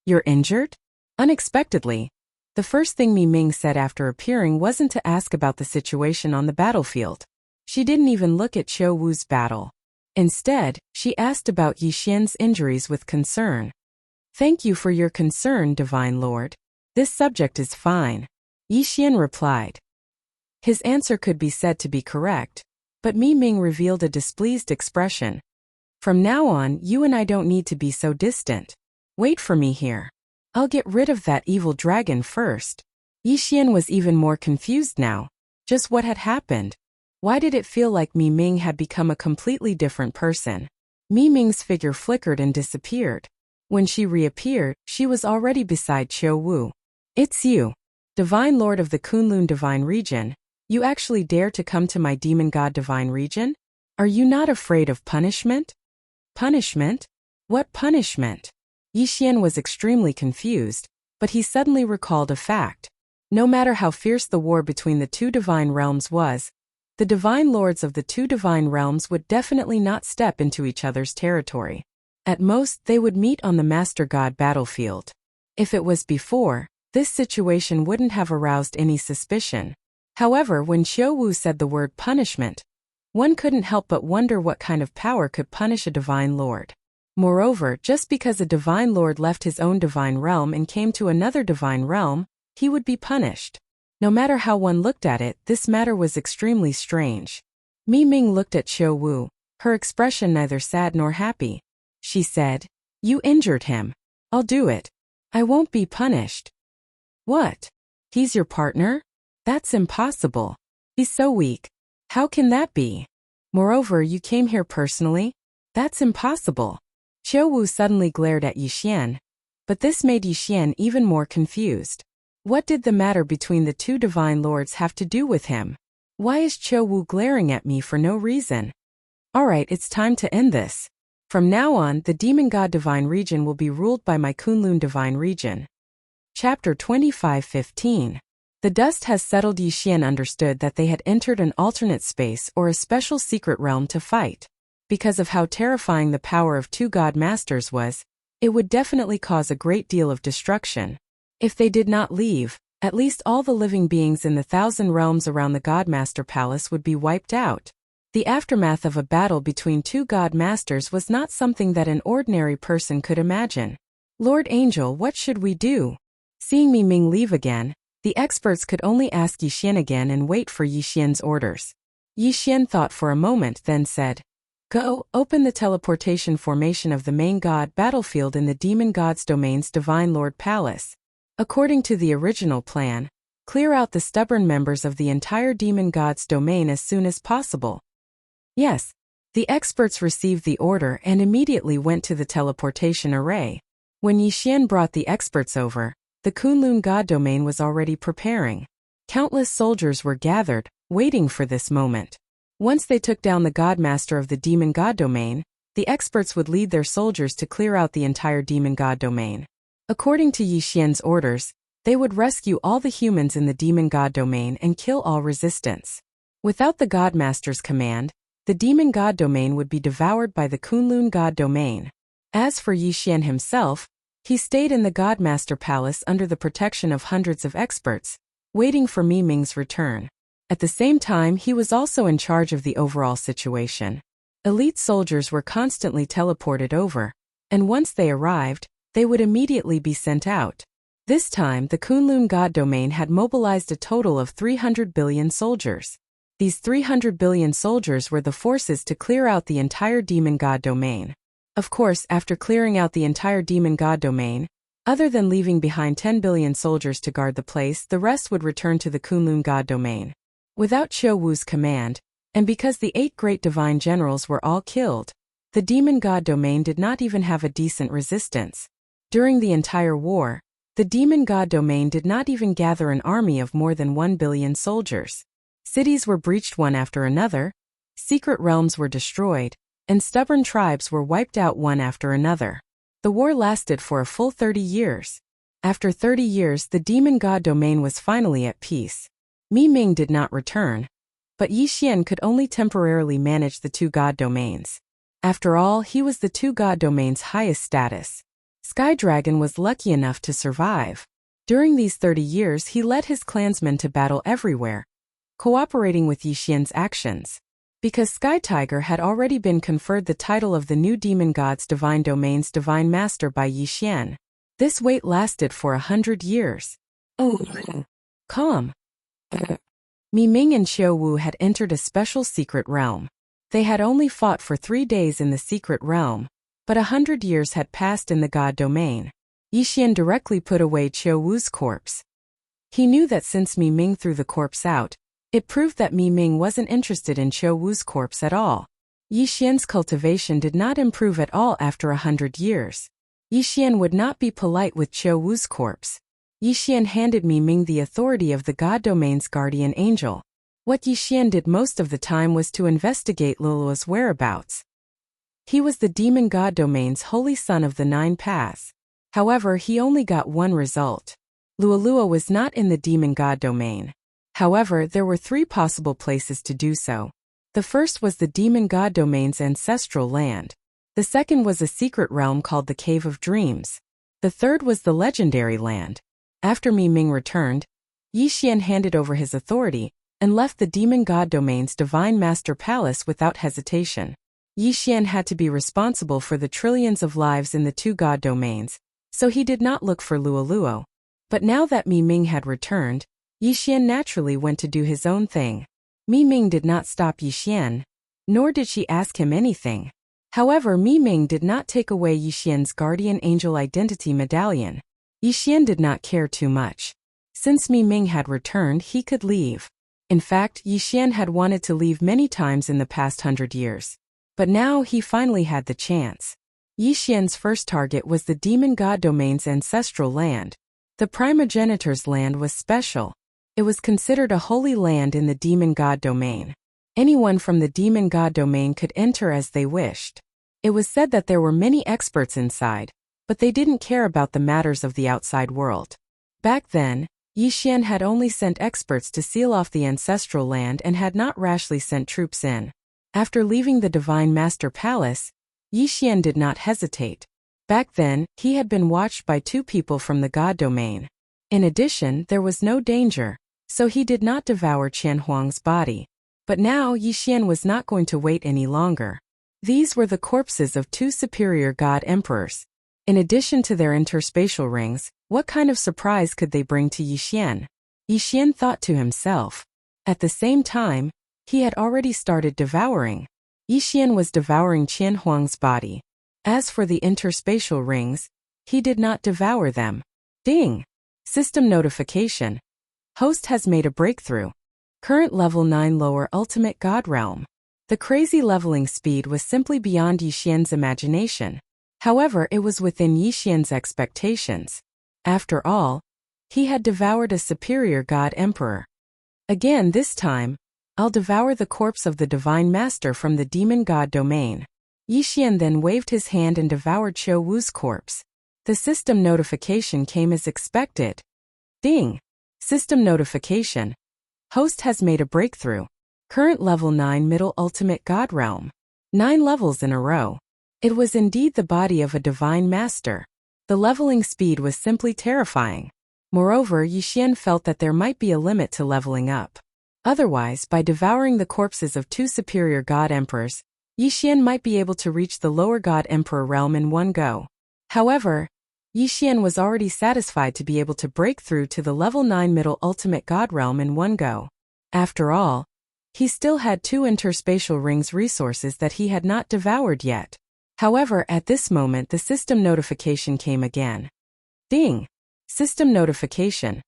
"You're injured?" Unexpectedly, the first thing Mi Ming said after appearing wasn't to ask about the situation on the battlefield. She didn't even look at Qiu Wu's battle. Instead, she asked about Yixian's injuries with concern. "Thank you for your concern, Divine Lord. This subject is fine," Yixian replied. His answer could be said to be correct, but Mi Ming revealed a displeased expression. "From now on, you and I don't need to be so distant. Wait for me here. I'll get rid of that evil dragon first." Yixian was even more confused now. Just what had happened? Why did it feel like Mi Ming had become a completely different person? Mi Ming's figure flickered and disappeared. When she reappeared, she was already beside Qiu Wu. "It's you, Divine Lord of the Kunlun Divine Region. You actually dare to come to my Demon God Divine Region? Are you not afraid of punishment?" "Punishment? What punishment?" Yixian was extremely confused, but he suddenly recalled a fact. No matter how fierce the war between the two divine realms was, the divine lords of the two divine realms would definitely not step into each other's territory. At most, they would meet on the Master God battlefield. If it was before, this situation wouldn't have aroused any suspicion. However, when Qiu Wu said the word punishment, one couldn't help but wonder what kind of power could punish a divine lord. Moreover, just because a divine lord left his own divine realm and came to another divine realm, he would be punished. No matter how one looked at it, this matter was extremely strange. Mi Ming looked at Qiu Wu, her expression neither sad nor happy. She said, "You injured him. I'll do it. I won't be punished." "What? He's your partner? That's impossible. He's so weak. How can that be? Moreover, you came here personally? That's impossible." Qiu Wu suddenly glared at Yixian, but this made Yixian even more confused. What did the matter between the two divine lords have to do with him? Why is Qiu Wu glaring at me for no reason? Alright, it's time to end this. From now on, the Demon God Divine Region will be ruled by my Kunlun Divine Region. Chapter 25:15. The dust has settled. Yixian understood that they had entered an alternate space or a special secret realm to fight. Because of how terrifying the power of two God Masters was, it would definitely cause a great deal of destruction. If they did not leave, at least all the living beings in the 1,000 realms around the Godmaster Palace would be wiped out. The aftermath of a battle between two God Masters was not something that an ordinary person could imagine. Lord Angel, what should we do? Seeing Mi Ming leave again, the experts could only ask Yixian again and wait for Yixian's orders. Yixian thought for a moment, then said, "Go, open the teleportation formation of the main god battlefield in the Demon God's domain's Divine Lord Palace. According to the original plan, clear out the stubborn members of the entire Demon God's domain as soon as possible." Yes, the experts received the order and immediately went to the teleportation array. When Yixian brought the experts over, the Kunlun God domain was already preparing. Countless soldiers were gathered, waiting for this moment. Once they took down the Godmaster of the Demon God domain, the experts would lead their soldiers to clear out the entire Demon God domain. According to Yixian's orders, they would rescue all the humans in the Demon God domain and kill all resistance. Without the Godmaster's command, the Demon God domain would be devoured by the Kunlun God domain. As for Yixian himself, he stayed in the Godmaster Palace under the protection of hundreds of experts, waiting for Mi Ming's return. At the same time, he was also in charge of the overall situation. Elite soldiers were constantly teleported over, and once they arrived, they would immediately be sent out. This time, the Kunlun God domain had mobilized a total of 300 billion soldiers. These 300 billion soldiers were the forces to clear out the entire Demon God domain. Of course, after clearing out the entire Demon God domain, other than leaving behind 10 billion soldiers to guard the place, the rest would return to the Kunlun God domain. Without Qiu Wu's command, and because the 8 great divine generals were all killed, the Demon God domain did not even have a decent resistance. During the entire war, the Demon God domain did not even gather an army of more than 1 billion soldiers. Cities were breached one after another, secret realms were destroyed, and stubborn tribes were wiped out one after another. The war lasted for a full 30 years. After 30 years, the Demon God domain was finally at peace. Mi Ming did not return, but Yixian could only temporarily manage the two God domains. After all, he was the two God domain's highest status. Sky Dragon was lucky enough to survive. During these 30 years, he led his clansmen to battle everywhere, cooperating with Yixian's actions. Because Sky Tiger had already been conferred the title of the new Demon God's Divine Domain's Divine Master by Yixian, this wait lasted for 100 years. Calm. Mi Ming and Qiu Wu had entered a special secret realm. They had only fought for 3 days in the secret realm, but 100 years had passed in the God domain. Yixian directly put away Qiu Wu's corpse. He knew that since Mi Ming threw the corpse out, it proved that Mi Ming wasn't interested in Qiu Wu's corpse at all. Yixian's cultivation did not improve at all after 100 years. Yixian would not be polite with Qiu Wu's corpse. Yixian handed Mi Ming the authority of the God domain's guardian angel. What Yixian did most of the time was to investigate Lulua's whereabouts. He was the Demon God domain's holy son of the 9 paths. However, he only got one result. Lulua was not in the Demon God domain. However, there were 3 possible places to do so. The first was the Demon God domain's ancestral land. The second was a secret realm called the Cave of Dreams. The third was the legendary land. After Mi Ming returned, Yixian handed over his authority and left the Demon God domain's Divine Master Palace without hesitation. Yixian had to be responsible for the trillions of lives in the 2 God domains, so he did not look for Luoluo. But now that Mi Ming had returned, Yixian naturally went to do his own thing. Mi Ming did not stop Yixian, nor did she ask him anything. However, Mi Ming did not take away Yixian's guardian angel identity medallion. Yixian did not care too much. Since Mi Ming had returned, he could leave. In fact, Yixian had wanted to leave many times in the past 100 years. But now he finally had the chance. Yixian's first target was the Demon God domain's ancestral land. The primogenitor's land was special. It was considered a holy land in the Demon God domain. Anyone from the Demon God domain could enter as they wished. It was said that there were many experts inside, but they didn't care about the matters of the outside world. Back then, Yixian had only sent experts to seal off the ancestral land and had not rashly sent troops in. After leaving the Divine Master Palace, Yixian did not hesitate. Back then, he had been watched by 2 people from the God domain. In addition, there was no danger, so he did not devour Qian Huang's body. But now Yixian was not going to wait any longer. These were the corpses of 2 superior God emperors. In addition to their interspatial rings, what kind of surprise could they bring to Yixian? Yixian thought to himself. At the same time, he had already started devouring. Yixian was devouring Qian Huang's body. As for the interspatial rings, he did not devour them. Ding! System notification. Host has made a breakthrough. Current level 9 lower ultimate God realm. The crazy leveling speed was simply beyond Yixian's imagination. However, it was within Yixian's expectations. After all, he had devoured a superior God emperor. Again this time, I'll devour the corpse of the Divine Master from the Demon God domain. Yixian then waved his hand and devoured Qiu Wu's corpse. The system notification came as expected. Ding! System notification. Host has made a breakthrough. Current level 9 middle ultimate God realm. 9 levels in a row. It was indeed the body of a Divine Master. The leveling speed was simply terrifying. Moreover, Yixian felt that there might be a limit to leveling up. Otherwise, by devouring the corpses of 2 superior God emperors, Yixian might be able to reach the lower God Emperor realm in one go. However, Yixian was already satisfied to be able to break through to the level 9 middle ultimate God realm in one go. After all, he still had 2 interspatial rings resources that he had not devoured yet. However, at this moment the system notification came again. Ding! System notification.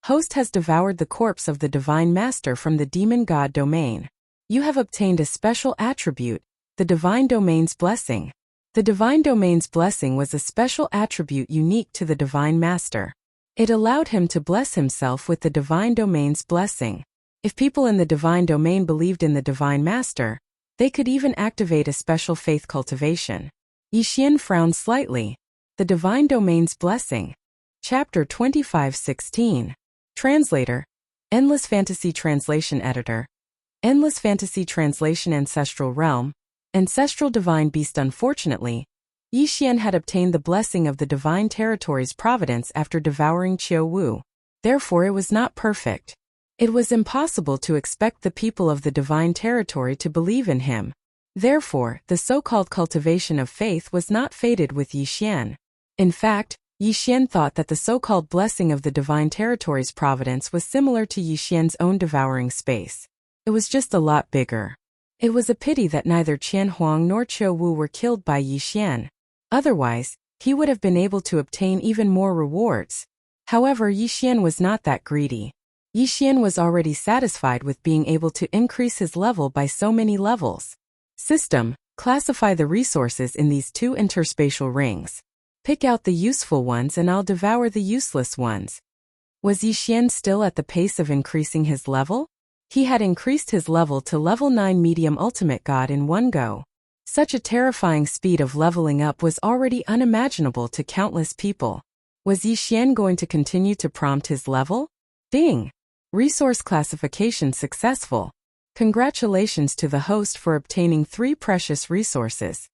Host has devoured the corpse of the Divine Master from the Demon God domain. You have obtained a special attribute, the Divine Domain's Blessing. The Divine Domain's Blessing was a special attribute unique to the Divine Master. It allowed him to bless himself with the Divine Domain's Blessing. If people in the Divine Domain believed in the Divine Master, they could even activate a special faith cultivation. Yixian frowned slightly. The Divine Domain's Blessing. Chapter 25:16. Translator. Endless Fantasy Translation Editor. Endless Fantasy Translation Ancestral Realm. Ancestral Divine Beast. Unfortunately, Yixian had obtained the blessing of the Divine Territory's providence after devouring Qiu Wu. Therefore it was not perfect. It was impossible to expect the people of the Divine Territory to believe in him. Therefore, the so-called cultivation of faith was not fated with Yixian. In fact, Yixian thought that the so-called blessing of the Divine Territory's providence was similar to Yixian's own devouring space. It was just a lot bigger. It was a pity that neither Qian Huang nor Qiu Wu were killed by Yixian. Otherwise, he would have been able to obtain even more rewards. However, Yixian was not that greedy. Yixian was already satisfied with being able to increase his level by so many levels. System, classify the resources in these 2 interspatial rings. Pick out the useful ones and I'll devour the useless ones. Was Yixian still at the pace of increasing his level? He had increased his level to level 9 medium ultimate God in one go. Such a terrifying speed of leveling up was already unimaginable to countless people. Was Yixian going to continue to prompt his level? Ding! Resource classification successful. Congratulations to the host for obtaining 3 precious resources.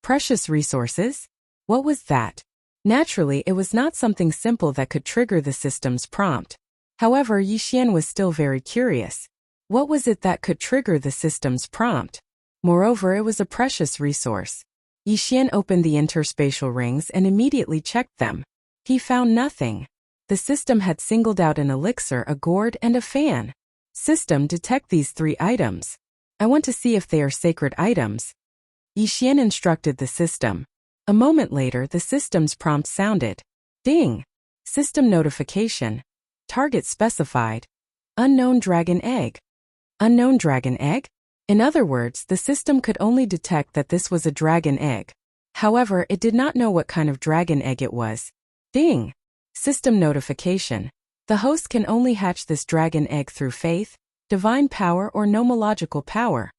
Precious resources? What was that? Naturally, it was not something simple that could trigger the system's prompt. However, Yixian was still very curious. What was it that could trigger the system's prompt? Moreover, it was a precious resource. Yixian opened the interspatial rings and immediately checked them. He found nothing. The system had singled out an elixir, a gourd, and a fan. System, detect these 3 items. I want to see if they are sacred items. Yixian instructed the system. A moment later, the system's prompt sounded. Ding! System notification. Target specified. Unknown dragon egg. Unknown dragon egg? In other words, the system could only detect that this was a dragon egg. However, it did not know what kind of dragon egg it was. Ding! System notification. The host can only hatch this dragon egg through faith, divine power, or nomological power.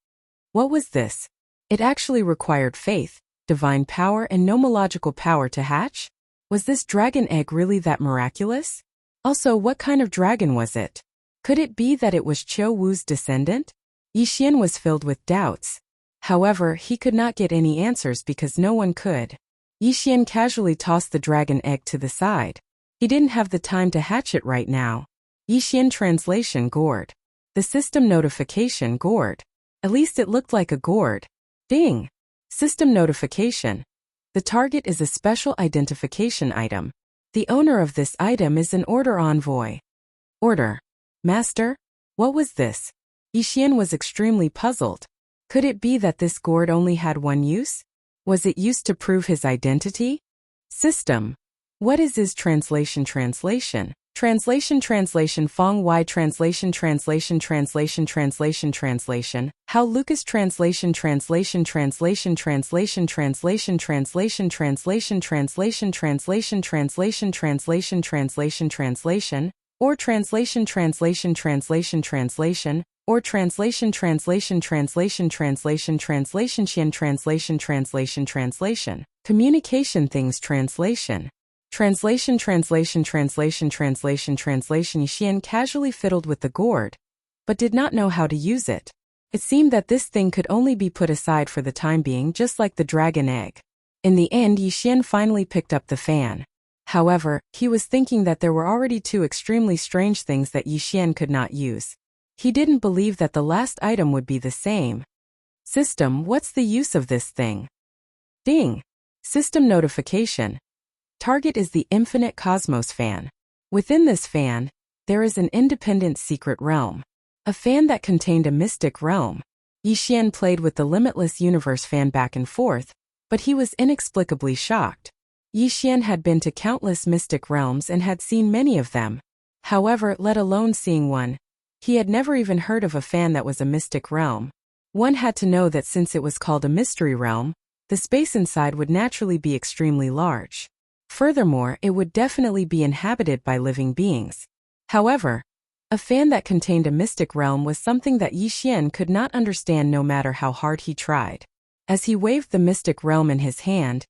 What was this? It actually required faith, divine power, and nomological power to hatch? Was this dragon egg really that miraculous? Also, what kind of dragon was it? Could it be that it was Qiu Wu's descendant? Yixian was filled with doubts. However, he could not get any answers because no one could. Yixian casually tossed the dragon egg to the side. He didn't have the time to hatch it right now. Yixian translation gourd. The system notification gourd. At least it looked like a gourd. Ding! System notification. The target is a special identification item. The owner of this item is an order envoy. Order. Master? What was this? Yixian was extremely puzzled. Could it be that this gourd only had one use? Was it used to prove his identity? System. What is his translation? Translation Fong Y translation How Lucas translation or communication things translation. Yixian casually fiddled with the gourd, but did not know how to use it. It seemed that this thing could only be put aside for the time being, just like the dragon egg. In the end, Yixian finally picked up the fan. However, he was thinking that there were already two extremely strange things that Yixian could not use. He didn't believe that the last item would be the same. System, what's the use of this thing? Ding! System notification. Target is the Infinite Cosmos fan. Within this fan, there is an independent secret realm. A fan that contained a mystic realm. Yixian played with the Limitless Universe fan back and forth, but he was inexplicably shocked. Yixian had been to countless mystic realms and had seen many of them. However, let alone seeing one, he had never even heard of a fan that was a mystic realm. One had to know that since it was called a mystery realm, the space inside would naturally be extremely large. Furthermore, it would definitely be inhabited by living beings. However, a fan that contained a mystic realm was something that Yixian could not understand no matter how hard he tried. As he waved the mystic realm in his hand,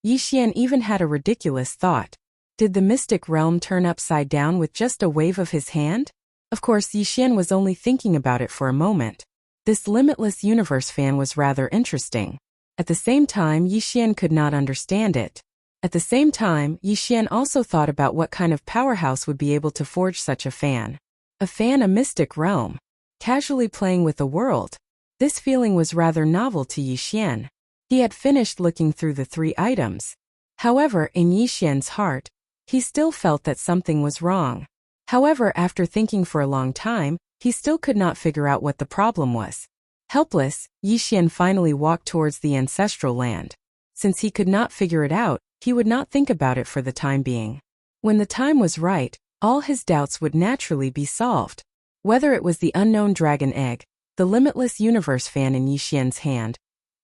Yixian even had a ridiculous thought. Did the mystic realm turn upside down with just a wave of his hand? Of course, Yixian was only thinking about it for a moment. This Limitless Universe fan was rather interesting. At the same time, Yixian could not understand it. At the same time, Yixian also thought about what kind of powerhouse would be able to forge such a fan. A fan, a mystic realm. Casually playing with the world. This feeling was rather novel to Yixian. He had finished looking through the three items. However, in Yixian's heart, he still felt that something was wrong. However, after thinking for a long time, he still could not figure out what the problem was. Helpless, Yixian finally walked towards the ancestral land. Since he could not figure it out, he would not think about it for the time being. When the time was right, all his doubts would naturally be solved. Whether it was the unknown dragon egg, the Limitless Universe fan in Yixian's hand,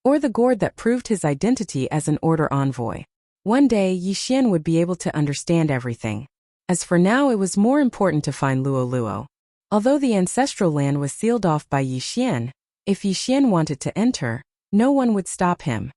or the gourd that proved his identity as an order envoy. One day, Yixian would be able to understand everything. As for now, it was more important to find Luo Luo. Although the ancestral land was sealed off by Yixian, if Yixian wanted to enter, no one would stop him.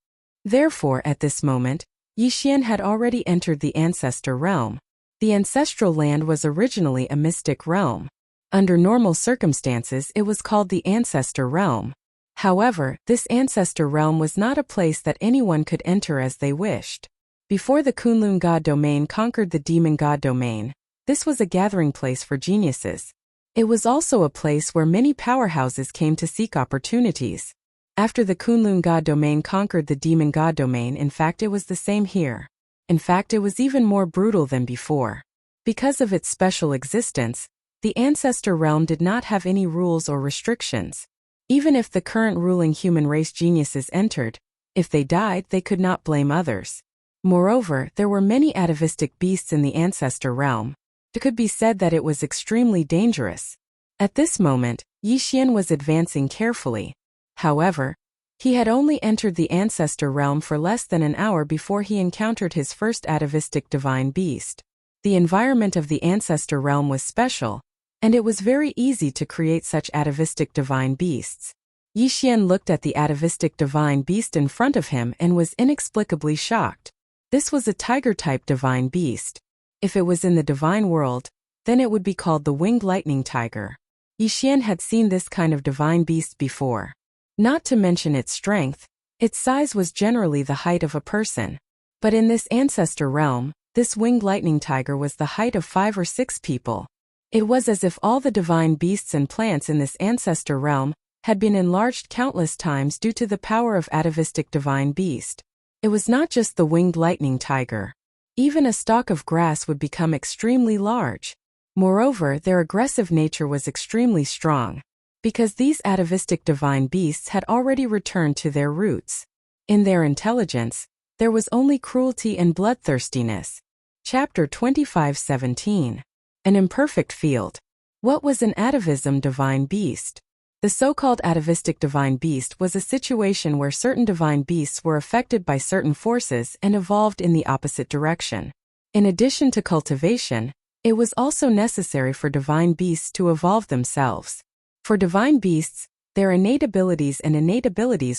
Therefore, at this moment, Yixian had already entered the ancestor realm. The ancestral land was originally a mystic realm. Under normal circumstances, it was called the ancestor realm. However, this ancestor realm was not a place that anyone could enter as they wished. Before the Kunlun god domain conquered the demon god domain, this was a gathering place for geniuses. It was also a place where many powerhouses came to seek opportunities. After the Kunlun god domain conquered the demon god domain, in fact it was the same here. In fact, it was even more brutal than before. Because of its special existence, the ancestor realm did not have any rules or restrictions. Even if the current ruling human race geniuses entered, if they died, they could not blame others. Moreover, there were many atavistic beasts in the ancestor realm. It could be said that it was extremely dangerous. At this moment, Yixian was advancing carefully. However, he had only entered the ancestor realm for less than an hour before he encountered his first atavistic divine beast. The environment of the ancestor realm was special, and it was very easy to create such atavistic divine beasts. Yixian looked at the atavistic divine beast in front of him and was inexplicably shocked. This was a tiger-type divine beast. If it was in the divine world, then it would be called the winged lightning tiger. Yixian had seen this kind of divine beast before. Not to mention its strength, its size was generally the height of a person. But in this ancestor realm, this winged lightning tiger was the height of 5 or 6 people. It was as if all the divine beasts and plants in this ancestor realm had been enlarged countless times due to the power of atavistic divine beast. It was not just the winged lightning tiger. Even a stalk of grass would become extremely large. Moreover, their aggressive nature was extremely strong, because these atavistic divine beasts had already returned to their roots. In their intelligence, there was only cruelty and bloodthirstiness. Chapter 25:17. An imperfect field. What was an atavism divine beast? The so-called atavistic divine beast was a situation where certain divine beasts were affected by certain forces and evolved in the opposite direction. In addition to cultivation, it was also necessary for divine beasts to evolve themselves. For divine beasts, their innate abilities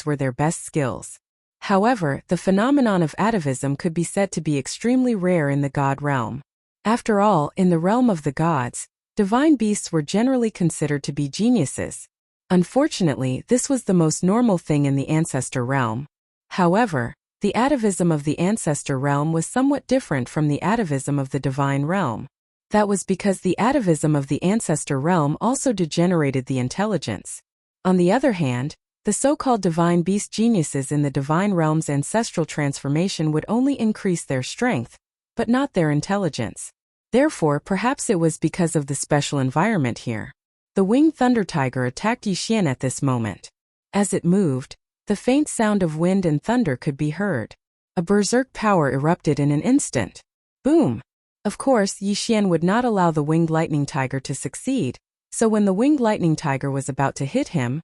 were their best skills. However, the phenomenon of atavism could be said to be extremely rare in the god realm. After all, in the realm of the gods, divine beasts were generally considered to be geniuses. Unfortunately, this was the most normal thing in the ancestor realm. However, the atavism of the ancestor realm was somewhat different from the atavism of the divine realm. That was because the atavism of the ancestor realm also degenerated the intelligence. On the other hand, the so-called divine beast geniuses in the divine realm's ancestral transformation would only increase their strength, but not their intelligence. Therefore, perhaps it was because of the special environment here. The winged thunder tiger attacked Yixian at this moment. As it moved, the faint sound of wind and thunder could be heard. A berserk power erupted in an instant. Boom! Of course, Yixian would not allow the winged lightning tiger to succeed, so when the winged lightning tiger was about to hit him,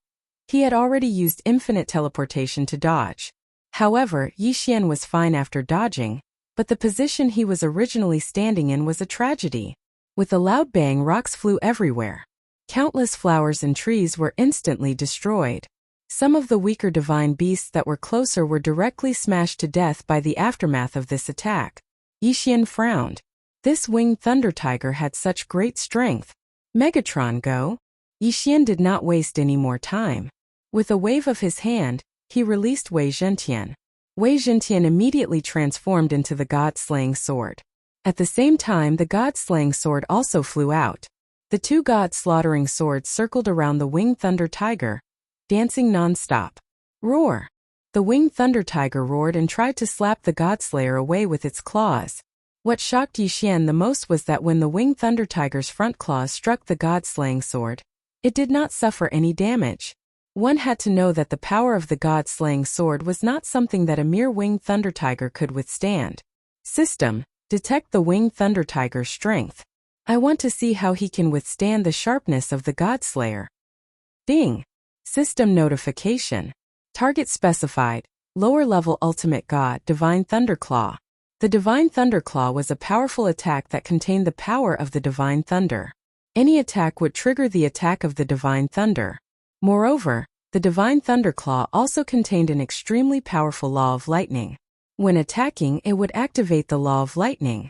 he had already used infinite teleportation to dodge. However, Yixian was fine after dodging, but the position he was originally standing in was a tragedy. With a loud bang, rocks flew everywhere. Countless flowers and trees were instantly destroyed. Some of the weaker divine beasts that were closer were directly smashed to death by the aftermath of this attack. Yixian frowned. This winged thunder tiger had such great strength. Megatron, go! Yixian did not waste any more time. With a wave of his hand, he released Wei Zhentian. Wei Zhentian immediately transformed into the god-slaying sword. At the same time, the god-slaying sword also flew out. The two god-slaughtering swords circled around the winged thunder tiger, dancing non-stop. Roar! The winged thunder tiger roared and tried to slap the godslayer away with its claws. What shocked Yixian the most was that when the winged thunder tiger's front claws struck the god-slaying sword, it did not suffer any damage. One had to know that the power of the god-slaying sword was not something that a mere winged thunder tiger could withstand. System: detect the winged thunder tiger's strength. I want to see how he can withstand the sharpness of the godslayer. Ding! System notification. Target specified: lower-level ultimate god, Divine Thunderclaw. The Divine Thunderclaw was a powerful attack that contained the power of the Divine Thunder. Any attack would trigger the attack of the Divine Thunder. Moreover, the Divine Thunderclaw also contained an extremely powerful law of lightning. When attacking, it would activate the law of lightning.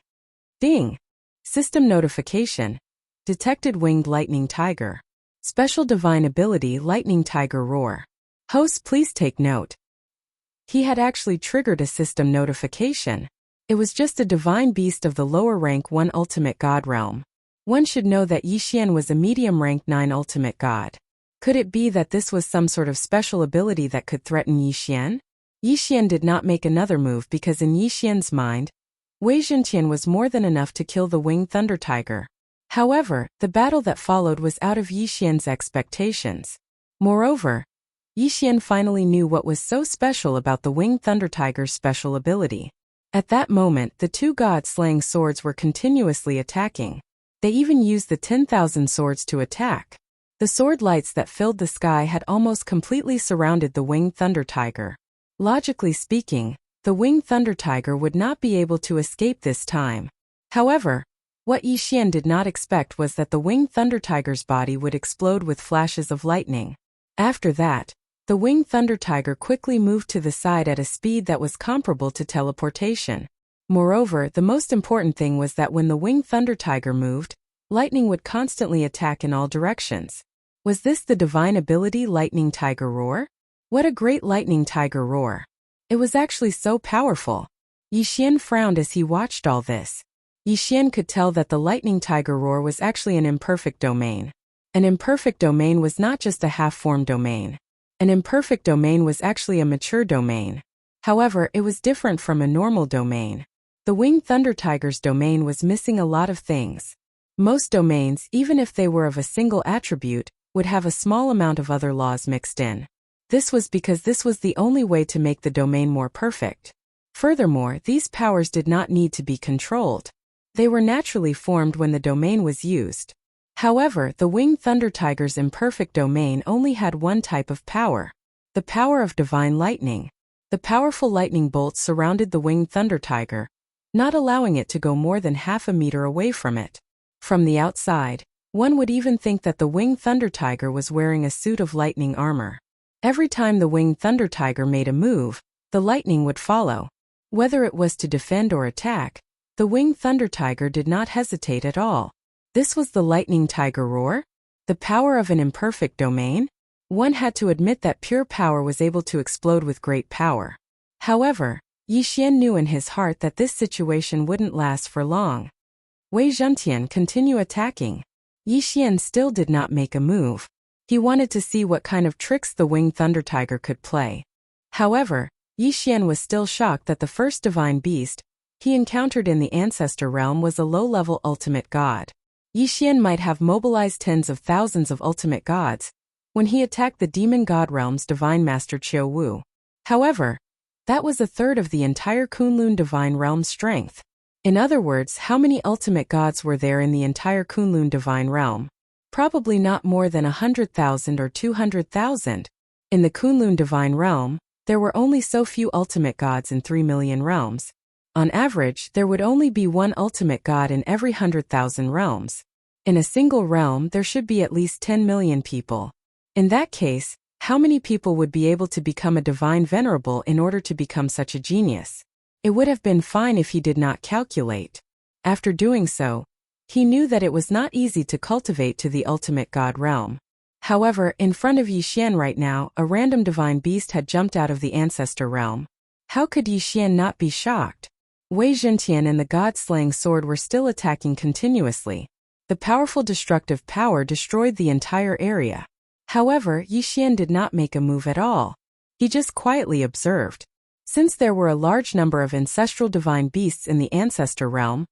Ding! System notification. Detected winged lightning tiger. Special divine ability Lightning Tiger Roar. Hosts, please take note. He had actually triggered a system notification. It was just a divine beast of the lower rank 1 ultimate god realm. One should know that Yixian was a medium rank 9 ultimate god. Could it be that this was some sort of special ability that could threaten Yixian? Yixian did not make another move because in Yixian's mind, Wei Zhentian was more than enough to kill the winged thunder tiger. However, the battle that followed was out of Yixian's expectations. Moreover, Yixian finally knew what was so special about the winged thunder tiger's special ability. At that moment, the two god-slaying swords were continuously attacking. They even used the 10,000 swords to attack. The sword lights that filled the sky had almost completely surrounded the winged thunder tiger. Logically speaking, the winged thunder tiger would not be able to escape this time. However, what Yixian did not expect was that the winged thunder tiger's body would explode with flashes of lightning. After that, the winged thunder tiger quickly moved to the side at a speed that was comparable to teleportation. Moreover, the most important thing was that when the winged thunder tiger moved, Lightning would constantly attack in all directions. Was this the divine ability Lightning Tiger Roar? What a great Lightning Tiger Roar! It was actually so powerful. Yi Xian frowned as he watched all this. Yi Xian could tell that the Lightning Tiger Roar was actually an imperfect domain. An imperfect domain was not just a half-formed domain. An imperfect domain was actually a mature domain. However, it was different from a normal domain. The Winged Thunder Tiger's domain was missing a lot of things. Most domains, even if they were of a single attribute, would have a small amount of other laws mixed in. This was because this was the only way to make the domain more perfect. Furthermore, these powers did not need to be controlled. They were naturally formed when the domain was used. However, the Winged Thunder Tiger's imperfect domain only had one type of power. The power of divine lightning. The powerful lightning bolts surrounded the Winged Thunder Tiger, not allowing it to go more than half a meter away from it. From the outside, one would even think that the Winged Thunder Tiger was wearing a suit of lightning armor. Every time the Winged Thunder Tiger made a move, the lightning would follow. Whether it was to defend or attack, the Winged Thunder Tiger did not hesitate at all. This was the Lightning Tiger Roar? The power of an imperfect domain? One had to admit that pure power was able to explode with great power. However, Yi Xian knew in his heart that this situation wouldn't last for long. Wei Zhentian continue attacking. Yi Xian still did not make a move. He wanted to see what kind of tricks the Winged Thunder Tiger could play. However, Yi Xian was still shocked that the first divine beast he encountered in the ancestor realm was a low-level ultimate god. Yi Xian might have mobilized tens of thousands of ultimate gods when he attacked the demon god realm's divine master Qiu Wu. However, that was a third of the entire Kunlun divine realm's strength. In other words, how many ultimate gods were there in the entire Kunlun divine realm? Probably not more than 100,000 or 200,000. In the Kunlun divine realm, there were only so few ultimate gods in 3 million realms. On average, there would only be one ultimate god in every 100,000 realms. In a single realm, there should be at least 10 million people. In that case, how many people would be able to become a divine venerable in order to become such a genius? It would have been fine if he did not calculate. After doing so, he knew that it was not easy to cultivate to the ultimate god realm. However, in front of Yi Xian right now, a random divine beast had jumped out of the ancestor realm. How could Yi Xian not be shocked? Wei Zhentian and the god-slaying sword were still attacking continuously. The powerful destructive power destroyed the entire area. However, Yi Xian did not make a move at all. He just quietly observed. Since there were a large number of ancestral divine beasts in the ancestor realm,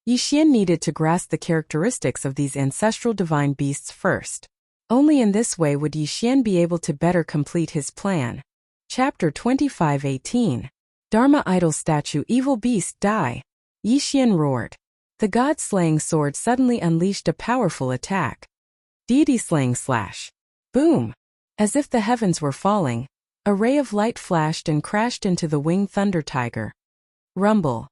Yi Xian needed to grasp the characteristics of these ancestral divine beasts first. Only in this way would Yi Xian be able to better complete his plan. Chapter 25:18. Dharma Idol Statue Evil Beast Die. Yi Xian roared. The god-slaying sword suddenly unleashed a powerful attack. Deity-slaying slash. Boom! As if the heavens were falling, a ray of light flashed and crashed into the Winged Thunder Tiger. Rumble.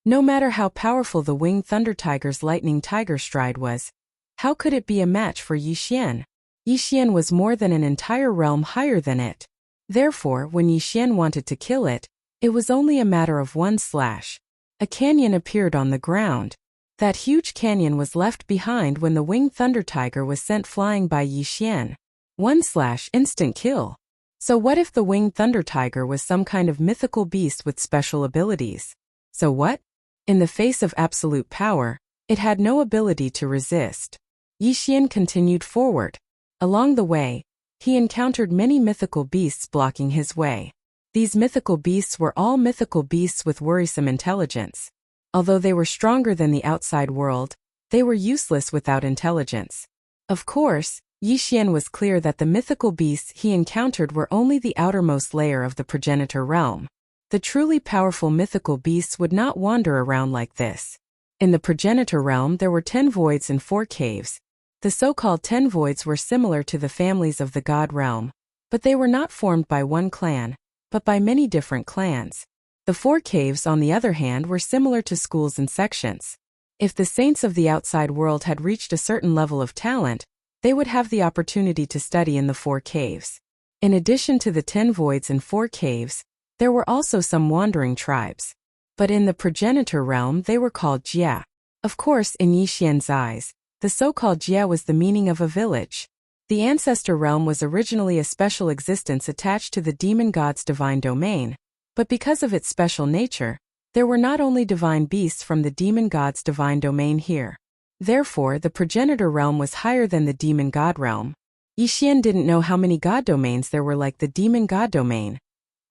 No matter how powerful the Winged Thunder Tiger's lightning tiger stride was, how could it be a match for Yi Xian? Yi Xian was more than an entire realm higher than it. Therefore, when Yi Xian wanted to kill it, it was only a matter of one slash. A canyon appeared on the ground. That huge canyon was left behind when the Winged Thunder Tiger was sent flying by Yi Xian. One slash, instant kill. So what if the Winged Thunder Tiger was some kind of mythical beast with special abilities? So what? In the face of absolute power, it had no ability to resist. Yi Xian continued forward. Along the way, he encountered many mythical beasts blocking his way. These mythical beasts were all mythical beasts with worrisome intelligence. Although they were stronger than the outside world, they were useless without intelligence. Of course, Yi Xian was clear that the mythical beasts he encountered were only the outermost layer of the progenitor realm. The truly powerful mythical beasts would not wander around like this. In the progenitor realm there were 10 voids and 4 caves. The so-called 10 voids were similar to the families of the god realm, but they were not formed by one clan, but by many different clans. The 4 caves, on the other hand, were similar to schools and sections. If the saints of the outside world had reached a certain level of talent, they would have the opportunity to study in the 4 caves. In addition to the 10 voids and 4 caves, there were also some wandering tribes. But in the progenitor realm they were called Jia. Of course, in Yi Xian's eyes, The so-called Jia was the meaning of a village. The ancestor realm was originally a special existence attached to the demon god's divine domain, but because of its special nature, there were not only divine beasts from the demon god's divine domain here. Therefore, the progenitor realm was higher than the demon god realm. Yixian didn't know how many god domains there were like the demon god domain,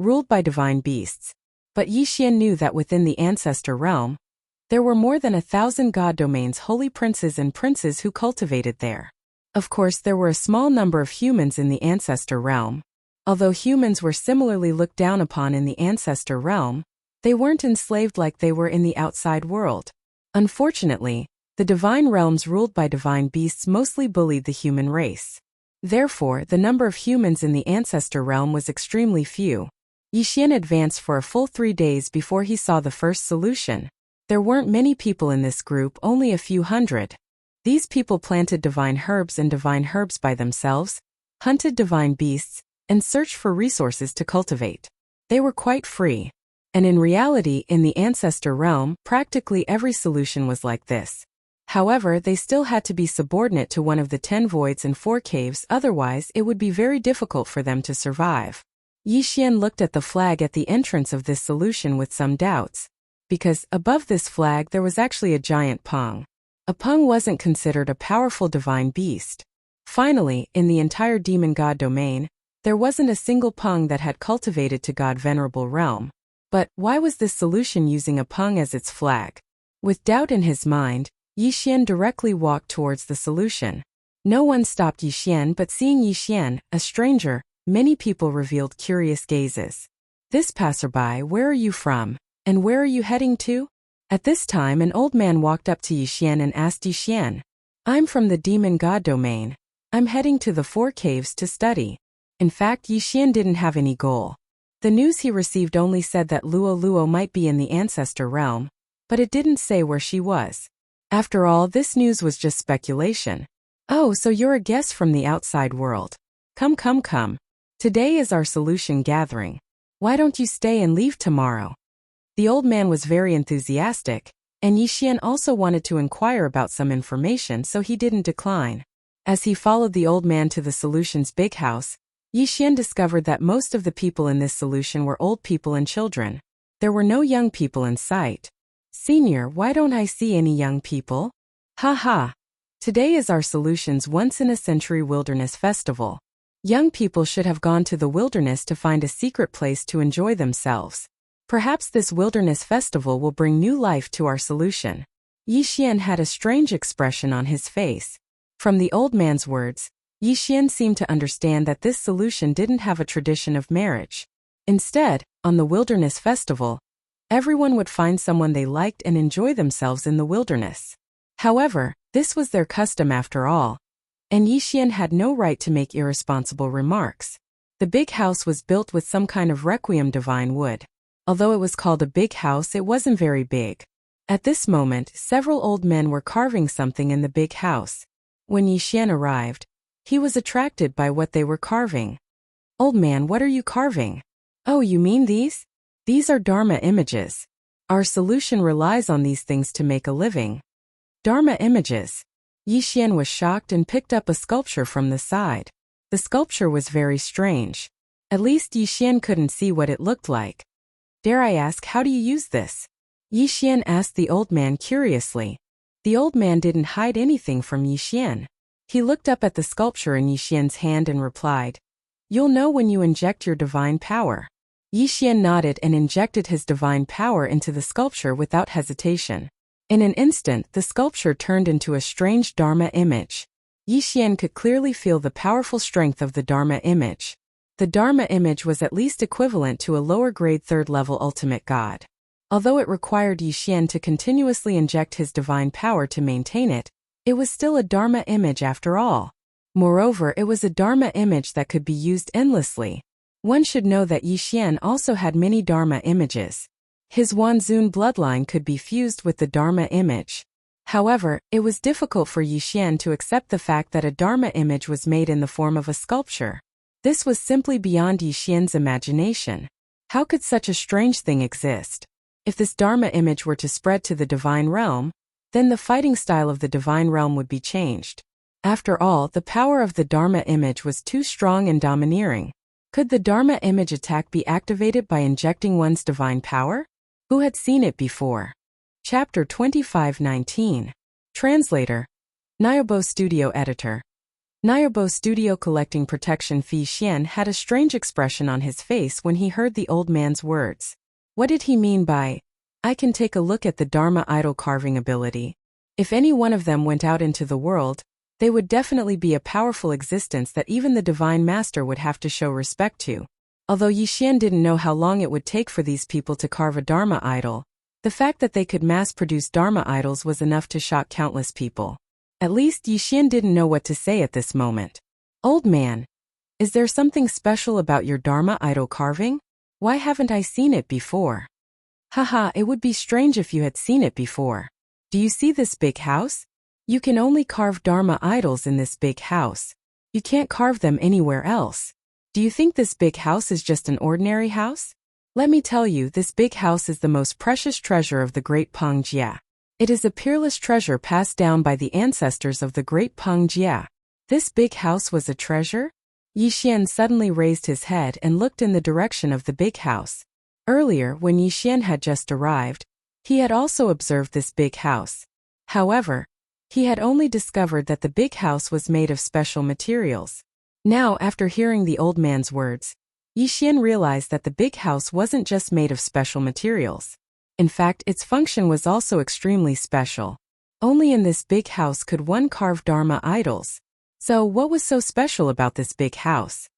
ruled by divine beasts. But Yixian knew that within the ancestor realm, there were more than 1,000 god domains, holy princes and princes who cultivated there. Of course, there were a small number of humans in the ancestor realm. Although humans were similarly looked down upon in the ancestor realm, they weren't enslaved like they were in the outside world. Unfortunately, the divine realms ruled by divine beasts mostly bullied the human race. Therefore, the number of humans in the ancestor realm was extremely few. Yixian advanced for a full 3 days before he saw the first solution. There weren't many people in this group, only a few hundred. These people planted divine herbs by themselves, hunted divine beasts, and searched for resources to cultivate. They were quite free. And in reality, in the ancestor realm, practically every solution was like this. However, they still had to be subordinate to one of the 10 voids and 4 caves, otherwise it would be very difficult for them to survive. Yixian looked at the flag at the entrance of this solution with some doubts, because above this flag there was actually a giant pung. A pung wasn't considered a powerful divine beast. Finally, in the entire demon god domain, there wasn't a single pung that had cultivated to god venerable realm. But why was this solution using a pung as its flag? With doubt in his mind, Yixian directly walked towards the solution. No one stopped Yixian, but seeing Yixian, a stranger, many people revealed curious gazes. "This passerby, where are you from? And where are you heading to?" At this time, an old man walked up to Yixian and asked Yixian, "I'm from the demon god domain. I'm heading to the 4 caves to study." In fact, Yixian didn't have any goal. The news he received only said that Luo Luo might be in the ancestor realm, but it didn't say where she was. After all, this news was just speculation. "Oh, so you're a guest from the outside world. Come, come, come. Today is our solution gathering. Why don't you stay and leave tomorrow?" The old man was very enthusiastic, and Yixian also wanted to inquire about some information, so he didn't decline. As he followed the old man to the solution's big house, Yixian discovered that most of the people in this solution were old people and children. There were no young people in sight. "Senior, why don't I see any young people?" "Ha ha. Today is our solution's once-in-a-century wilderness festival. Young people should have gone to the wilderness to find a secret place to enjoy themselves. Perhaps this wilderness festival will bring new life to our solution." Yixian had a strange expression on his face. From the old man's words, Yixian seemed to understand that this solution didn't have a tradition of marriage. Instead, on the wilderness festival, everyone would find someone they liked and enjoy themselves in the wilderness. However, this was their custom after all, and Yixian had no right to make irresponsible remarks. The big house was built with some kind of requiem divine wood. Although it was called a big house, it wasn't very big. At this moment, several old men were carving something in the big house. When Yixian arrived, he was attracted by what they were carving. "Old man, what are you carving?" "Oh, you mean these? These are Dharma images. Our solution relies on these things to make a living." Dharma images. Yixian was shocked and picked up a sculpture from the side. The sculpture was very strange. At least Yixian couldn't see what it looked like. "Dare I ask, how do you use this?" Yixian asked the old man curiously. The old man didn't hide anything from Yixian. He looked up at the sculpture in Yixian's hand and replied, "You'll know when you inject your divine power." Yixian nodded and injected his divine power into the sculpture without hesitation. In an instant, the sculpture turned into a strange Dharma image. Yixian could clearly feel the powerful strength of the Dharma image. The Dharma image was at least equivalent to a lower-grade 3rd-level ultimate god. Although it required Yixian to continuously inject his divine power to maintain it, it was still a Dharma image after all. Moreover, it was a Dharma image that could be used endlessly. One should know that Yixian also had many Dharma images. His Wanzun bloodline could be fused with the Dharma image. However, it was difficult for Yixian to accept the fact that a Dharma image was made in the form of a sculpture. This was simply beyond Yixian's imagination. How could such a strange thing exist? If this Dharma image were to spread to the divine realm, then the fighting style of the divine realm would be changed. After all, the power of the Dharma image was too strong and domineering. Could the Dharma image attack be activated by injecting one's divine power? Who had seen it before? Chapter 25:19. Translator. Nyobo Studio Editor. Nyobo Studio collecting protection Fi Xian had a strange expression on his face when he heard the old man's words. What did he mean by, "I can take a look at the Dharma idol carving ability"? If any one of them went out into the world, they would definitely be a powerful existence that even the Divine Master would have to show respect to. Although Yi Xian didn't know how long it would take for these people to carve a Dharma idol, the fact that they could mass-produce Dharma idols was enough to shock countless people. At least Yi Xian didn't know what to say at this moment. "Old man, is there something special about your Dharma idol carving? Why haven't I seen it before?" "Haha, it would be strange if you had seen it before. Do you see this big house? You can only carve Dharma idols in this big house. You can't carve them anywhere else. Do you think this big house is just an ordinary house? Let me tell you, this big house is the most precious treasure of the great Peng Jia. It is a peerless treasure passed down by the ancestors of the great Peng Jia." This big house was a treasure? Yi Xian suddenly raised his head and looked in the direction of the big house. Earlier, when Yi Xian had just arrived, he had also observed this big house. However, he had only discovered that the big house was made of special materials. Now, after hearing the old man's words, Yi Xian realized that the big house wasn't just made of special materials. In fact, its function was also extremely special. Only in this big house could one carve Dharma idols. So, what was so special about this big house?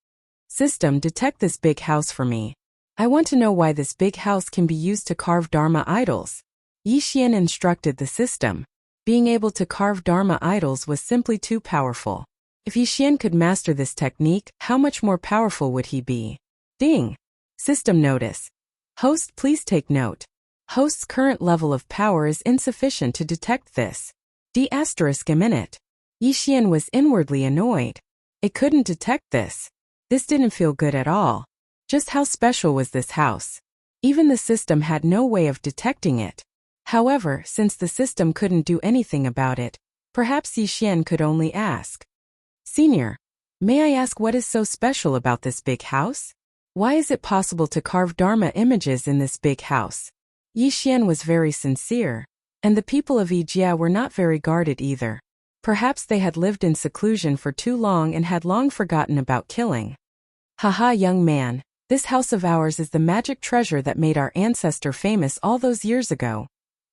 System, detect this big house for me. I want to know why this big house can be used to carve Dharma idols. Yi Xian instructed the system. Being able to carve Dharma idols was simply too powerful. If Yi Xian could master this technique, how much more powerful would he be? Ding! System notice. Host, please take note. Host's current level of power is insufficient to detect this. D***. Yi Xian was inwardly annoyed. It couldn't detect this. This didn't feel good at all. Just how special was this house? Even the system had no way of detecting it. However, since the system couldn't do anything about it, perhaps Yi Xian could only ask. Senior, may I ask what is so special about this big house? Why is it possible to carve Dharma images in this big house? Yi Xian was very sincere, and the people of Yijia were not very guarded either. Perhaps they had lived in seclusion for too long and had long forgotten about killing. Haha, young man, this house of ours is the magic treasure that made our ancestor famous all those years ago.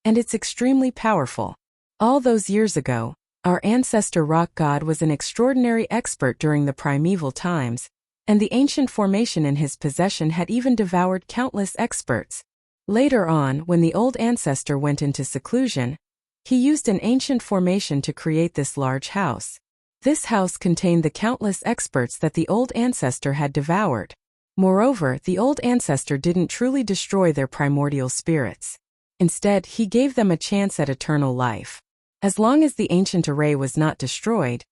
And it's extremely powerful. All those years ago, our ancestor rock god was an extraordinary expert during the primeval times, and the ancient formation in his possession had even devoured countless experts. Later on, when the old ancestor went into seclusion, he used an ancient formation to create this large house. This house contained the countless experts that the old ancestor had devoured. Moreover, the old ancestor didn't truly destroy their primordial spirits. Instead, he gave them a chance at eternal life. As long as the ancient array was not destroyed,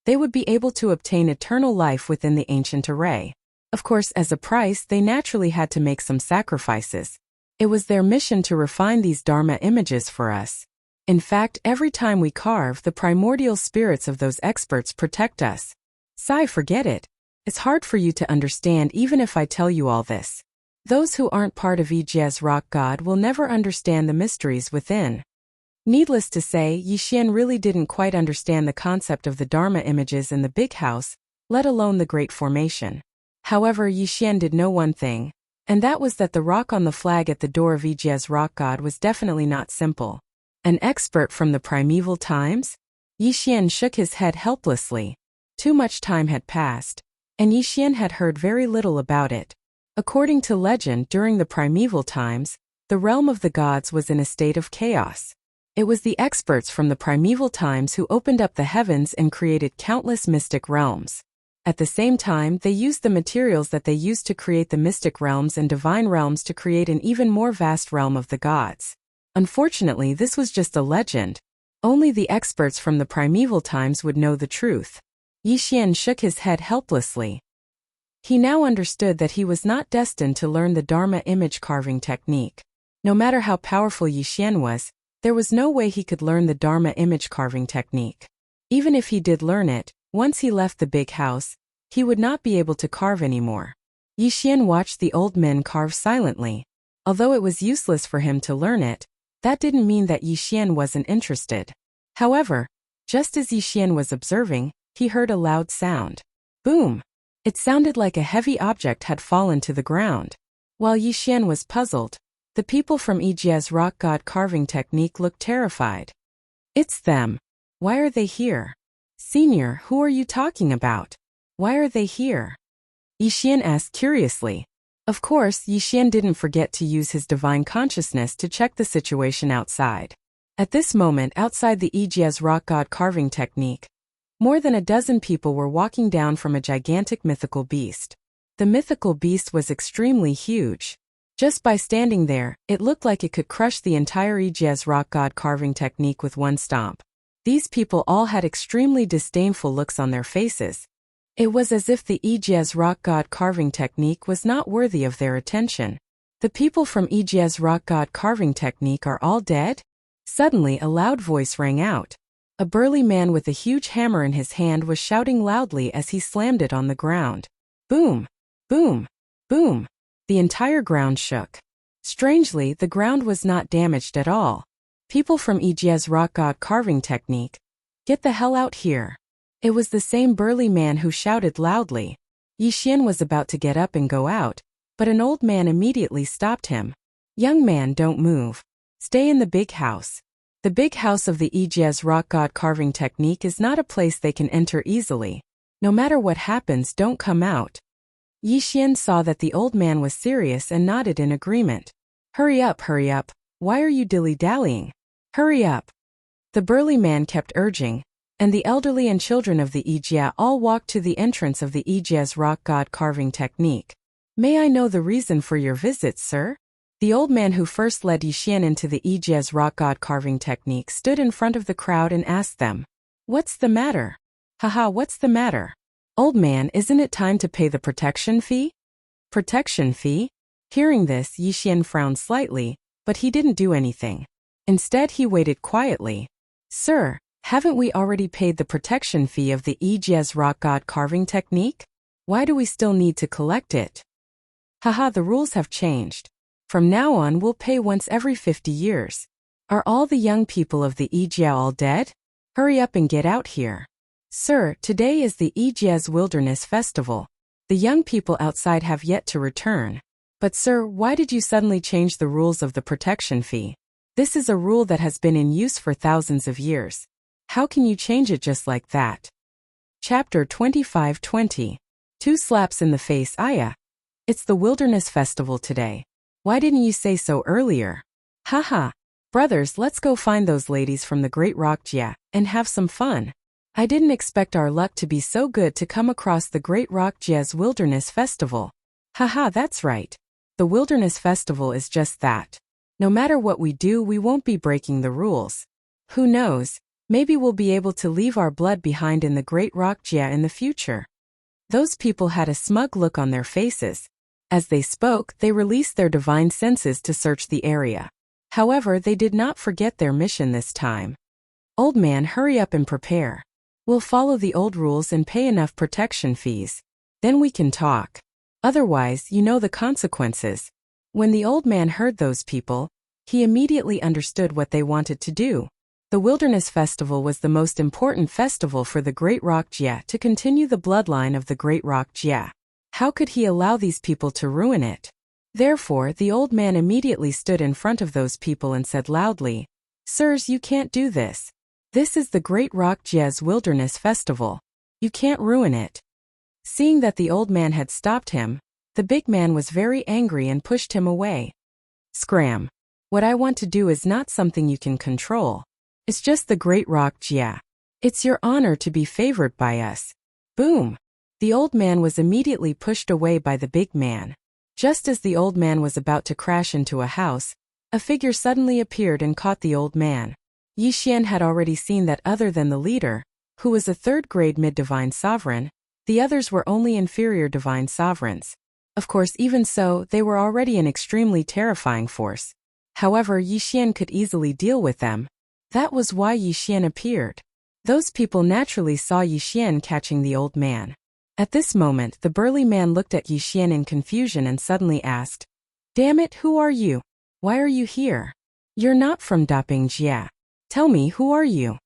they would be able to obtain eternal life within the ancient array. Of course, as a price, they naturally had to make some sacrifices. It was their mission to refine these Dharma images for us. In fact, every time we carve, the primordial spirits of those experts protect us. Sai, forget it. It's hard for you to understand even if I tell you all this. Those who aren't part of Yijia's rock god will never understand the mysteries within. Needless to say, Yi Xian really didn't quite understand the concept of the Dharma images in the big house, let alone the great formation. However, Yi Xian did know one thing, and that was that the rock on the flag at the door of Yijia's rock god was definitely not simple. An expert from the primeval times? Yi Xian shook his head helplessly. Too much time had passed, and Yi Xian had heard very little about it. According to legend, during the primeval times, the realm of the gods was in a state of chaos. It was the experts from the primeval times who opened up the heavens and created countless mystic realms. At the same time, they used the materials that they used to create the mystic realms and divine realms to create an even more vast realm of the gods. Unfortunately, this was just a legend. Only the experts from the primeval times would know the truth. Yi Xian shook his head helplessly. He now understood that he was not destined to learn the Dharma image carving technique. No matter how powerful Yi Xian was, There was no way he could learn the Dharma image carving technique. Even if he did learn it, once he left the big house, he would not be able to carve anymore. Yixian watched the old men carve silently. Although it was useless for him to learn it, that didn't mean that Yixian wasn't interested. However, just as Yixian was observing, he heard a loud sound. Boom! It sounded like a heavy object had fallen to the ground. While Yixian was puzzled, the people from Yijia's rock god carving technique looked terrified. It's them. Why are they here? Senior, who are you talking about? Why are they here? Yixian asked curiously. Of course, Yixian didn't forget to use his divine consciousness to check the situation outside. At this moment outside the Yijia's rock god carving technique, more than a dozen people were walking down from a gigantic mythical beast. The mythical beast was extremely huge. Just by standing there, it looked like it could crush the entire Yijia's rock god carving technique with one stomp. These people all had extremely disdainful looks on their faces. It was as if the Yijia's rock god carving technique was not worthy of their attention. The people from Yijia's rock god carving technique are all dead? Suddenly a loud voice rang out. A burly man with a huge hammer in his hand was shouting loudly as he slammed it on the ground. Boom! Boom! Boom! The entire ground shook. Strangely, the ground was not damaged at all. People from Yijia's rock god carving technique, get the hell out here. It was the same burly man who shouted loudly. Yixian was about to get up and go out, but an old man immediately stopped him. Young man, don't move. Stay in the big house. The big house of the Yijia's rock god carving technique is not a place they can enter easily. No matter what happens, don't come out. Yixian saw that the old man was serious and nodded in agreement. Hurry up, why are you dilly-dallying? Hurry up. The burly man kept urging, and the elderly and children of the Yijia all walked to the entrance of the Yijia's rock god carving technique. May I know the reason for your visit, sir? The old man who first led Yixian into the Yijia's rock god carving technique stood in front of the crowd and asked them. What's the matter? Haha, what's the matter? Old man, isn't it time to pay the protection fee? Protection fee? Hearing this, Yixian frowned slightly, but he didn't do anything. Instead, he waited quietly. Sir, haven't we already paid the protection fee of the Yijia's rock god carving technique? Why do we still need to collect it? Haha, the rules have changed. From now on, we'll pay once every 50 years. Are all the young people of the Yijia all dead? Hurry up and get out here. Sir, today is the Yijia's Wilderness Festival. The young people outside have yet to return. But sir, why did you suddenly change the rules of the protection fee? This is a rule that has been in use for thousands of years. How can you change it just like that? Chapter 25:20. 2 slaps in the face. Aya. It's the Wilderness Festival today. Why didn't you say so earlier? Haha. Brothers, let's go find those ladies from the Great Rock Jia and have some fun. I didn't expect our luck to be so good to come across the Great Rock Jia's Wilderness Festival. Haha, that's right. The Wilderness Festival is just that. No matter what we do, we won't be breaking the rules. Who knows, maybe we'll be able to leave our blood behind in the Great Rock Jia in the future. Those people had a smug look on their faces. As they spoke, they released their divine senses to search the area. However, they did not forget their mission this time. Old man, hurry up and prepare. We'll follow the old rules and pay enough protection fees. Then we can talk. Otherwise, you know the consequences. When the old man heard those people, he immediately understood what they wanted to do. The Wilderness Festival was the most important festival for the Great Rock Jia to continue the bloodline of the Great Rock Jia. How could he allow these people to ruin it? Therefore, the old man immediately stood in front of those people and said loudly, Sirs, you can't do this. This is the Great Rock Jia's Wilderness Festival. You can't ruin it. Seeing that the old man had stopped him, the big man was very angry and pushed him away. Scram. What I want to do is not something you can control. It's just the Great Rock Jia. It's your honor to be favored by us. Boom. The old man was immediately pushed away by the big man. Just as the old man was about to crash into a house, a figure suddenly appeared and caught the old man. Yixian had already seen that other than the leader, who was a third-grade mid-divine sovereign, the others were only inferior divine sovereigns. Of course, even so, they were already an extremely terrifying force. However, Yi Xian could easily deal with them. That was why Yi Xian appeared. Those people naturally saw Yi Xian catching the old man. At this moment, the burly man looked at Yi Xian in confusion and suddenly asked, "Damn it, who are you? Why are you here? You're not from Daping Jia. Tell me, who are you?"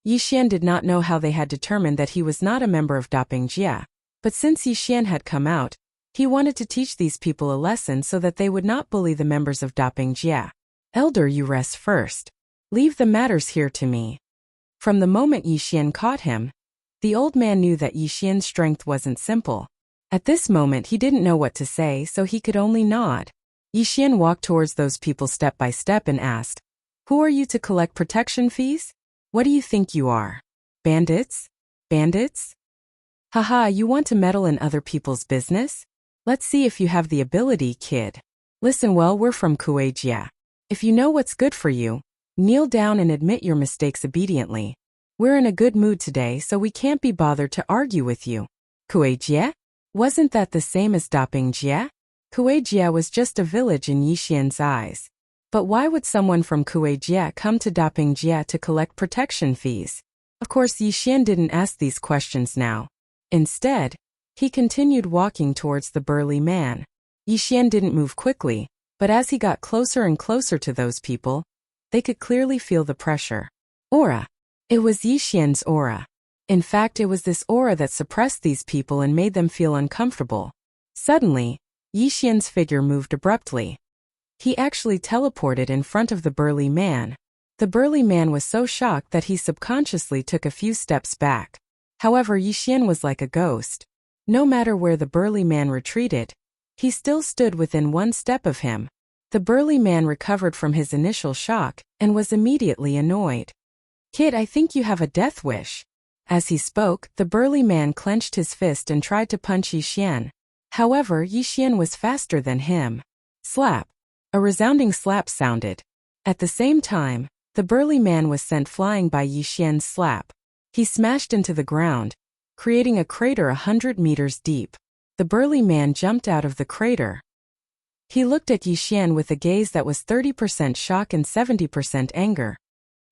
Yi Xian did not know how they had determined that he was not a member of Daping Jia, but since Yi Xian had come out, he wanted to teach these people a lesson so that they would not bully the members of Daping Jia. "Elder, you rest first. Leave the matters here to me." From the moment Yi Xian caught him, the old man knew that Yi Xian's strength wasn't simple. At this moment he didn't know what to say, so he could only nod. Yi Xian walked towards those people step by step and asked, "Who are you to collect protection fees? What do you think you are? Bandits? Bandits? Haha, you want to meddle in other people's business? Let's see if you have the ability, kid. Listen well, we're from Kuejia. If you know what's good for you, kneel down and admit your mistakes obediently. We're in a good mood today, so we can't be bothered to argue with you." Kuejia? Wasn't that the same as Daping Jia? Kuejia was just a village in Yi Xian's eyes. But why would someone from Kuejia come to Daping Jia to collect protection fees? Of course, Yi Xian didn't ask these questions now. Instead, he continued walking towards the burly man. Yi Xian didn't move quickly, but as he got closer and closer to those people, they could clearly feel the pressure. Aura. It was Yi Xian's aura. In fact, it was this aura that suppressed these people and made them feel uncomfortable. Suddenly, Yi Xian's figure moved abruptly. He actually teleported in front of the burly man. The burly man was so shocked that he subconsciously took a few steps back. However, Yi Xian was like a ghost. No matter where the burly man retreated, he still stood within one step of him. The burly man recovered from his initial shock and was immediately annoyed. "Kid, I think you have a death wish." As he spoke, the burly man clenched his fist and tried to punch Yi Xian. However, Yi Xian was faster than him. Slap. A resounding slap sounded. At the same time, the burly man was sent flying by Yi Xian's slap. He smashed into the ground, creating a crater 100 meters deep. The burly man jumped out of the crater. He looked at Yi Xian with a gaze that was 30% shock and 70% anger.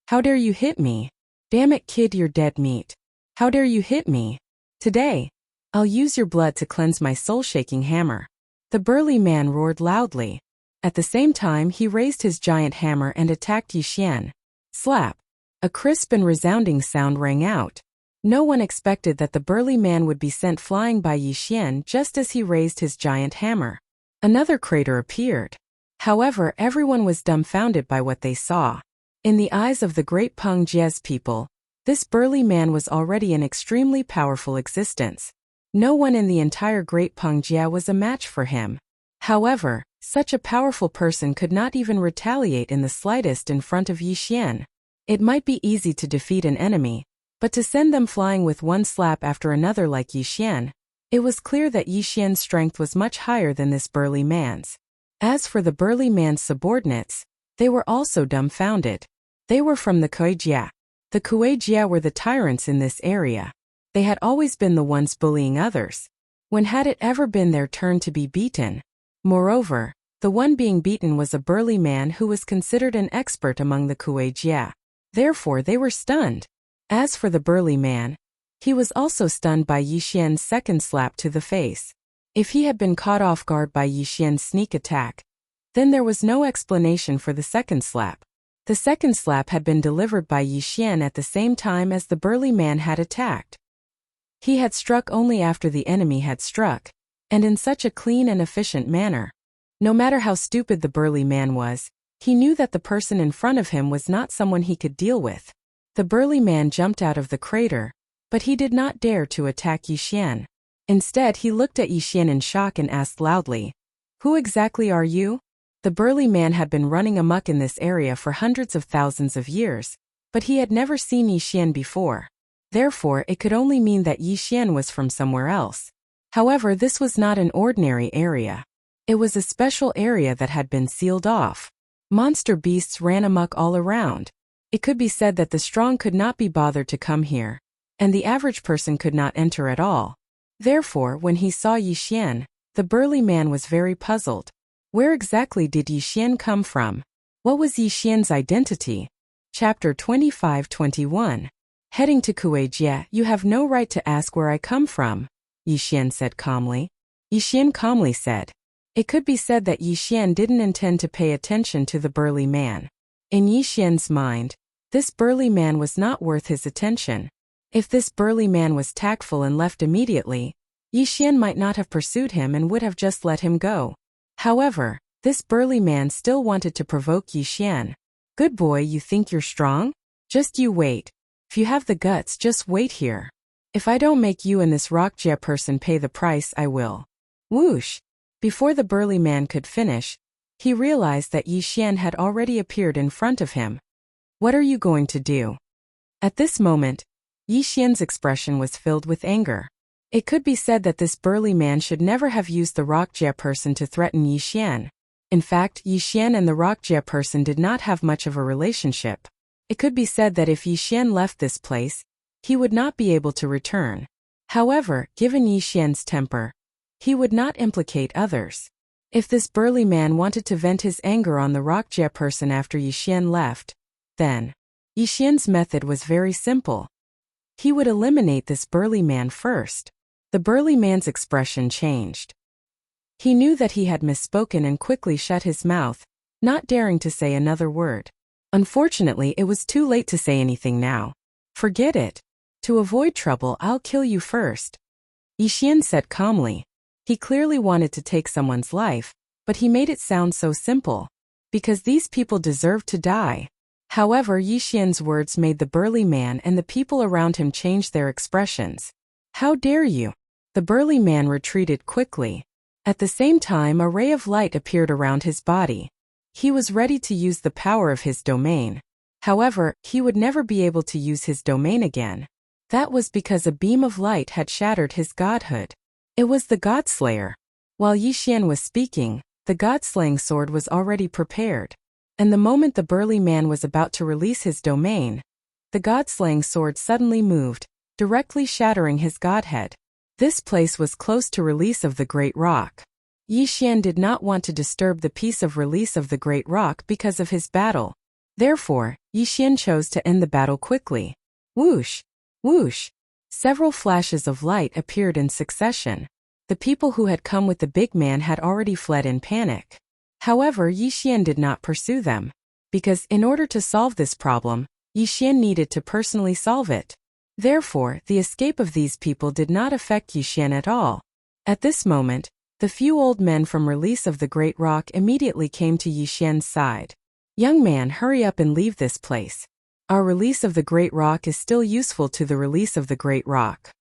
"How dare you hit me? Damn it, kid, you're dead meat. How dare you hit me? Today, I'll use your blood to cleanse my soul-shaking hammer." The burly man roared loudly. At the same time, he raised his giant hammer and attacked Yi Xian. Slap! A crisp and resounding sound rang out. No one expected that the burly man would be sent flying by Yi Xian just as he raised his giant hammer. Another crater appeared. However, everyone was dumbfounded by what they saw. In the eyes of the Great Peng Jie's people, this burly man was already an extremely powerful existence. No one in the entire Great Peng Jia was a match for him. However, such a powerful person could not even retaliate in the slightest in front of Yi Xian. It might be easy to defeat an enemy, but to send them flying with one slap after another like Yi Xian, it was clear that Yi Xian's strength was much higher than this burly man's. As for the burly man's subordinates, they were also dumbfounded. They were from the Kuejia. The Kuejia were the tyrants in this area. They had always been the ones bullying others. When had it ever been their turn to be beaten? Moreover, the one being beaten was a burly man who was considered an expert among the Kuejia. Therefore, they were stunned. As for the burly man, he was also stunned by Yi Xian's second slap to the face. If he had been caught off guard by Yi Xian's sneak attack, then there was no explanation for the second slap. The second slap had been delivered by Yi Xian at the same time as the burly man had attacked. He had struck only after the enemy had struck, and in such a clean and efficient manner. No matter how stupid the burly man was, he knew that the person in front of him was not someone he could deal with. The burly man jumped out of the crater, but he did not dare to attack Yi Xian. Instead, he looked at Yi Xian in shock and asked loudly, "Who exactly are you?" The burly man had been running amok in this area for hundreds of thousands of years, but he had never seen Yi Xian before. Therefore, it could only mean that Yi Xian was from somewhere else. However, this was not an ordinary area. It was a special area that had been sealed off. Monster beasts ran amok all around. It could be said that the strong could not be bothered to come here, and the average person could not enter at all. Therefore, when he saw Yi Xian, the burly man was very puzzled. Where exactly did Yi Xian come from? What was Yi Xian's identity? Chapter 25-21. Heading to Kuejie, you have no right to ask where I come from, Yi Xian said calmly. Yi Xian calmly said. It could be said that Yi Xian didn't intend to pay attention to the burly man. In Yi Xian's mind, this burly man was not worth his attention. If this burly man was tactful and left immediately, Yi Xian might not have pursued him and would have just let him go. However, this burly man still wanted to provoke Yi Xian. Good boy, you think you're strong? Just you wait. If you have the guts, just wait here. If I don't make you and this Rockjie person pay the price, I will. Whoosh! Before the burly man could finish, he realized that Yi Xian had already appeared in front of him. What are you going to do? At this moment, Yi Xian's expression was filled with anger. It could be said that this burly man should never have used the Rockjie person to threaten Yi Xian. In fact, Yi Xian and the Rockjie person did not have much of a relationship. It could be said that if Yi Xian left this place, he would not be able to return. However, given Yi Xian's temper, he would not implicate others. If this burly man wanted to vent his anger on the Rockjie person after Yi Xian left, then Yi Xian's method was very simple. He would eliminate this burly man first. The burly man's expression changed. He knew that he had misspoken and quickly shut his mouth, not daring to say another word. Unfortunately, it was too late to say anything now. Forget it. To avoid trouble, I'll kill you first, Yi Xian said calmly. He clearly wanted to take someone's life, but he made it sound so simple. Because these people deserved to die. However, Yi Xian's words made the burly man and the people around him change their expressions. How dare you? The burly man retreated quickly. At the same time, a ray of light appeared around his body. He was ready to use the power of his domain. However, he would never be able to use his domain again. That was because a beam of light had shattered his godhood. It was the Godslayer. While Yi Xian was speaking, the God-slaying sword was already prepared. And the moment the burly man was about to release his domain, the God-slaying sword suddenly moved, directly shattering his godhead. This place was close to release of the Great Rock. Yi Xian did not want to disturb the peace of release of the Great Rock because of his battle. Therefore, Yi Xian chose to end the battle quickly. Whoosh! Whoosh! Several flashes of light appeared in succession. The people who had come with the big man had already fled in panic. However, Yi Xian did not pursue them. Because in order to solve this problem, Yi Xian needed to personally solve it. Therefore, the escape of these people did not affect Yi Xian at all. At this moment, the few old men from release of the Great Rock immediately came to Yi Xian's side. Young man, hurry up and leave this place. Our release of the Great Rock is still useful to the release of the Great Rock.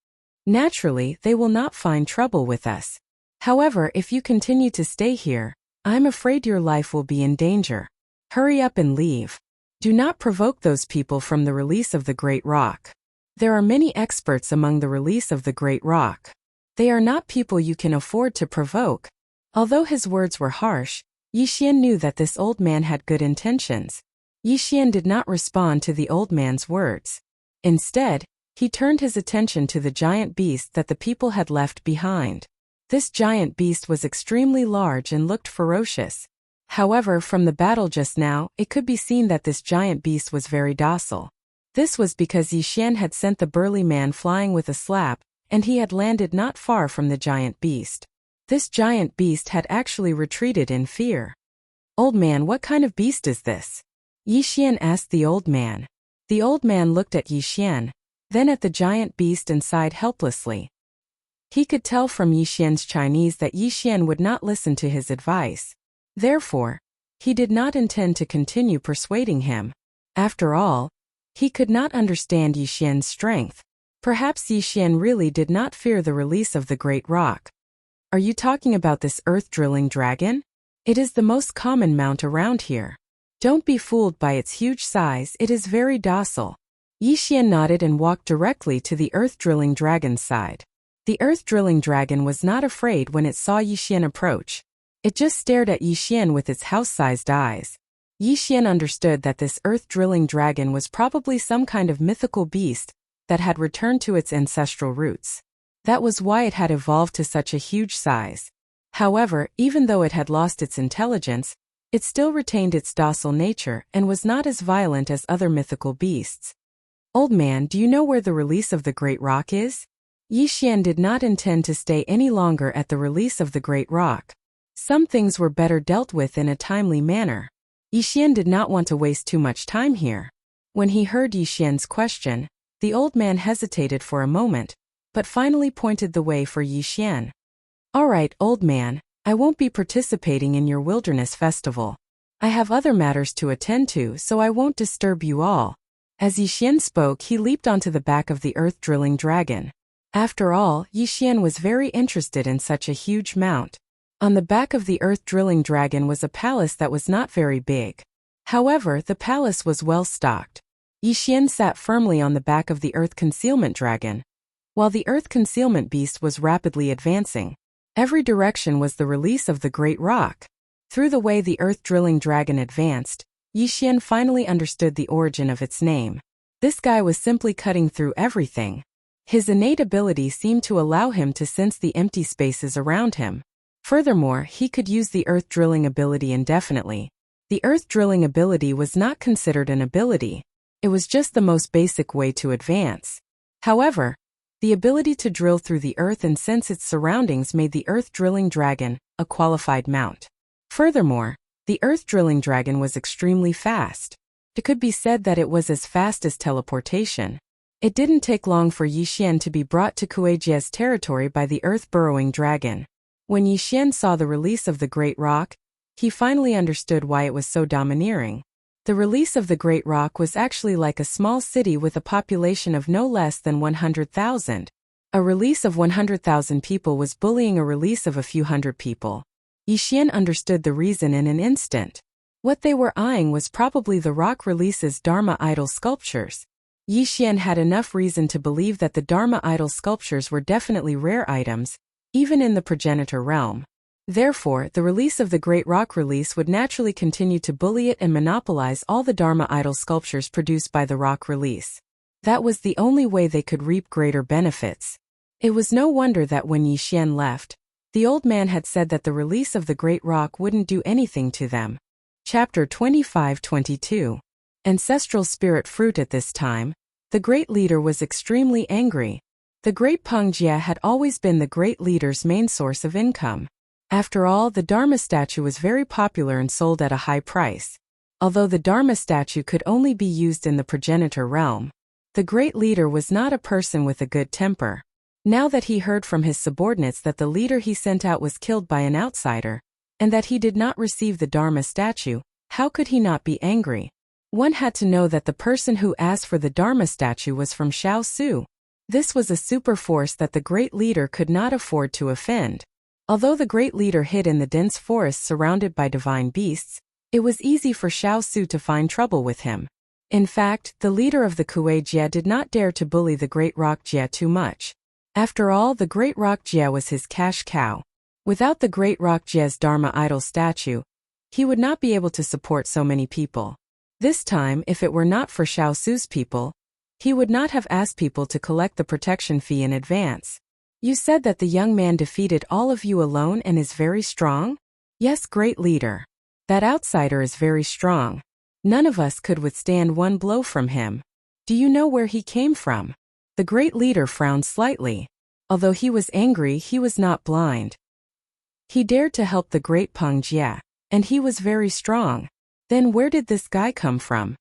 Naturally, they will not find trouble with us. However, if you continue to stay here, I'm afraid your life will be in danger. Hurry up and leave. Do not provoke those people from the release of the Great Rock. There are many experts among the release of the Great Rock. They are not people you can afford to provoke. Although his words were harsh, Yi Xian knew that this old man had good intentions. Yi Xian did not respond to the old man's words. Instead, he turned his attention to the giant beast that the people had left behind. This giant beast was extremely large and looked ferocious. However, from the battle just now, it could be seen that this giant beast was very docile. This was because Yi Xian had sent the burly man flying with a slap, and he had landed not far from the giant beast. This giant beast had actually retreated in fear. Old man, what kind of beast is this? Yi Xian asked the old man. The old man looked at Yi Xian, then at the giant beast and sighed helplessly. He could tell from Yi Xian's Chinese that Yi Xian would not listen to his advice. Therefore, he did not intend to continue persuading him. After all, he could not understand Yi Xian's strength. Perhaps Yi Xian really did not fear the release of the Great Rock. Are you talking about this earth-drilling dragon? It is the most common mount around here. Don't be fooled by its huge size, it is very docile. Yi Xian nodded and walked directly to the earth-drilling dragon's side. The earth-drilling dragon was not afraid when it saw Yi Xian approach. It just stared at Yi Xian with its house-sized eyes. Yi Xian understood that this earth-drilling dragon was probably some kind of mythical beast that had returned to its ancestral roots. That was why it had evolved to such a huge size. However, even though it had lost its intelligence, It still retained its docile nature and was not as violent as other mythical beasts. Old man, do you know where the release of the Great Rock is? Yi Xian did not intend to stay any longer at the release of the Great Rock. Some things were better dealt with in a timely manner. Yi Xian did not want to waste too much time here. When he heard Yi Xian's question, the old man hesitated for a moment, but finally pointed the way for Yi Xian. All right, old man, I won't be participating in your wilderness festival. I have other matters to attend to, so I won't disturb you all. As Yi Xian spoke, he leaped onto the back of the earth-drilling dragon. After all, Yi Xian was very interested in such a huge mount. On the back of the earth-drilling dragon was a palace that was not very big. However, the palace was well stocked. Yi Xian sat firmly on the back of the earth concealment dragon. While the earth concealment beast was rapidly advancing, every direction was the release of the Great Rock. Through the way the earth-drilling dragon advanced, Yi Xian finally understood the origin of its name. This guy was simply cutting through everything. His innate ability seemed to allow him to sense the empty spaces around him. Furthermore, he could use the earth drilling ability indefinitely. The earth drilling ability was not considered an ability. It was just the most basic way to advance. However, the ability to drill through the earth and sense its surroundings made the earth drilling dragon a qualified mount. Furthermore, the earth drilling dragon was extremely fast. It could be said that it was as fast as teleportation. It didn't take long for Yi Xian to be brought to Kuejia's territory by the earth-burrowing dragon. When Yi Xian saw the release of the Great Rock, he finally understood why it was so domineering. The release of the Great Rock was actually like a small city with a population of no less than 100,000. A release of 100,000 people was bullying a release of a few hundred people. Yi Xian understood the reason in an instant. What they were eyeing was probably the rock release's Dharma idol sculptures. Yi Xian had enough reason to believe that the Dharma idol sculptures were definitely rare items, even in the progenitor realm. Therefore, the release of the Great Rock release would naturally continue to bully it and monopolize all the Dharma idol sculptures produced by the rock release. That was the only way they could reap greater benefits. It was no wonder that when Yi Xian left, the old man had said that the release of the Great Rock wouldn't do anything to them. Chapter 25-22. Ancestral Spirit Fruit. At this time, the great leader was extremely angry. The great Peng Jia had always been the great leader's main source of income. After all, the Dharma statue was very popular and sold at a high price. Although the Dharma statue could only be used in the progenitor realm, the great leader was not a person with a good temper. Now that he heard from his subordinates that the leader he sent out was killed by an outsider, and that he did not receive the Dharma statue, how could he not be angry? One had to know that the person who asked for the Dharma statue was from Shao Su. This was a super force that the great leader could not afford to offend. Although the great leader hid in the dense forest surrounded by divine beasts, it was easy for Shao Su to find trouble with him. In fact, the leader of the Kuei Jia did not dare to bully the Great Rock Jia too much. After all, the Great Rock Jia was his cash cow. Without the Great Rock Jia's Dharma idol statue, he would not be able to support so many people. This time, if it were not for Shao Su's people, he would not have asked people to collect the protection fee in advance. You said that the young man defeated all of you alone and is very strong? Yes, great leader. That outsider is very strong. None of us could withstand one blow from him. Do you know where he came from? The great leader frowned slightly. Although he was angry, he was not blind. He dared to help the great Peng Jia, and he was very strong. Then where did this guy come from?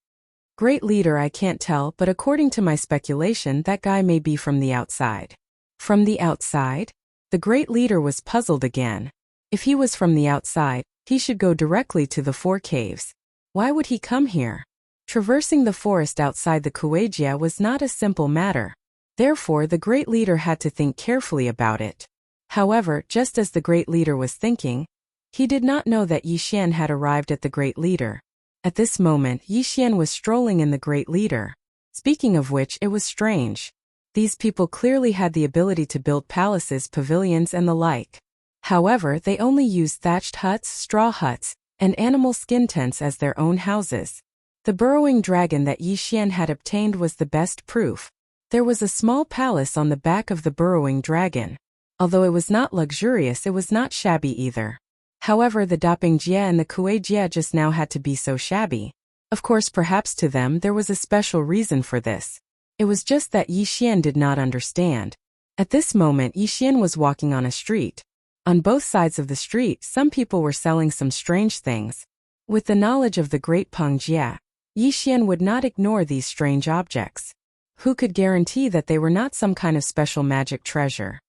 Great leader, I can't tell, but according to my speculation, that guy may be from the outside. From the outside? The great leader was puzzled again. If he was from the outside, he should go directly to the four caves. Why would he come here? Traversing the forest outside the Kuei-jia was not a simple matter. Therefore, the great leader had to think carefully about it. However, just as the great leader was thinking, he did not know that Yi Xian had arrived at the great leader. At this moment, Yi Xian was strolling in the great leader. Speaking of which, it was strange. These people clearly had the ability to build palaces, pavilions, and the like. However, they only used thatched huts, straw huts, and animal skin tents as their own houses. The burrowing dragon that Yi Xian had obtained was the best proof. There was a small palace on the back of the burrowing dragon. Although it was not luxurious, it was not shabby either. However, the Daping Jia and the Kue Jia just now had to be so shabby. Of course, perhaps to them there was a special reason for this. It was just that Yi Xian did not understand. At this moment, Yi Xian was walking on a street. On both sides of the street, some people were selling some strange things. With the knowledge of the great Peng Jia, Yi Xian would not ignore these strange objects. Who could guarantee that they were not some kind of special magic treasure?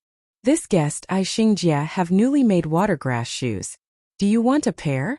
This guest, I Xing Jia, have newly made watergrass shoes. Do you want a pair?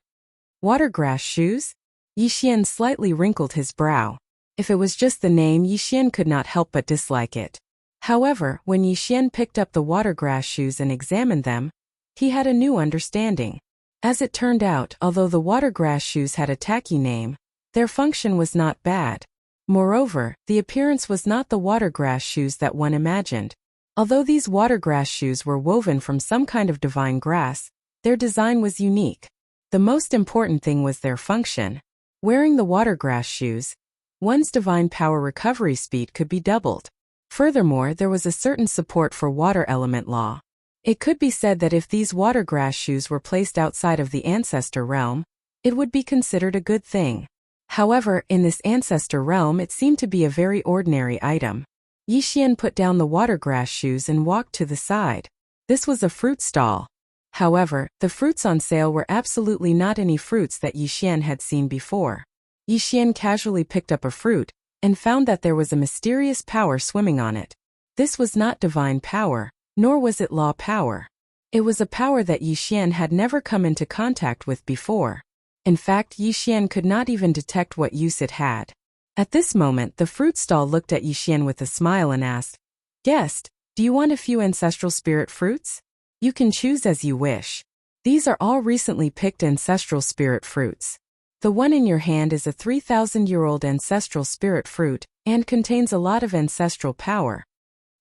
Watergrass shoes? Yi Xian slightly wrinkled his brow. If it was just the name, Yi Xian could not help but dislike it. However, when Yi Xian picked up the watergrass shoes and examined them, he had a new understanding. As it turned out, although the watergrass shoes had a tacky name, their function was not bad. Moreover, the appearance was not the watergrass shoes that one imagined. Although these watergrass shoes were woven from some kind of divine grass, their design was unique. The most important thing was their function. Wearing the watergrass shoes, one's divine power recovery speed could be doubled. Furthermore, there was a certain support for water element law. It could be said that if these watergrass shoes were placed outside of the ancestor realm, it would be considered a good thing. However, in this ancestor realm it seemed to be a very ordinary item. Yi Xian put down the watergrass shoes and walked to the side. This was a fruit stall. However, the fruits on sale were absolutely not any fruits that Yi Xian had seen before. Yi Xian casually picked up a fruit and found that there was a mysterious power swimming on it. This was not divine power, nor was it law power. It was a power that Yi Xian had never come into contact with before. In fact, Yi Xian could not even detect what use it had. At this moment, the fruit stall looked at Yi Xian with a smile and asked, "Guest, do you want a few ancestral spirit fruits? You can choose as you wish. These are all recently picked ancestral spirit fruits. The one in your hand is a 3,000-year-old ancestral spirit fruit and contains a lot of ancestral power."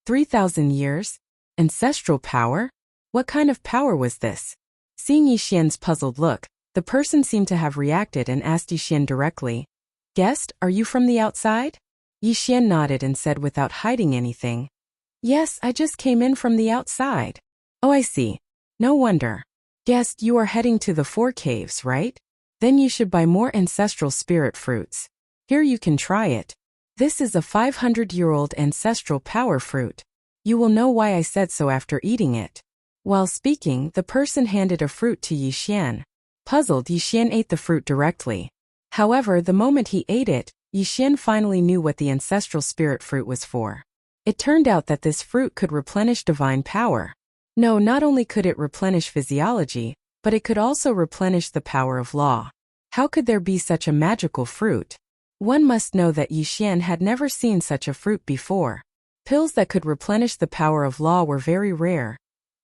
3,000 years? Ancestral power? What kind of power was this? Seeing Yi Xian's puzzled look, the person seemed to have reacted and asked Yi Xian directly, "Guest, are you from the outside?" Yi Xian nodded and said without hiding anything, "Yes, I just came in from the outside." "Oh, I see. No wonder. Guest, you are heading to the 4 caves, right? Then you should buy more ancestral spirit fruits. Here you can try it. This is a 500-year-old ancestral power fruit. You will know why I said so after eating it." While speaking, the person handed a fruit to Yi Xian. Puzzled, Yi Xian ate the fruit directly. However, the moment he ate it, Yi Xian finally knew what the ancestral spirit fruit was for. It turned out that this fruit could replenish divine power. No, not only could it replenish physiology, but it could also replenish the power of law. How could there be such a magical fruit? One must know that Yi Xian had never seen such a fruit before. Pills that could replenish the power of law were very rare,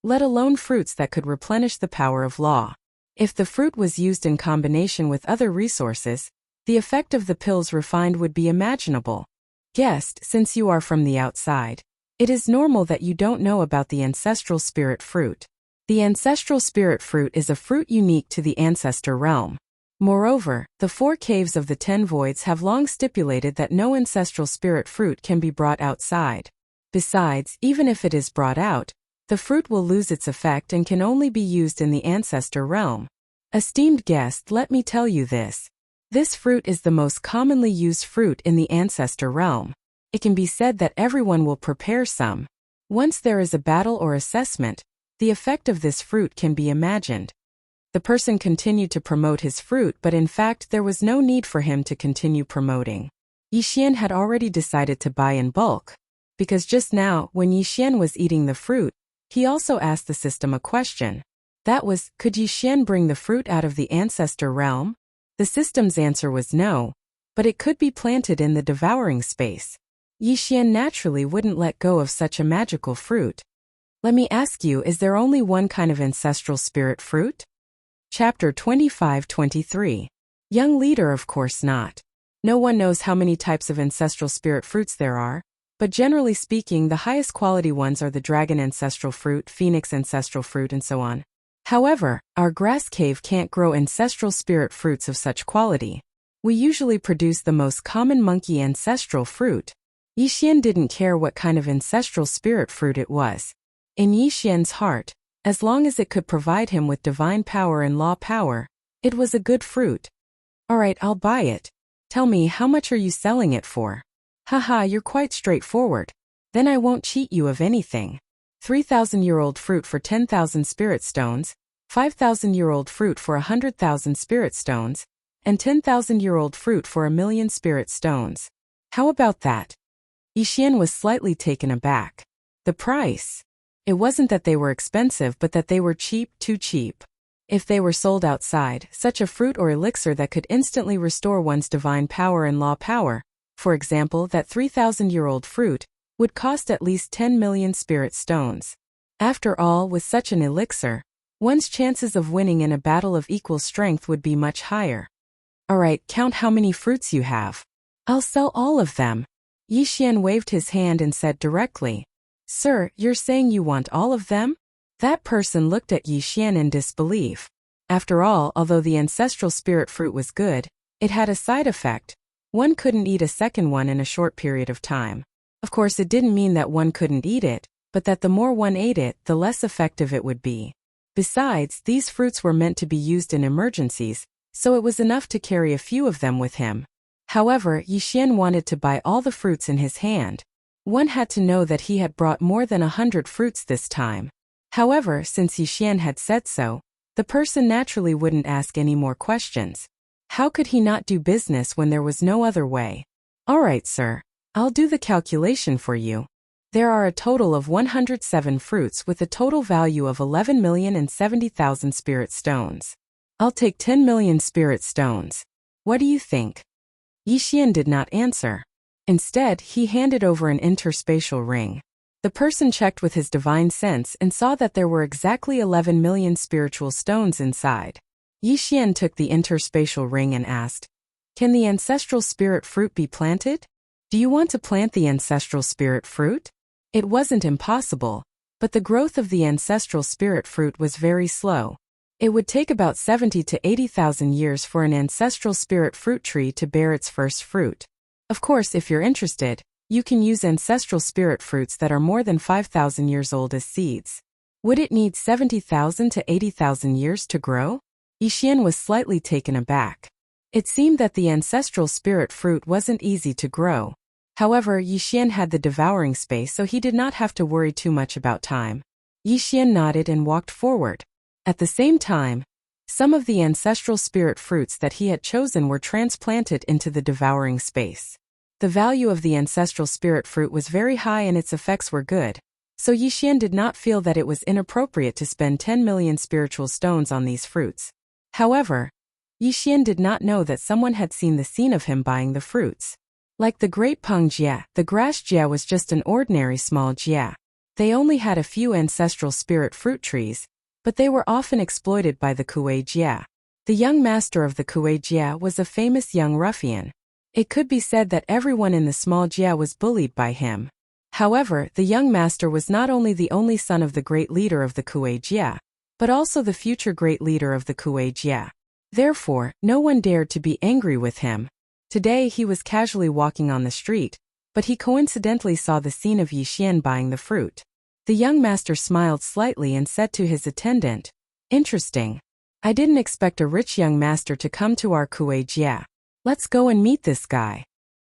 let alone fruits that could replenish the power of law. If the fruit was used in combination with other resources, the effect of the pills refined would be imaginable. Guest, since you are from the outside, it is normal that you don't know about the ancestral spirit fruit. The ancestral spirit fruit is a fruit unique to the ancestor realm. Moreover, the 4 caves of the 10 voids have long stipulated that no ancestral spirit fruit can be brought outside. Besides, even if it is brought out, the fruit will lose its effect and can only be used in the ancestor realm. Esteemed guest, let me tell you this. This fruit is the most commonly used fruit in the ancestor realm. It can be said that everyone will prepare some. Once there is a battle or assessment, the effect of this fruit can be imagined. The person continued to promote his fruit, but in fact there was no need for him to continue promoting. Yi Xian had already decided to buy in bulk, because just now, when Yi Xian was eating the fruit, he also asked the system a question. That was, could Yi Xian bring the fruit out of the ancestor realm? The system's answer was no, but it could be planted in the devouring space. Yi Xian naturally wouldn't let go of such a magical fruit. Let me ask you, is there only one kind of ancestral spirit fruit? Chapter 25-23. Young leader, of course not. No one knows how many types of ancestral spirit fruits there are, but generally speaking, the highest quality ones are the dragon ancestral fruit, phoenix ancestral fruit, and so on. However, our grass cave can't grow ancestral spirit fruits of such quality. We usually produce the most common monkey ancestral fruit. Yi Xian didn't care what kind of ancestral spirit fruit it was. In Yi Xian's heart, As long as it could provide him with divine power and law power, it was a good fruit. Alright, I'll buy it. Tell me, how much are you selling it for? Haha, you're quite straightforward. Then I won't cheat you of anything. 3,000-year-old fruit for 10,000 spirit stones, 5,000-year-old fruit for 100,000 spirit stones, and 10,000-year-old fruit for 1,000,000 spirit stones. How about that? Yixian was slightly taken aback. The price? It wasn't that they were expensive, but that they were cheap, too cheap. If they were sold outside, such a fruit or elixir that could instantly restore one's divine power and law power, for example, that 3,000-year-old fruit, would cost at least 10 million spirit stones. After all, with such an elixir, one's chances of winning in a battle of equal strength would be much higher. Alright, count how many fruits you have. I'll sell all of them. Yixian waved his hand and said directly, Sir, you're saying you want all of them? That person looked at Yixian in disbelief. After all, although the ancestral spirit fruit was good, it had a side effect. One couldn't eat a second one in a short period of time. Of course, it didn't mean that one couldn't eat it, but that the more one ate it, the less effective it would be. Besides, these fruits were meant to be used in emergencies, so it was enough to carry a few of them with him. However, Yixian wanted to buy all the fruits in his hand. One had to know that he had brought more than 100 fruits this time. However, since Yixian had said so, the person naturally wouldn't ask any more questions. How could he not do business when there was no other way? Alright, sir. I'll do the calculation for you. There are a total of 107 fruits with a total value of 11,070,000 spirit stones. I'll take 10 million spirit stones. What do you think? Yixian did not answer. Instead, he handed over an interspatial ring. The person checked with his divine sense and saw that there were exactly 11 million spiritual stones inside. Yixian took the interspatial ring and asked, Can the ancestral spirit fruit be planted? Do you want to plant the ancestral spirit fruit? It wasn't impossible, but the growth of the ancestral spirit fruit was very slow. It would take about 70 to 80,000 years for an ancestral spirit fruit tree to bear its first fruit. Of course, if you're interested, you can use ancestral spirit fruits that are more than 5,000 years old as seeds. Would it need 70,000 to 80,000 years to grow? Yixian was slightly taken aback. It seemed that the ancestral spirit fruit wasn't easy to grow. However, Yixian had the devouring space, so he did not have to worry too much about time. Yixian nodded and walked forward. At the same time, some of the ancestral spirit fruits that he had chosen were transplanted into the devouring space. The value of the ancestral spirit fruit was very high and its effects were good, so Yixian did not feel that it was inappropriate to spend 10 million spiritual stones on these fruits. However, Yixian did not know that someone had seen the scene of him buying the fruits. Like the great Peng Jia, the grass Jia was just an ordinary small Jia. They only had a few ancestral spirit fruit trees, but they were often exploited by the Kuei Jia. The young master of the Kuei Jia was a famous young ruffian. It could be said that everyone in the small Jia was bullied by him. However, the young master was not only the only son of the great leader of the Kuei Jia, but also the future great leader of the Kuei Jia. Therefore, no one dared to be angry with him. Today he was casually walking on the street, but he coincidentally saw the scene of Yixian buying the fruit. The young master smiled slightly and said to his attendant, Interesting. I didn't expect a rich young master to come to our Kuei Jia. Let's go and meet this guy.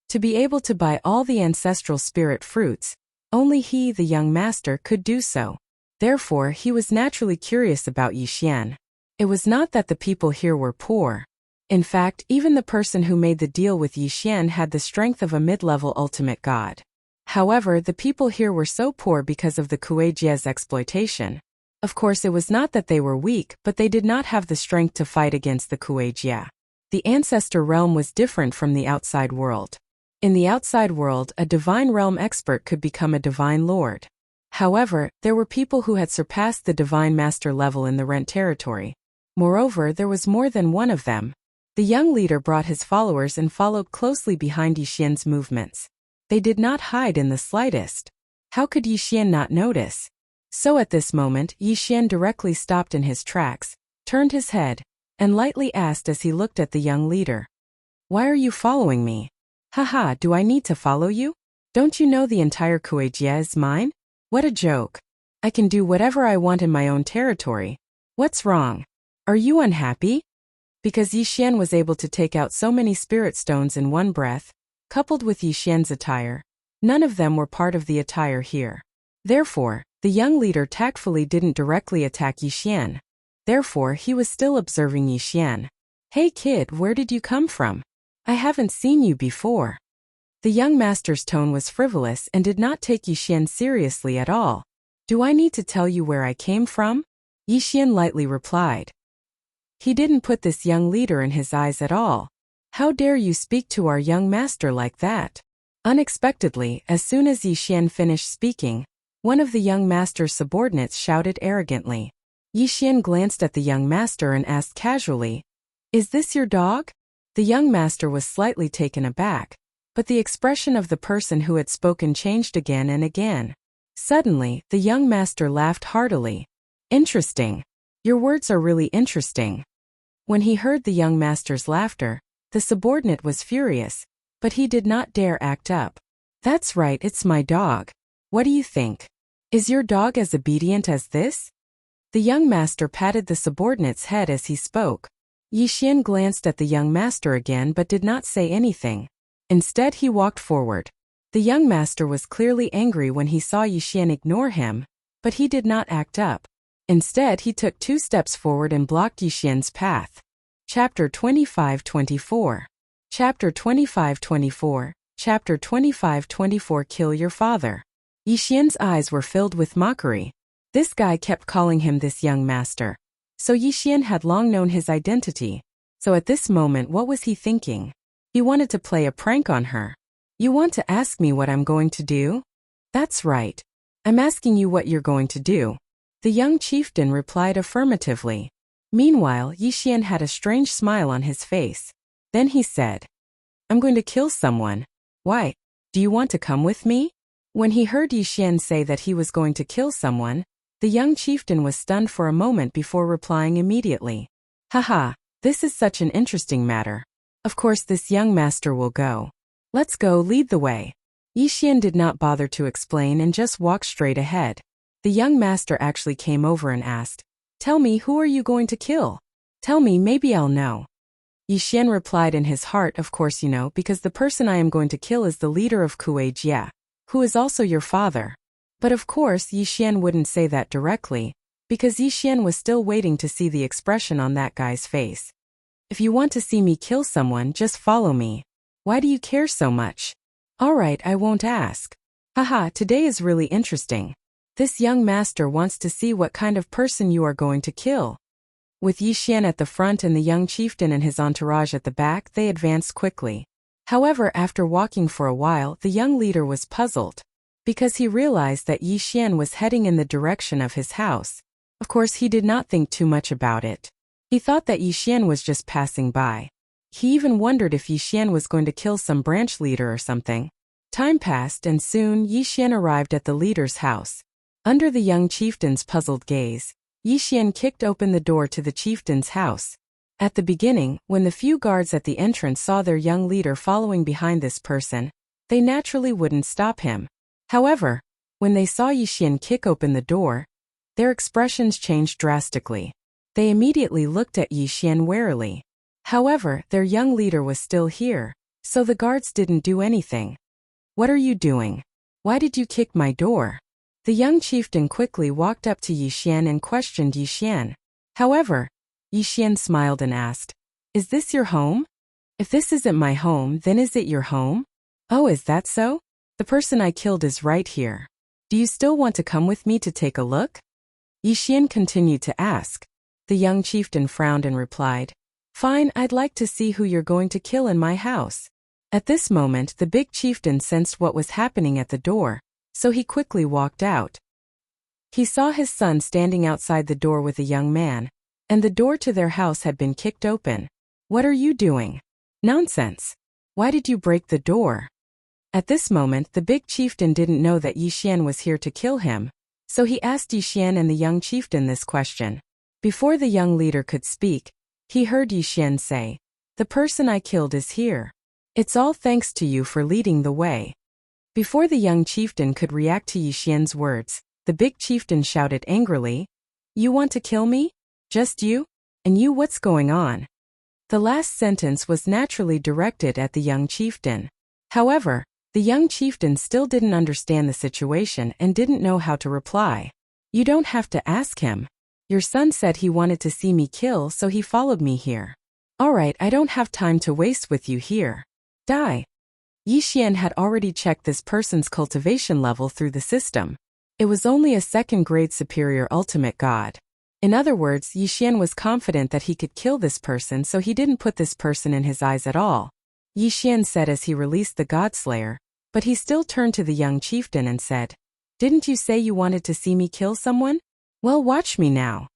To be able to buy all the ancestral spirit fruits, only he, the young master, could do so. Therefore, he was naturally curious about Yixian. It was not that the people here were poor. In fact, even the person who made the deal with Yixian had the strength of a mid-level ultimate god. However, the people here were so poor because of the Kuei Jia's exploitation. Of course, it was not that they were weak, but they did not have the strength to fight against the Kuei Jia. The ancestor realm was different from the outside world. In the outside world, a divine realm expert could become a divine lord. However, there were people who had surpassed the divine master level in the rent territory. Moreover, there was more than one of them. The young leader brought his followers and followed closely behind Yixian's movements. They did not hide in the slightest. How could Yixian not notice? So at this moment, Yixian directly stopped in his tracks, turned his head, and lightly asked as he looked at the young leader, Why are you following me? Haha, do I need to follow you? Don't you know the entire Kuei Jia is mine? What a joke. I can do whatever I want in my own territory. What's wrong? Are you unhappy? Because Yixian was able to take out so many spirit stones in one breath, coupled with Yixian's attire, none of them were part of the attire here. Therefore, the young leader tactfully didn't directly attack Yixian. Therefore, he was still observing Yixian. Hey kid, where did you come from? I haven't seen you before. The young master's tone was frivolous and did not take Yixian seriously at all. Do I need to tell you where I came from? Yixian lightly replied. He didn't put this young leader in his eyes at all. How dare you speak to our young master like that? Unexpectedly, as soon as Yixian finished speaking, one of the young master's subordinates shouted arrogantly. Yixian glanced at the young master and asked casually, "Is this your dog?" The young master was slightly taken aback, but the expression of the person who had spoken changed again and again. Suddenly, the young master laughed heartily. Interesting. Your words are really interesting. When he heard the young master's laughter, the subordinate was furious, but he did not dare act up. That's right, it's my dog. What do you think? Is your dog as obedient as this? The young master patted the subordinate's head as he spoke. Yixian glanced at the young master again but did not say anything. Instead, he walked forward. The young master was clearly angry when he saw Yixian ignore him, but he did not act up. Instead, he took 2 steps forward and blocked Yixian's path. Chapter 25-24. Chapter 25-24. Chapter 25-24. Kill your father. Yixian's eyes were filled with mockery. This guy kept calling him this young master. So Yixian had long known his identity. So at this moment, what was he thinking? He wanted to play a prank on her. You want to ask me what I'm going to do? That's right. I'm asking you what you're going to do. The young chieftain replied affirmatively. Meanwhile, Yixian had a strange smile on his face. Then he said, I'm going to kill someone. Why? Do you want to come with me? When he heard Yixian say that he was going to kill someone, the young chieftain was stunned for a moment before replying immediately. Haha, this is such an interesting matter. Of course this young master will go. Let's go, lead the way. Yixian did not bother to explain and just walked straight ahead. The young master actually came over and asked, Tell me, who are you going to kill? Tell me, maybe I'll know. Yixian replied in his heart, of course you know, because the person I am going to kill is the leader of Kuei Jie, who is also your father. But of course Yixian wouldn't say that directly, because Yixian was still waiting to see the expression on that guy's face. If you want to see me kill someone, just follow me. Why do you care so much? Alright, I won't ask. Haha, today is really interesting. This young master wants to see what kind of person you are going to kill. With Yixian at the front and the young chieftain and his entourage at the back, they advanced quickly. However, after walking for a while, the young leader was puzzled, because he realized that Yixian was heading in the direction of his house. Of course, he did not think too much about it. He thought that Yixian was just passing by. He even wondered if Yixian was going to kill some branch leader or something. Time passed and soon Yixian arrived at the leader's house. Under the young chieftain's puzzled gaze, Yixian kicked open the door to the chieftain's house. At the beginning, when the few guards at the entrance saw their young leader following behind this person, they naturally wouldn't stop him. However, when they saw Yixian kick open the door, their expressions changed drastically. They immediately looked at Yixian warily. However, their young leader was still here, so the guards didn't do anything. What are you doing? Why did you kick my door? The young chieftain quickly walked up to Yixian and questioned Yixian. However, Yixian smiled and asked, Is this your home? If this isn't my home, then is it your home? Oh, is that so? The person I killed is right here. Do you still want to come with me to take a look? Yixian continued to ask. The young chieftain frowned and replied, Fine, I'd like to see who you're going to kill in my house. At this moment, the big chieftain sensed what was happening at the door, so he quickly walked out. He saw his son standing outside the door with a young man, and the door to their house had been kicked open. What are you doing? Nonsense. Why did you break the door? At this moment, the big chieftain didn't know that Yixian was here to kill him, so he asked Yixian and the young chieftain this question. Before the young leader could speak, he heard Yixian say, The person I killed is here. It's all thanks to you for leading the way. Before the young chieftain could react to Yixian's words, The big chieftain shouted angrily. You want to kill me? Just you? And you, what's going on? The last sentence was naturally directed at the young chieftain. However, the young chieftain still didn't understand the situation and didn't know how to reply. You don't have to ask him. Your son said he wanted to see me kill, so he followed me here. Alright, I don't have time to waste with you here. Die. Yi Xian had already checked this person's cultivation level through the system. It was only a second-grade superior ultimate god. In other words, Yi Xian was confident that he could kill this person, so he didn't put this person in his eyes at all. Yi Xian said as he released the Godslayer, but he still turned to the young chieftain and said, Didn't you say you wanted to see me kill someone? Well, watch me now.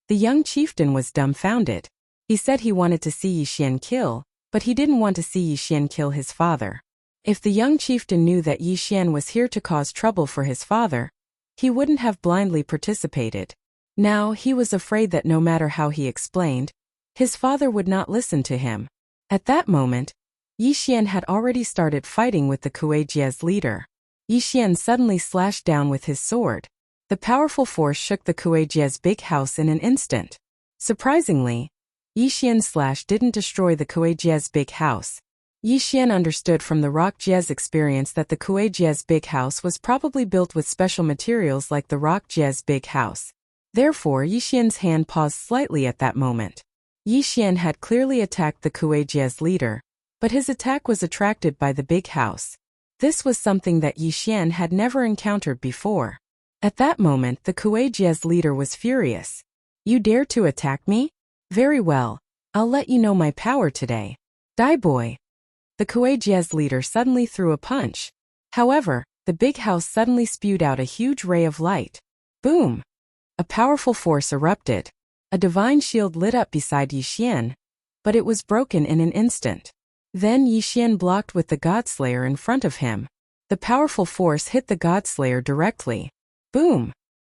The young chieftain was dumbfounded. He said he wanted to see Yi Xian kill, but he didn't want to see Yi Xian kill his father. If the young chieftain knew that Yi Xian was here to cause trouble for his father, he wouldn't have blindly participated. Now, he was afraid that no matter how he explained, his father would not listen to him. At that moment, Yi Xian had already started fighting with the Kuei-Jie's leader. Yi Xian suddenly slashed down with his sword. The powerful force shook the Kuei-Jie's big house in an instant. Surprisingly, Yi Xian's slash didn't destroy the Kuei-Jie's big house. Yi Xian understood from the Rock Jie's experience that the Kuei-Jie's big house was probably built with special materials like the Rock Jie's big house. Therefore, Yi Xian's hand paused slightly at that moment. Yi Xian had clearly attacked the Kuei-Jie's leader, but his attack was attracted by the big house. This was something that Yi Xian had never encountered before. At that moment, the Kuei-Jie's leader was furious. You dare to attack me? Very well, I'll let you know my power today. Die, boy. The Kuei-Jie's leader suddenly threw a punch. However, the big house suddenly spewed out a huge ray of light. Boom! A powerful force erupted. A divine shield lit up beside Yi Xian, but it was broken in an instant. Then Yi Xian blocked with the Godslayer in front of him. The powerful force hit the Godslayer directly. Boom!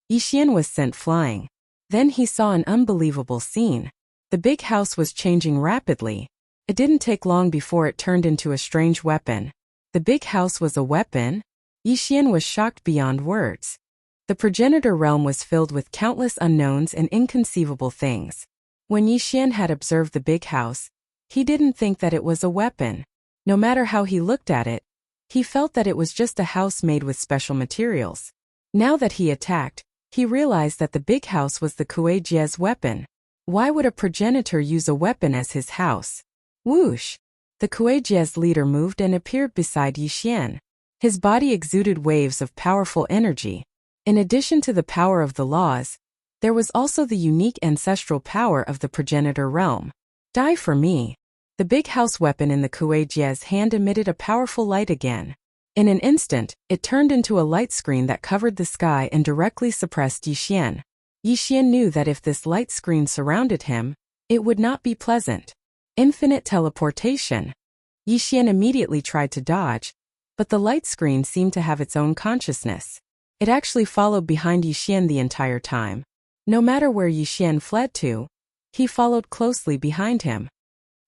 Yi Xian was sent flying. Then he saw an unbelievable scene. The big house was changing rapidly. It didn't take long before it turned into a strange weapon. The big house was a weapon? Yi Xian was shocked beyond words. The progenitor realm was filled with countless unknowns and inconceivable things. When Yi Xian had observed the big house, he didn't think that it was a weapon. No matter how he looked at it, he felt that it was just a house made with special materials. Now that he attacked, he realized that the big house was the Kuei-Jie's weapon. Why would a progenitor use a weapon as his house? Whoosh! The Kuei-Jie's leader moved and appeared beside Yi Xian. His body exuded waves of powerful energy. In addition to the power of the laws, there was also the unique ancestral power of the progenitor realm. Die for me. The big house weapon in the Kuei-Jie's hand emitted a powerful light again. In an instant, it turned into a light screen that covered the sky and directly suppressed Yi Xian. Yi Xian knew that if this light screen surrounded him, it would not be pleasant. Infinite teleportation. Yi Xian immediately tried to dodge, but the light screen seemed to have its own consciousness. It actually followed behind Yi Xian the entire time. No matter where Yi Xian fled to, he followed closely behind him.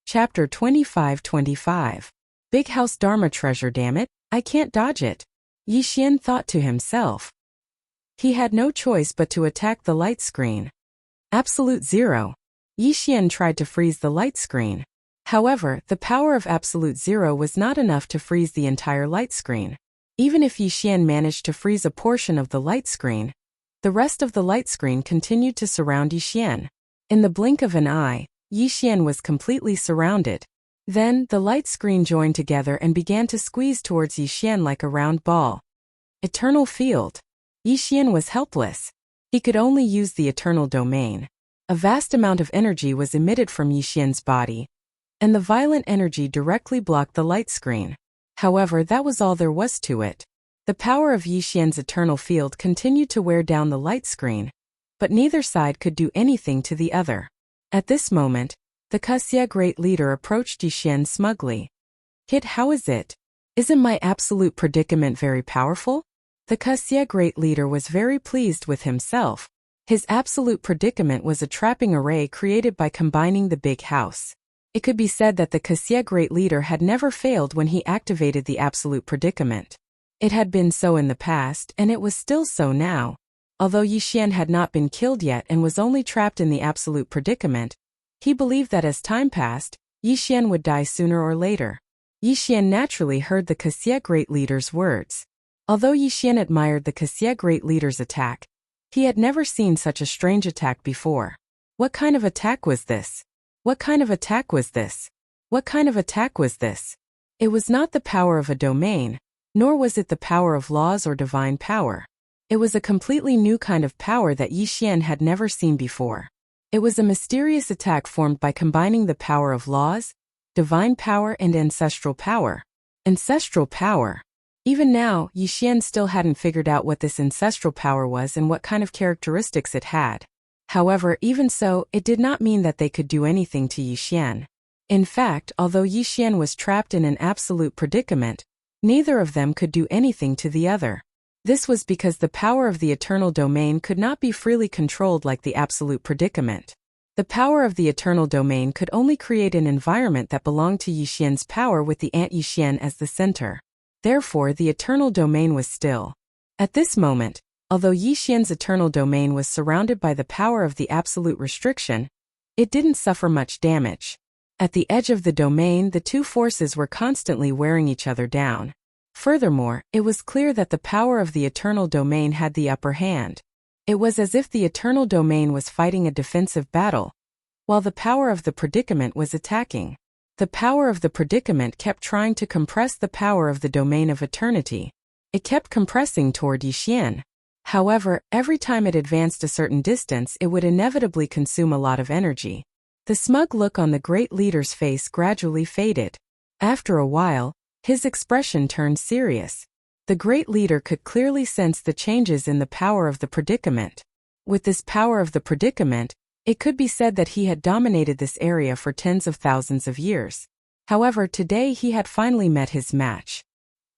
Chapter 25-25. Big House Dharma Treasure, damn it, I can't dodge it. Yi Xian thought to himself. He had no choice but to attack the light screen. Absolute Zero. Yi Xian tried to freeze the light screen. However, the power of Absolute Zero was not enough to freeze the entire light screen. Even if Yi Xian managed to freeze a portion of the light screen, the rest of the light screen continued to surround Yi Xian. In the blink of an eye, Yi Xian was completely surrounded. Then, the light screen joined together and began to squeeze towards Yi Xian like a round ball. Eternal Field. Yi Xian was helpless. He could only use the Eternal Domain. A vast amount of energy was emitted from Yi Xian's body, and the violent energy directly blocked the light screen. However, that was all there was to it. The power of Yi Xian's Eternal Field continued to wear down the light screen, but neither side could do anything to the other. At this moment, the Kaxia Great Leader approached Yi Xian smugly. Kid, how is it? Isn't my absolute predicament very powerful? The Kaxia Great Leader was very pleased with himself. His absolute predicament was a trapping array created by combining the big house. It could be said that the Kaxia Great Leader had never failed when he activated the absolute predicament. It had been so in the past, and it was still so now. Although Yi Xian had not been killed yet and was only trapped in the absolute predicament, he believed that as time passed, Yi Xian would die sooner or later. Yi Xian naturally heard the Xie great leader's words. Although Yi Xian admired the Xie great leader's attack, he had never seen such a strange attack before. What kind of attack was this? What kind of attack was this? What kind of attack was this? It was not the power of a domain, nor was it the power of laws or divine power. It was a completely new kind of power that Yi Xian had never seen before. It was a mysterious attack formed by combining the power of laws, divine power and ancestral power. Ancestral power. Even now, Yi Xian still hadn't figured out what this ancestral power was and what kind of characteristics it had. However, even so, it did not mean that they could do anything to Yi Xian. In fact, although Yi Xian was trapped in an absolute predicament, neither of them could do anything to the other. This was because the power of the eternal domain could not be freely controlled like the absolute predicament. The power of the eternal domain could only create an environment that belonged to Yi Xian's power with the ant Yi Xian as the center. Therefore, the eternal domain was still. At this moment, although Yi Xian's eternal domain was surrounded by the power of the absolute restriction, it didn't suffer much damage. At the edge of the domain, the two forces were constantly wearing each other down. Furthermore, it was clear that the power of the eternal domain had the upper hand. It was as if the eternal domain was fighting a defensive battle, while the power of the predicament was attacking. The power of the predicament kept trying to compress the power of the domain of eternity. It kept compressing toward Yi Xian. However, every time it advanced a certain distance, it would inevitably consume a lot of energy. The smug look on the great leader's face gradually faded. After a while, his expression turned serious. The great leader could clearly sense the changes in the power of the predicament. With this power of the predicament, it could be said that he had dominated this area for tens of thousands of years. However, today he had finally met his match.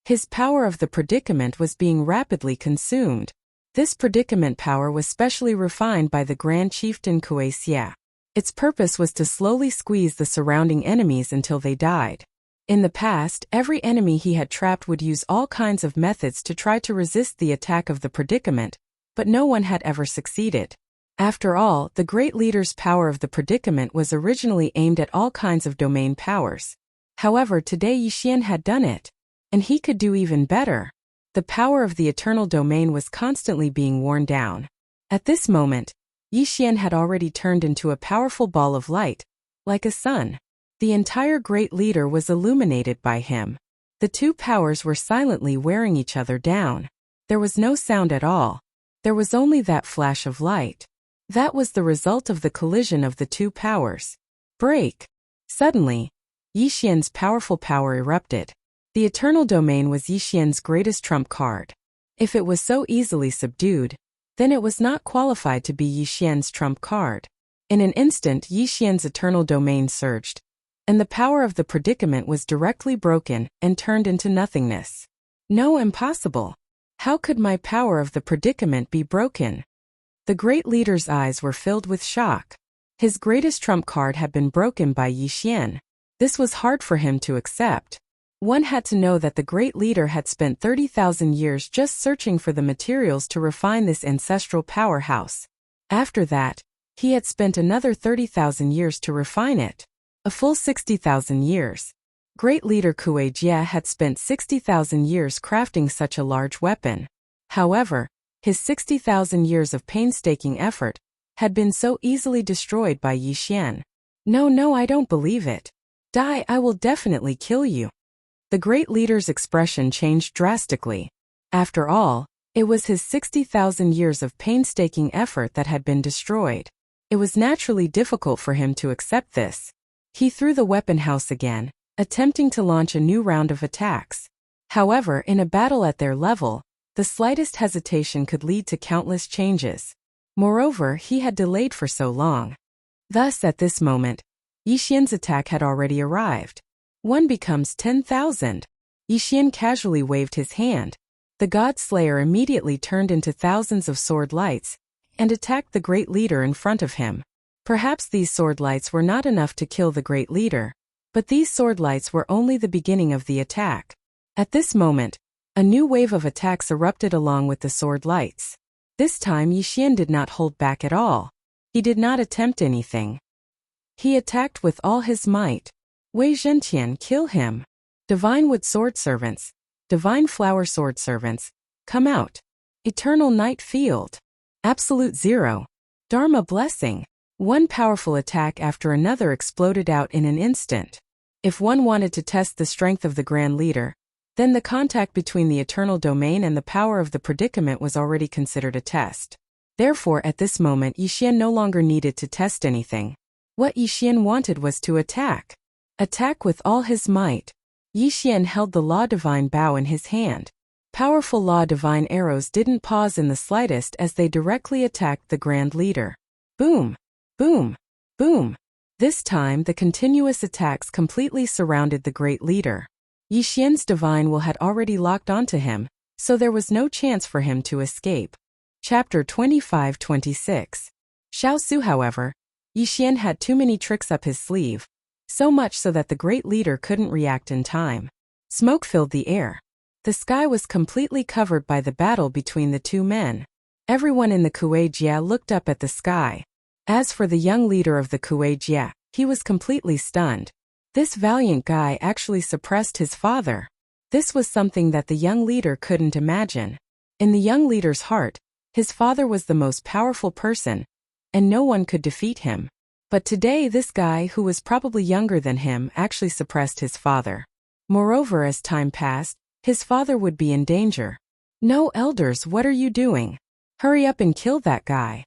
His power of the predicament was being rapidly consumed. This predicament power was specially refined by the Grand Chieftain Kuei Xia. Its purpose was to slowly squeeze the surrounding enemies until they died. In the past, every enemy he had trapped would use all kinds of methods to try to resist the attack of the predicament, but no one had ever succeeded. After all, the great leader's power of the predicament was originally aimed at all kinds of domain powers. However, today Yi Xian had done it. And he could do even better. The power of the eternal domain was constantly being worn down. At this moment, Yi Xian had already turned into a powerful ball of light, like a sun. The entire great leader was illuminated by him. The two powers were silently wearing each other down. There was no sound at all. There was only that flash of light. That was the result of the collision of the two powers. Break! Suddenly, Yi Xian's powerful power erupted. The eternal domain was Yi Xian's greatest trump card. If it was so easily subdued, then it was not qualified to be Yi Xian's trump card. In an instant, Yi Xian's eternal domain surged, and the power of the predicament was directly broken and turned into nothingness. No, impossible. How could my power of the predicament be broken? The great leader's eyes were filled with shock. His greatest trump card had been broken by Yi Xian. This was hard for him to accept. One had to know that the great leader had spent 30,000 years just searching for the materials to refine this ancestral powerhouse. After that, he had spent another 30,000 years to refine it. A full 60,000 years. Great leader Kuei Jie had spent 60,000 years crafting such a large weapon. However, his 60,000 years of painstaking effort had been so easily destroyed by Yi Xian. No, I don't believe it. Die, I will definitely kill you. The great leader's expression changed drastically. After all, it was his 60,000 years of painstaking effort that had been destroyed. It was naturally difficult for him to accept this. He threw the weapon house again, attempting to launch a new round of attacks. However, in a battle at their level, the slightest hesitation could lead to countless changes. Moreover, he had delayed for so long. Thus, at this moment, Yi Xian's attack had already arrived. 1 becomes 10,000. Yi Xian casually waved his hand. The God Slayer immediately turned into thousands of sword lights and attacked the great leader in front of him. Perhaps these sword lights were not enough to kill the great leader, but these sword lights were only the beginning of the attack. At this moment, a new wave of attacks erupted along with the sword lights. This time Yixian did not hold back at all. He did not attempt anything. He attacked with all his might. Wei Zhentian, kill him. Divine Wood Sword Servants, Divine Flower Sword Servants, come out. Eternal Night Field. Absolute Zero. Dharma Blessing. One powerful attack after another exploded out in an instant. If one wanted to test the strength of the Grand Leader, then the contact between the Eternal Domain and the power of the predicament was already considered a test. Therefore, at this moment, Yixian no longer needed to test anything. What Yixian wanted was to attack. Attack with all his might. Yixian held the Law Divine Bow in his hand. Powerful Law Divine arrows didn't pause in the slightest as they directly attacked the Grand Leader. Boom! Boom! Boom! This time, the continuous attacks completely surrounded the Great Leader. Yixian's Divine Will had already locked onto him, so there was no chance for him to escape. Chapter 25-26. Xiao Su, however, Yixian had too many tricks up his sleeve, so much so that the Great Leader couldn't react in time. Smoke filled the air. The sky was completely covered by the battle between the two men. Everyone in the Kuei Jia looked up at the sky. As for the young leader of the Kuei Jia, he was completely stunned. This valiant guy actually suppressed his father. This was something that the young leader couldn't imagine. In the young leader's heart, his father was the most powerful person, and no one could defeat him. But today this guy, who was probably younger than him, actually suppressed his father. Moreover, as time passed, his father would be in danger. No, elders, what are you doing? Hurry up and kill that guy.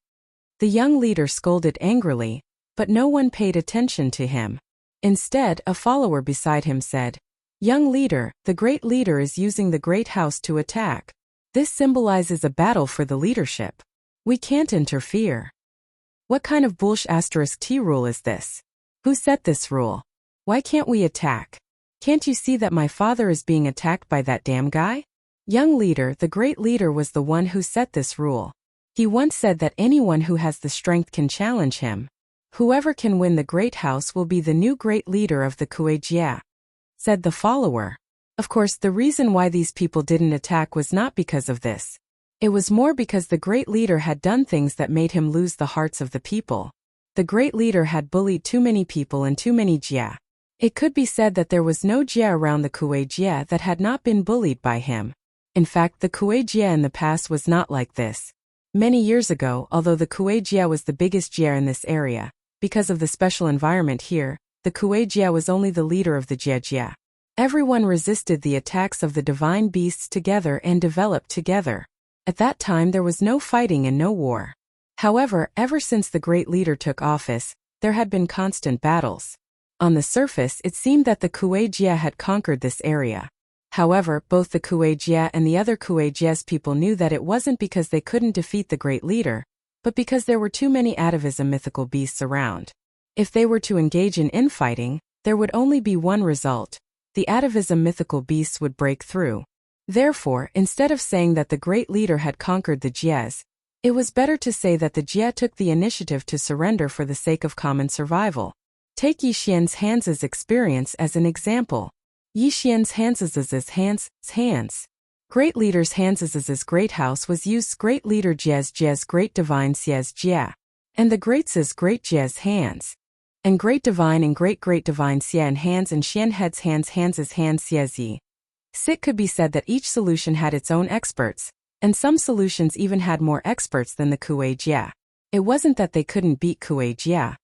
The young leader scolded angrily, but no one paid attention to him. Instead, a follower beside him said, "Young leader, the Great Leader is using the Great House to attack. This symbolizes a battle for the leadership. We can't interfere." What kind of *T rule is this? Who set this rule? Why can't we attack? Can't you see that my father is being attacked by that damn guy? Young leader, the Great Leader was the one who set this rule. He once said that anyone who has the strength can challenge him. Whoever can win the Great House will be the new Great Leader of the Kuei Jia, said the follower. Of course, the reason why these people didn't attack was not because of this. It was more because the Great Leader had done things that made him lose the hearts of the people. The Great Leader had bullied too many people and too many Jia. It could be said that there was no Jia around the Kuei Jia that had not been bullied by him. In fact, the Kuei Jia in the past was not like this. Many years ago, although the Kuei Jia was the biggest Jia in this area, because of the special environment here, the Kuei Jia was only the leader of the Jia Jia. Everyone resisted the attacks of the divine beasts together and developed together. At that time there was no fighting and no war. However, ever since the Great Leader took office, there had been constant battles. On the surface, it seemed that the Kuei Jia had conquered this area. However, both the Kuei Jia and the other Kuei Jia's people knew that it wasn't because they couldn't defeat the Great Leader, but because there were too many atavism mythical beasts around. If they were to engage in infighting, there would only be one result: the atavism mythical beasts would break through. Therefore, instead of saying that the Great Leader had conquered the Jias, it was better to say that the Jia took the initiative to surrender for the sake of common survival. Take Yixian's Hans's experience as an example. Yixian's hands. Great Leader's Hans's Great House was used Great Leader Jia's Great Divine Xia's Jia, and the Great's Great Jia's hands. And Great Divine and Great Divine Xia and hands and Xian Head's Hans's hands Xiazi. It could be said that each solution had its own experts, and some solutions even had more experts than the Kuei Jia. It wasn't that they couldn't beat Kuei Jia,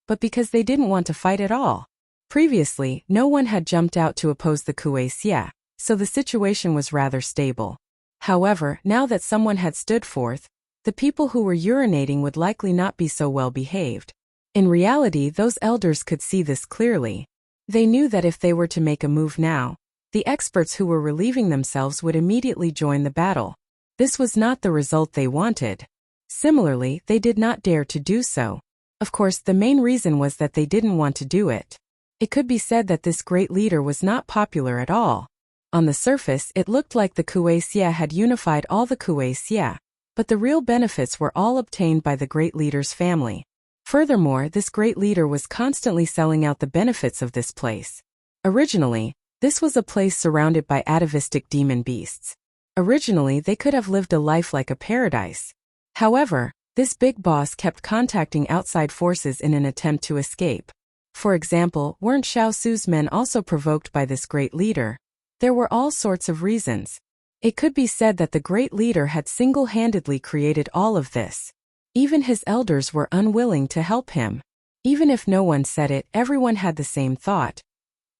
but because they didn't want to fight at all. Previously, no one had jumped out to oppose the Kuei Xia, so the situation was rather stable. However, now that someone had stood forth, the people who were urinating would likely not be so well behaved. In reality, those elders could see this clearly. They knew that if they were to make a move now, the experts who were relieving themselves would immediately join the battle. This was not the result they wanted. Similarly, they did not dare to do so. Of course, the main reason was that they didn't want to do it. It could be said that this Great Leader was not popular at all. On the surface, it looked like the Kuei Xia had unified all the Kuei Xia, but the real benefits were all obtained by the Great Leader's family. Furthermore, this Great Leader was constantly selling out the benefits of this place. Originally, this was a place surrounded by atavistic demon beasts. Originally, they could have lived a life like a paradise. However, this big boss kept contacting outside forces in an attempt to escape. For example, weren't Xiao Su's men also provoked by this great leader? There were all sorts of reasons. It could be said that the great leader had single-handedly created all of this. Even his elders were unwilling to help him. Even if no one said it, everyone had the same thought.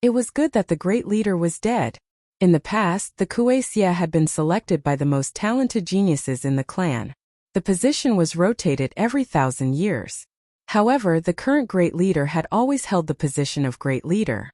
It was good that the great leader was dead. In the past, the Kuei-xia had been selected by the most talented geniuses in the clan. The position was rotated every 1,000 years. However, the current great leader had always held the position of great leader.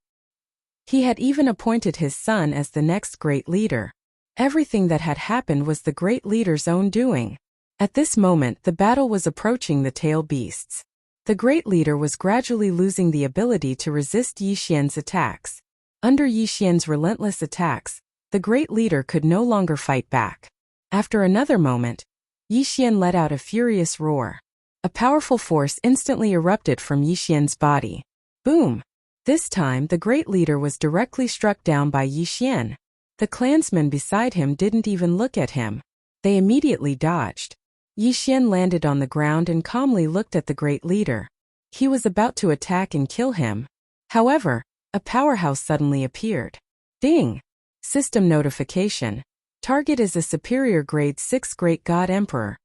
He had even appointed his son as the next great leader. Everything that had happened was the great leader's own doing. At this moment, the battle was approaching the tail beasts. The great leader was gradually losing the ability to resist Yi Xian's attacks. Under Yi Xian's relentless attacks, the great leader could no longer fight back. After another moment, Yi Xian let out a furious roar. A powerful force instantly erupted from Yi Xian's body. Boom! This time, the great leader was directly struck down by Yi Xian. The clansmen beside him didn't even look at him. They immediately dodged. Yi Xian landed on the ground and calmly looked at the great leader. He was about to attack and kill him. However, a powerhouse suddenly appeared. Ding! System notification. Target is a superior grade 6 Great God Emperor.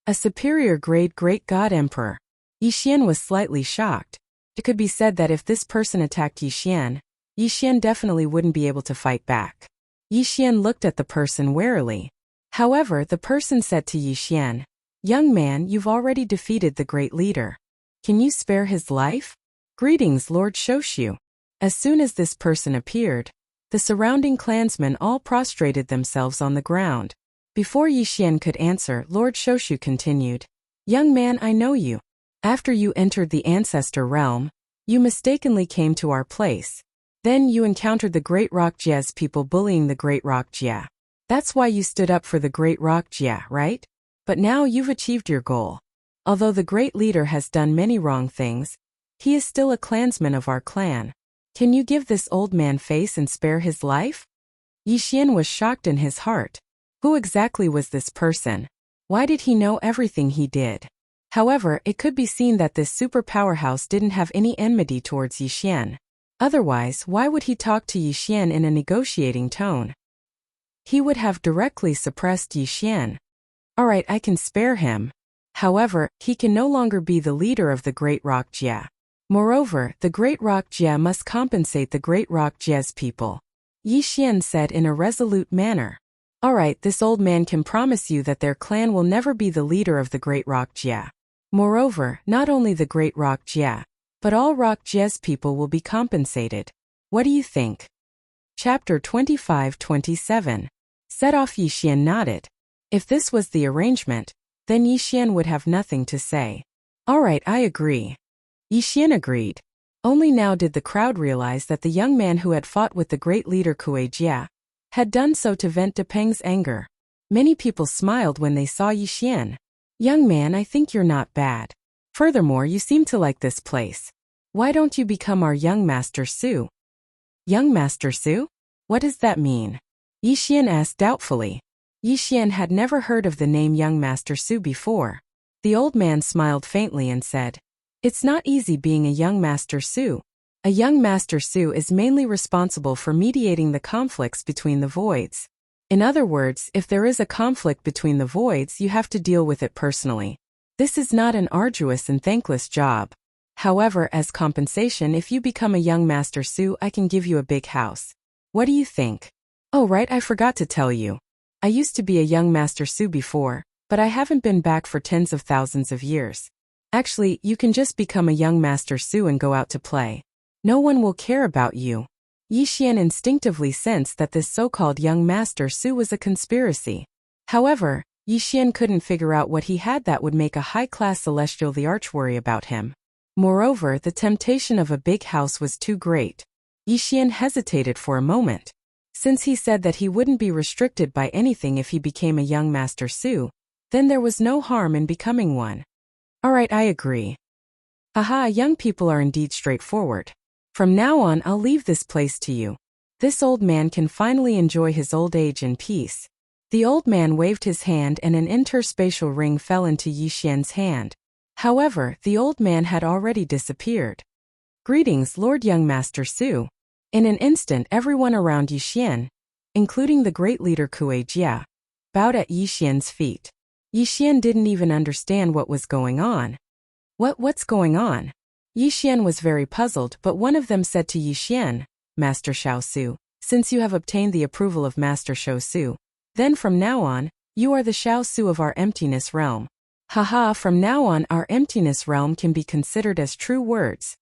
A superior grade Great God Emperor. Yi Xian was slightly shocked. It could be said that if this person attacked Yi Xian definitely wouldn't be able to fight back. Yi Xian looked at the person warily. However, the person said to Yi Xian, "Young man, you've already defeated the great leader. Can you spare his life?" "Greetings, Lord Shoshu." As soon as this person appeared, the surrounding clansmen all prostrated themselves on the ground. Before Yi Xian could answer, Lord Shoshu continued, "Young man, I know you. After you entered the ancestor realm, you mistakenly came to our place. Then you encountered the Great Rock Jia's people bullying the Great Rock Jia. That's why you stood up for the Great Rock Jia, right? But now you've achieved your goal. Although the great leader has done many wrong things, he is still a clansman of our clan. Can you give this old man face and spare his life?" Yi Xian was shocked in his heart. Who exactly was this person? Why did he know everything he did? However, it could be seen that this super powerhouse didn't have any enmity towards Yi Xian. Otherwise, why would he talk to Yi Xian in a negotiating tone? He would have directly suppressed Yi Xian. Alright, I can spare him. However, he can no longer be the leader of the Great Rock Jia. Moreover, the Great Rock Jia must compensate the Great Rock Jia's people. Yi Xian said in a resolute manner. Alright, this old man can promise you that their clan will never be the leader of the Great Rock Jia. Moreover, not only the Great Rock Jia, but all Rock Jia's people will be compensated. What do you think? Chapter 25-27. Set off. Yi Xian nodded. If this was the arrangement, then Yi Xian would have nothing to say. Alright, I agree. Yi Xian agreed. Only now did the crowd realize that the young man who had fought with the great leader Kuei Jia had done so to vent Depeng's anger. Many people smiled when they saw Yi Xian. Young man, I think you're not bad. Furthermore, you seem to like this place. Why don't you become our young Master Su? Young Master Su? What does that mean? Yi Xian asked doubtfully. Yi Xian had never heard of the name Young Master Su before. The old man smiled faintly and said, "It's not easy being a young Master Su. A young Master Su is mainly responsible for mediating the conflicts between the voids. In other words, if there is a conflict between the voids, you have to deal with it personally. This is not an arduous and thankless job. However, as compensation, if you become a young Master Su, I can give you a big house. What do you think? Oh right, I forgot to tell you. I used to be a young Master Su before, but I haven't been back for tens of thousands of years. Actually, you can just become a young Master Su and go out to play. No one will care about you." Yi Xian instinctively sensed that this so-called young Master Su was a conspiracy. However, Yi Xian couldn't figure out what he had that would make a high-class celestial the arch worry about him. Moreover, the temptation of a big house was too great. Yi Xian hesitated for a moment. Since he said that he wouldn't be restricted by anything if he became a young Master Su, then there was no harm in becoming one. Alright, I agree. Haha, young people are indeed straightforward. From now on, I'll leave this place to you. This old man can finally enjoy his old age in peace. The old man waved his hand and an interspatial ring fell into Yixian's hand. However, the old man had already disappeared. Greetings, Lord Young Master Su. In an instant everyone around Yixian, including the great leader Kuei Jia, bowed at Yixian's feet. Yixian didn't even understand what was going on. What's going on? Yixian was very puzzled, but one of them said to Yixian, Master Xiao Su, since you have obtained the approval of Master Xiao Su, then from now on, you are the Xiao Su of our emptiness realm. Haha, from now on our emptiness realm can be considered as true words.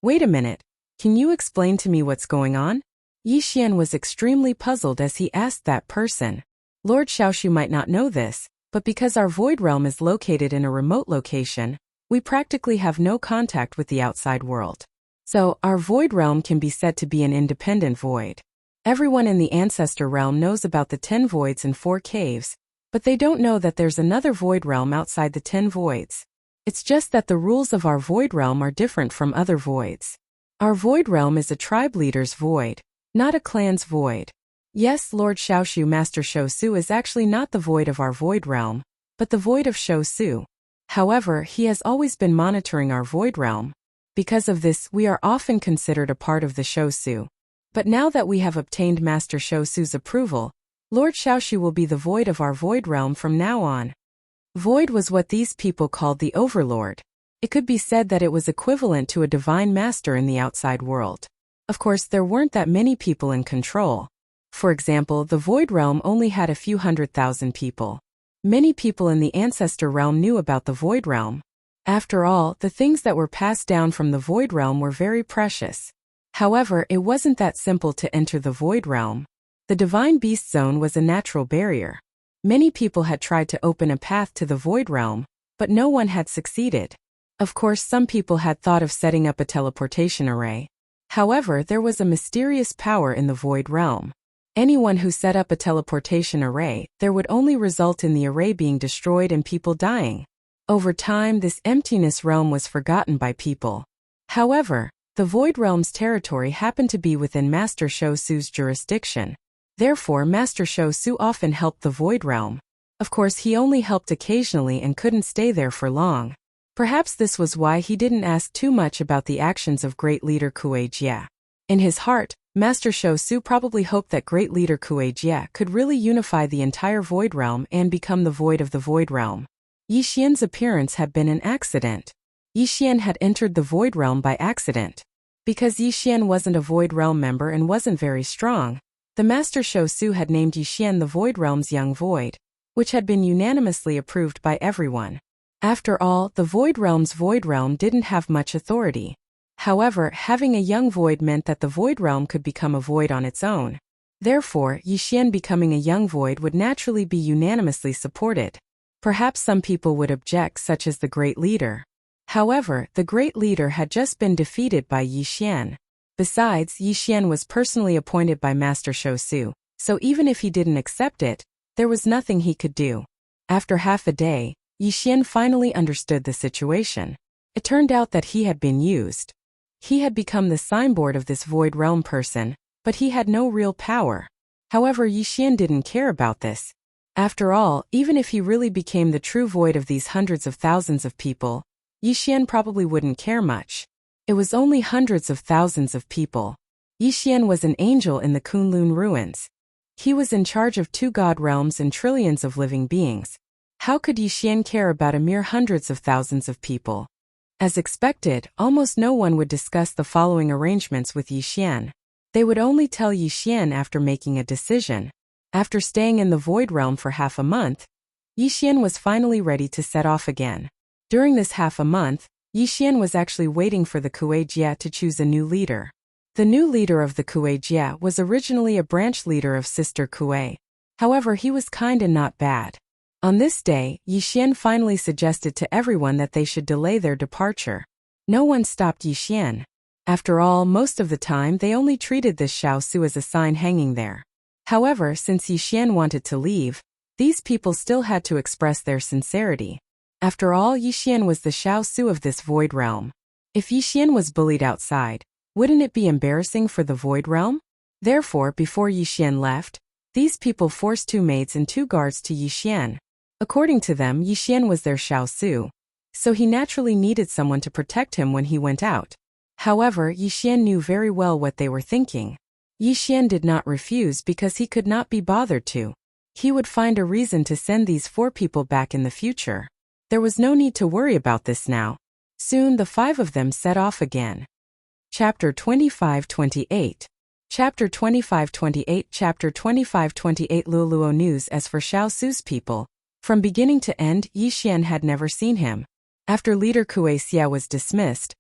Wait a minute, can you explain to me what's going on? Yixian was extremely puzzled as he asked that person. Lord Xiaoshu might not know this, but because our void realm is located in a remote location, we practically have no contact with the outside world. So, our void realm can be said to be an independent void. Everyone in the ancestor realm knows about the 10 voids and 4 caves, but they don't know that there's another void realm outside the 10 voids. It's just that the rules of our void realm are different from other voids. Our void realm is a tribe leader's void, not a clan's void. Yes, Lord Xiaoshu Master Xiao Su is actually not the void of our void realm, but the void of Xiao Su. However, he has always been monitoring our void realm. Because of this, we are often considered a part of the Xiao Su. But now that we have obtained Master Xiao Su's approval, Lord Xiaoshu will be the void of our void realm from now on. Void was what these people called the Overlord. It could be said that it was equivalent to a divine master in the outside world. Of course, there weren't that many people in control. For example, the void realm only had a few 100,000 people. Many people in the ancestor realm knew about the void realm. After all, the things that were passed down from the void realm were very precious. However, it wasn't that simple to enter the void realm. The divine beast zone was a natural barrier. Many people had tried to open a path to the void realm, but no one had succeeded. Of course, some people had thought of setting up a teleportation array. However, there was a mysterious power in the void realm. Anyone who set up a teleportation array, there would only result in the array being destroyed and people dying. Over time, this emptiness realm was forgotten by people. However, the void realm's territory happened to be within Master Xiao Su's jurisdiction. Therefore, Master Xiao Su often helped the void realm. Of course, he only helped occasionally and couldn't stay there for long. Perhaps this was why he didn't ask too much about the actions of great leader Kuei Jia. In his heart, Master Xiao Su probably hoped that great leader Kuei Jia could really unify the entire void realm and become the void of the void realm. Yixian's appearance had been an accident. Yixian had entered the void realm by accident. Because Yixian wasn't a void realm member and wasn't very strong, the Master Xiao Su had named Yixian the void realm's young void, which had been unanimously approved by everyone. After all, the void realm's void realm didn't have much authority. However, having a young void meant that the void realm could become a void on its own. Therefore, Yixian becoming a young void would naturally be unanimously supported. Perhaps some people would object, such as the great leader. However, the great leader had just been defeated by Yixian. Besides, Yixian was personally appointed by Master Xiao Su, so even if he didn't accept it, there was nothing he could do. After half a day, Yixian finally understood the situation. It turned out that he had been used. He had become the signboard of this void realm person, but he had no real power. However, Yixian didn't care about this. After all, even if he really became the true void of these hundreds of thousands of people, Yixian probably wouldn't care much. It was only hundreds of thousands of people. Yixian was an angel in the Kunlun ruins. He was in charge of 2 god realms and trillions of living beings. How could Yixian care about a mere hundreds of thousands of people? As expected, almost no one would discuss the following arrangements with Yixian. They would only tell Yixian after making a decision. After staying in the void realm for half a month, Yixian was finally ready to set off again. During this half a month, Yixian was actually waiting for the Kuei Jia to choose a new leader. The new leader of the Kuei Jia was originally a branch leader of Sister Kuei. However, he was kind and not bad. On this day, Yixian finally suggested to everyone that they should delay their departure. No one stopped Yixian. After all, most of the time they only treated this Xiao Su as a sign hanging there. However, since Yixian wanted to leave, these people still had to express their sincerity. After all, Yixian was the Xiao Su of this void realm. If Yixian was bullied outside, wouldn't it be embarrassing for the void realm? Therefore, before Yixian left, These people forced 2 maids and 2 guards to Yixian. According to them, Yixian was their Xiaosu, so he naturally needed someone to protect him when he went out. However, Yixian knew very well what they were thinking. Yixian did not refuse because he could not be bothered to. He would find a reason to send these 4 people back in the future. There was no need to worry about this now. Soon the 5 of them set off again. Chapter 25-28. Chapter 25-28. Chapter 25-28. Luoluo news. As for Xiaosu's people, from beginning to end, Yixian had never seen him. After leader Kue Xia was dismissed,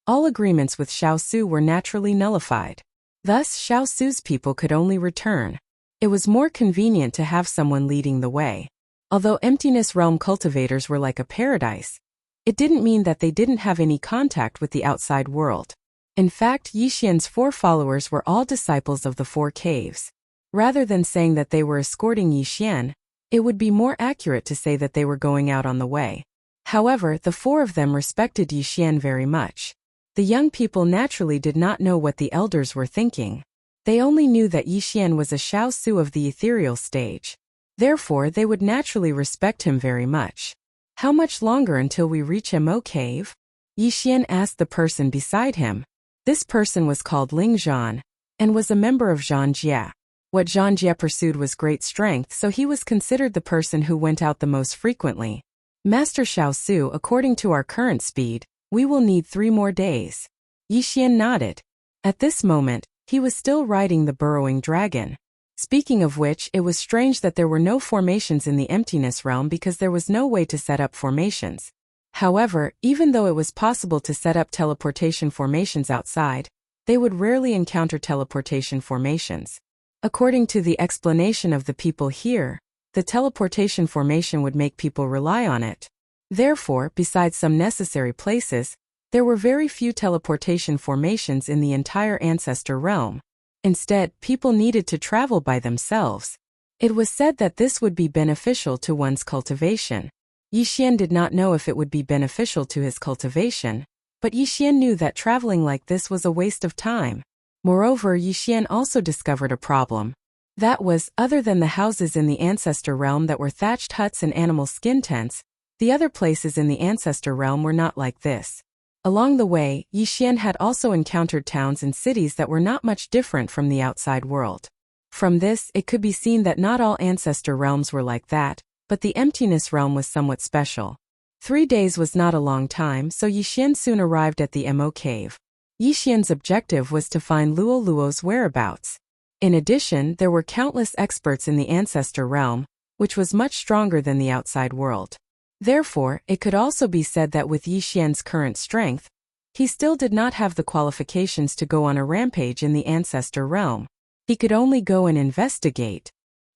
all agreements with Xiaosu were naturally nullified. Thus, Xiaosu's people could only return. It was more convenient to have someone leading the way. Although Emptiness Realm cultivators were like a paradise, it didn't mean that they didn't have any contact with the outside world. In fact, Yixian's 4 followers were all disciples of the 4 caves. Rather than saying that they were escorting Yixian, it would be more accurate to say that they were going out on the way. However, the 4 of them respected Yixian very much. The young people naturally did not know what the elders were thinking. They only knew that Yixian was a Xiaosu of the ethereal stage. Therefore, they would naturally respect him very much. How much longer until we reach Mo Cave? Yixian asked the person beside him. This person was called Ling Zhan, and was a member of Zhan Jie. What Zhan Jie pursued was great strength, so he was considered the person who went out the most frequently. Master Xiaosu, according to our current speed, we will need 3 more days. Yixian nodded. At this moment, he was still riding the burrowing dragon. Speaking of which, it was strange that there were no formations in the Emptiness Realm because there was no way to set up formations. However, even though it was possible to set up teleportation formations outside, they would rarely encounter teleportation formations. According to the explanation of the people here, the teleportation formation would make people rely on it. Therefore, besides some necessary places, there were very few teleportation formations in the entire Ancestor Realm. Instead, people needed to travel by themselves. It was said that this would be beneficial to one's cultivation. Yixian did not know if it would be beneficial to his cultivation, but Yixian knew that traveling like this was a waste of time. Moreover, Yixian also discovered a problem. That was, other than the houses in the Ancestor Realm that were thatched huts and animal skin tents, the other places in the Ancestor Realm were not like this. Along the way, Yixian had also encountered towns and cities that were not much different from the outside world. From this, it could be seen that not all Ancestor Realms were like that, but the Emptiness Realm was somewhat special. 3 days was not a long time, so Yixian soon arrived at the Mo Cave. Yixian's objective was to find Luoluo's whereabouts. In addition, there were countless experts in the Ancestor Realm, which was much stronger than the outside world. Therefore, it could also be said that with Yixian's current strength, he still did not have the qualifications to go on a rampage in the Ancestor Realm. He could only go and investigate.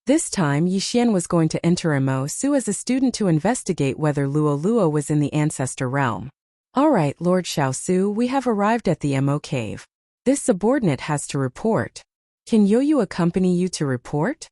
This time, Yixian was going to enter Mo Su as a student to investigate whether Luoluo was in the Ancestor Realm. Alright, Lord Xiaosu, we have arrived at the Mo Cave. This subordinate has to report. Can Yoyu accompany you to report?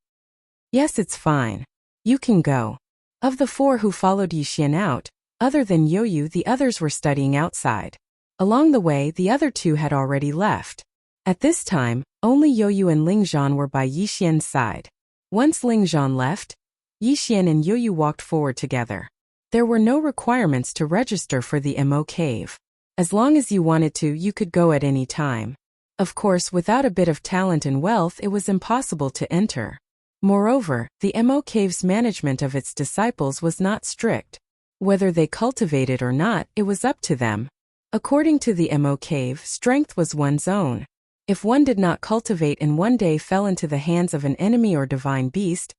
Yes, it's fine. You can go. Of the 4 who followed Yixian out, other than Yoyu, the others were studying outside. Along the way, the other 2 had already left. At this time, only Yoyu and Ling Zhan were by Yixian's side. Once Ling Zhan left, Yixian and Yoyu walked forward together. There were no requirements to register for the Mo Cave. As long as you wanted to, you could go at any time. Of course, without a bit of talent and wealth, it was impossible to enter. Moreover, the Mo Cave's management of its disciples was not strict. Whether they cultivated or not, it was up to them. According to the Mo Cave, strength was one's own. If one did not cultivate and one day fell into the hands of an enemy or divine beast,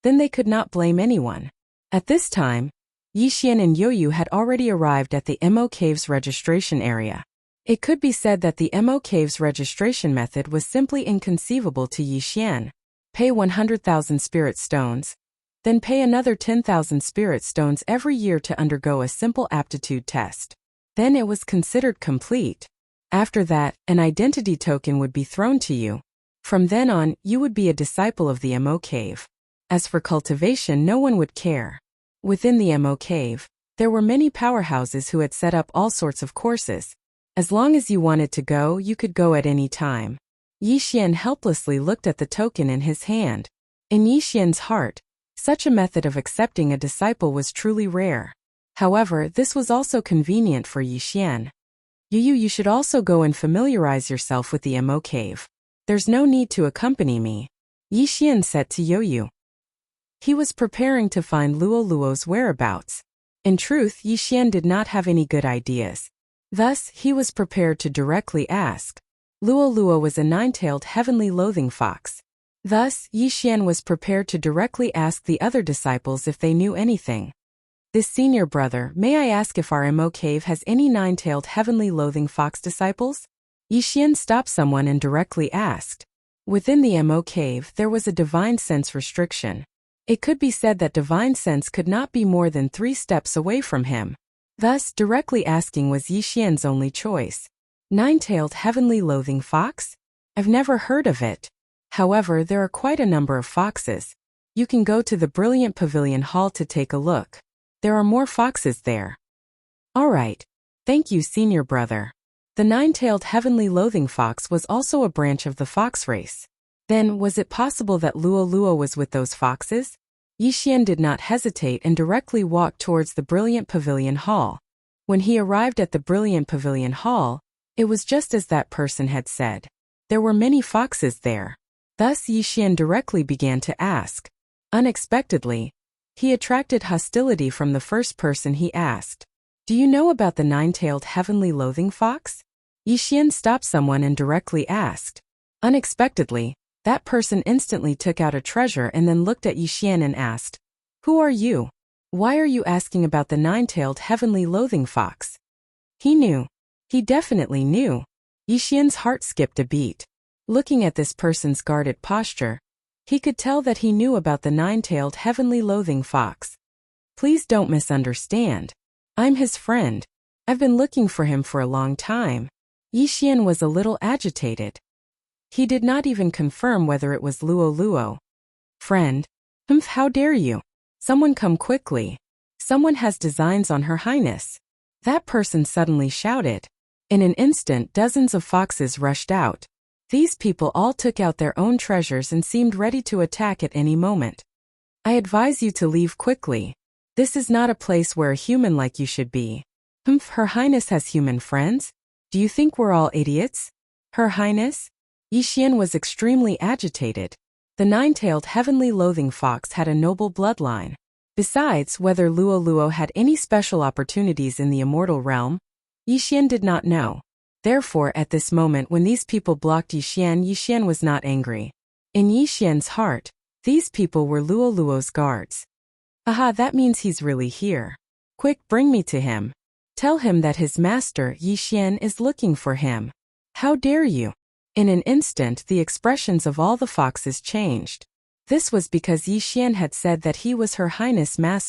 then they could not blame anyone. At this time, Yixian and Yoyu had already arrived at the Mo Cave's registration area. It could be said that the Mo Cave's registration method was simply inconceivable to Yixian. Pay 100,000 spirit stones, then pay another 10,000 spirit stones every year to undergo a simple aptitude test. Then it was considered complete. After that, an identity token would be thrown to you. From then on, you would be a disciple of the Mo Cave. As for cultivation, no one would care. Within the Mo Cave, there were many powerhouses who had set up all sorts of courses. As long as you wanted to go, you could go at any time. Yixian helplessly looked at the token in his hand. In Yixian's heart, such a method of accepting a disciple was truly rare. However, this was also convenient for Yixian. You should also go and familiarize yourself with the Mo cave. There's no need to accompany me, Yixian said to Yoyu. He was preparing to find Luoluo's whereabouts. In truth, Yixian did not have any good ideas. Thus, he was prepared to directly ask. Luoluo was a nine-tailed heavenly loathing fox. Thus, Yixian was prepared to directly ask the other disciples if they knew anything. This senior brother, may I ask if our Mo cave has any nine-tailed heavenly loathing fox disciples? Yixian stopped someone and directly asked. Within the Mo cave, there was a divine sense restriction. It could be said that divine sense could not be more than 3 steps away from him. Thus, directly asking was Yixian's only choice. Nine-tailed heavenly loathing fox? I've never heard of it. However, there are quite a number of foxes. You can go to the Brilliant Pavilion Hall to take a look. There are more foxes there. Alright. Thank you, senior brother. The nine-tailed heavenly loathing fox was also a branch of the fox race. Then, was it possible that Luoluo was with those foxes? Yixian did not hesitate and directly walked towards the Brilliant Pavilion Hall. When he arrived at the Brilliant Pavilion Hall, it was just as that person had said. There were many foxes there. Thus Yixian directly began to ask. Unexpectedly, he attracted hostility from the first person he asked. Do you know about the nine-tailed heavenly loathing fox? Yixian stopped someone and directly asked. Unexpectedly, that person instantly took out a treasure and then looked at Yixian and asked, Who are you? Why are you asking about the nine-tailed heavenly loathing fox? He knew. He definitely knew. Yixian's heart skipped a beat. Looking at this person's guarded posture, he could tell that he knew about the nine-tailed heavenly loathing fox. Please don't misunderstand. I'm his friend. I've been looking for him for a long time. Yixian was a little agitated. He did not even confirm whether it was Luoluo. Friend? How dare you? Someone come quickly. Someone has designs on Her Highness. That person suddenly shouted. In an instant, dozens of foxes rushed out. These people all took out their own treasures and seemed ready to attack at any moment. I advise you to leave quickly. This is not a place where a human like you should be. Her Highness has human friends? Do you think we're all idiots? Her Highness? Yixian was extremely agitated. The nine-tailed heavenly loathing fox had a noble bloodline. Besides, whether Luoluo had any special opportunities in the immortal realm, Yixian did not know. Therefore, at this moment when these people blocked Yixian, Yixian was not angry. In Yixian's heart, these people were Luoluo's guards. Aha, that means he's really here. Quick, bring me to him. Tell him that his master, Yixian, is looking for him. How dare you? In an instant, the expressions of all the foxes changed. This was because Yixian had said that he was Her Highness' master.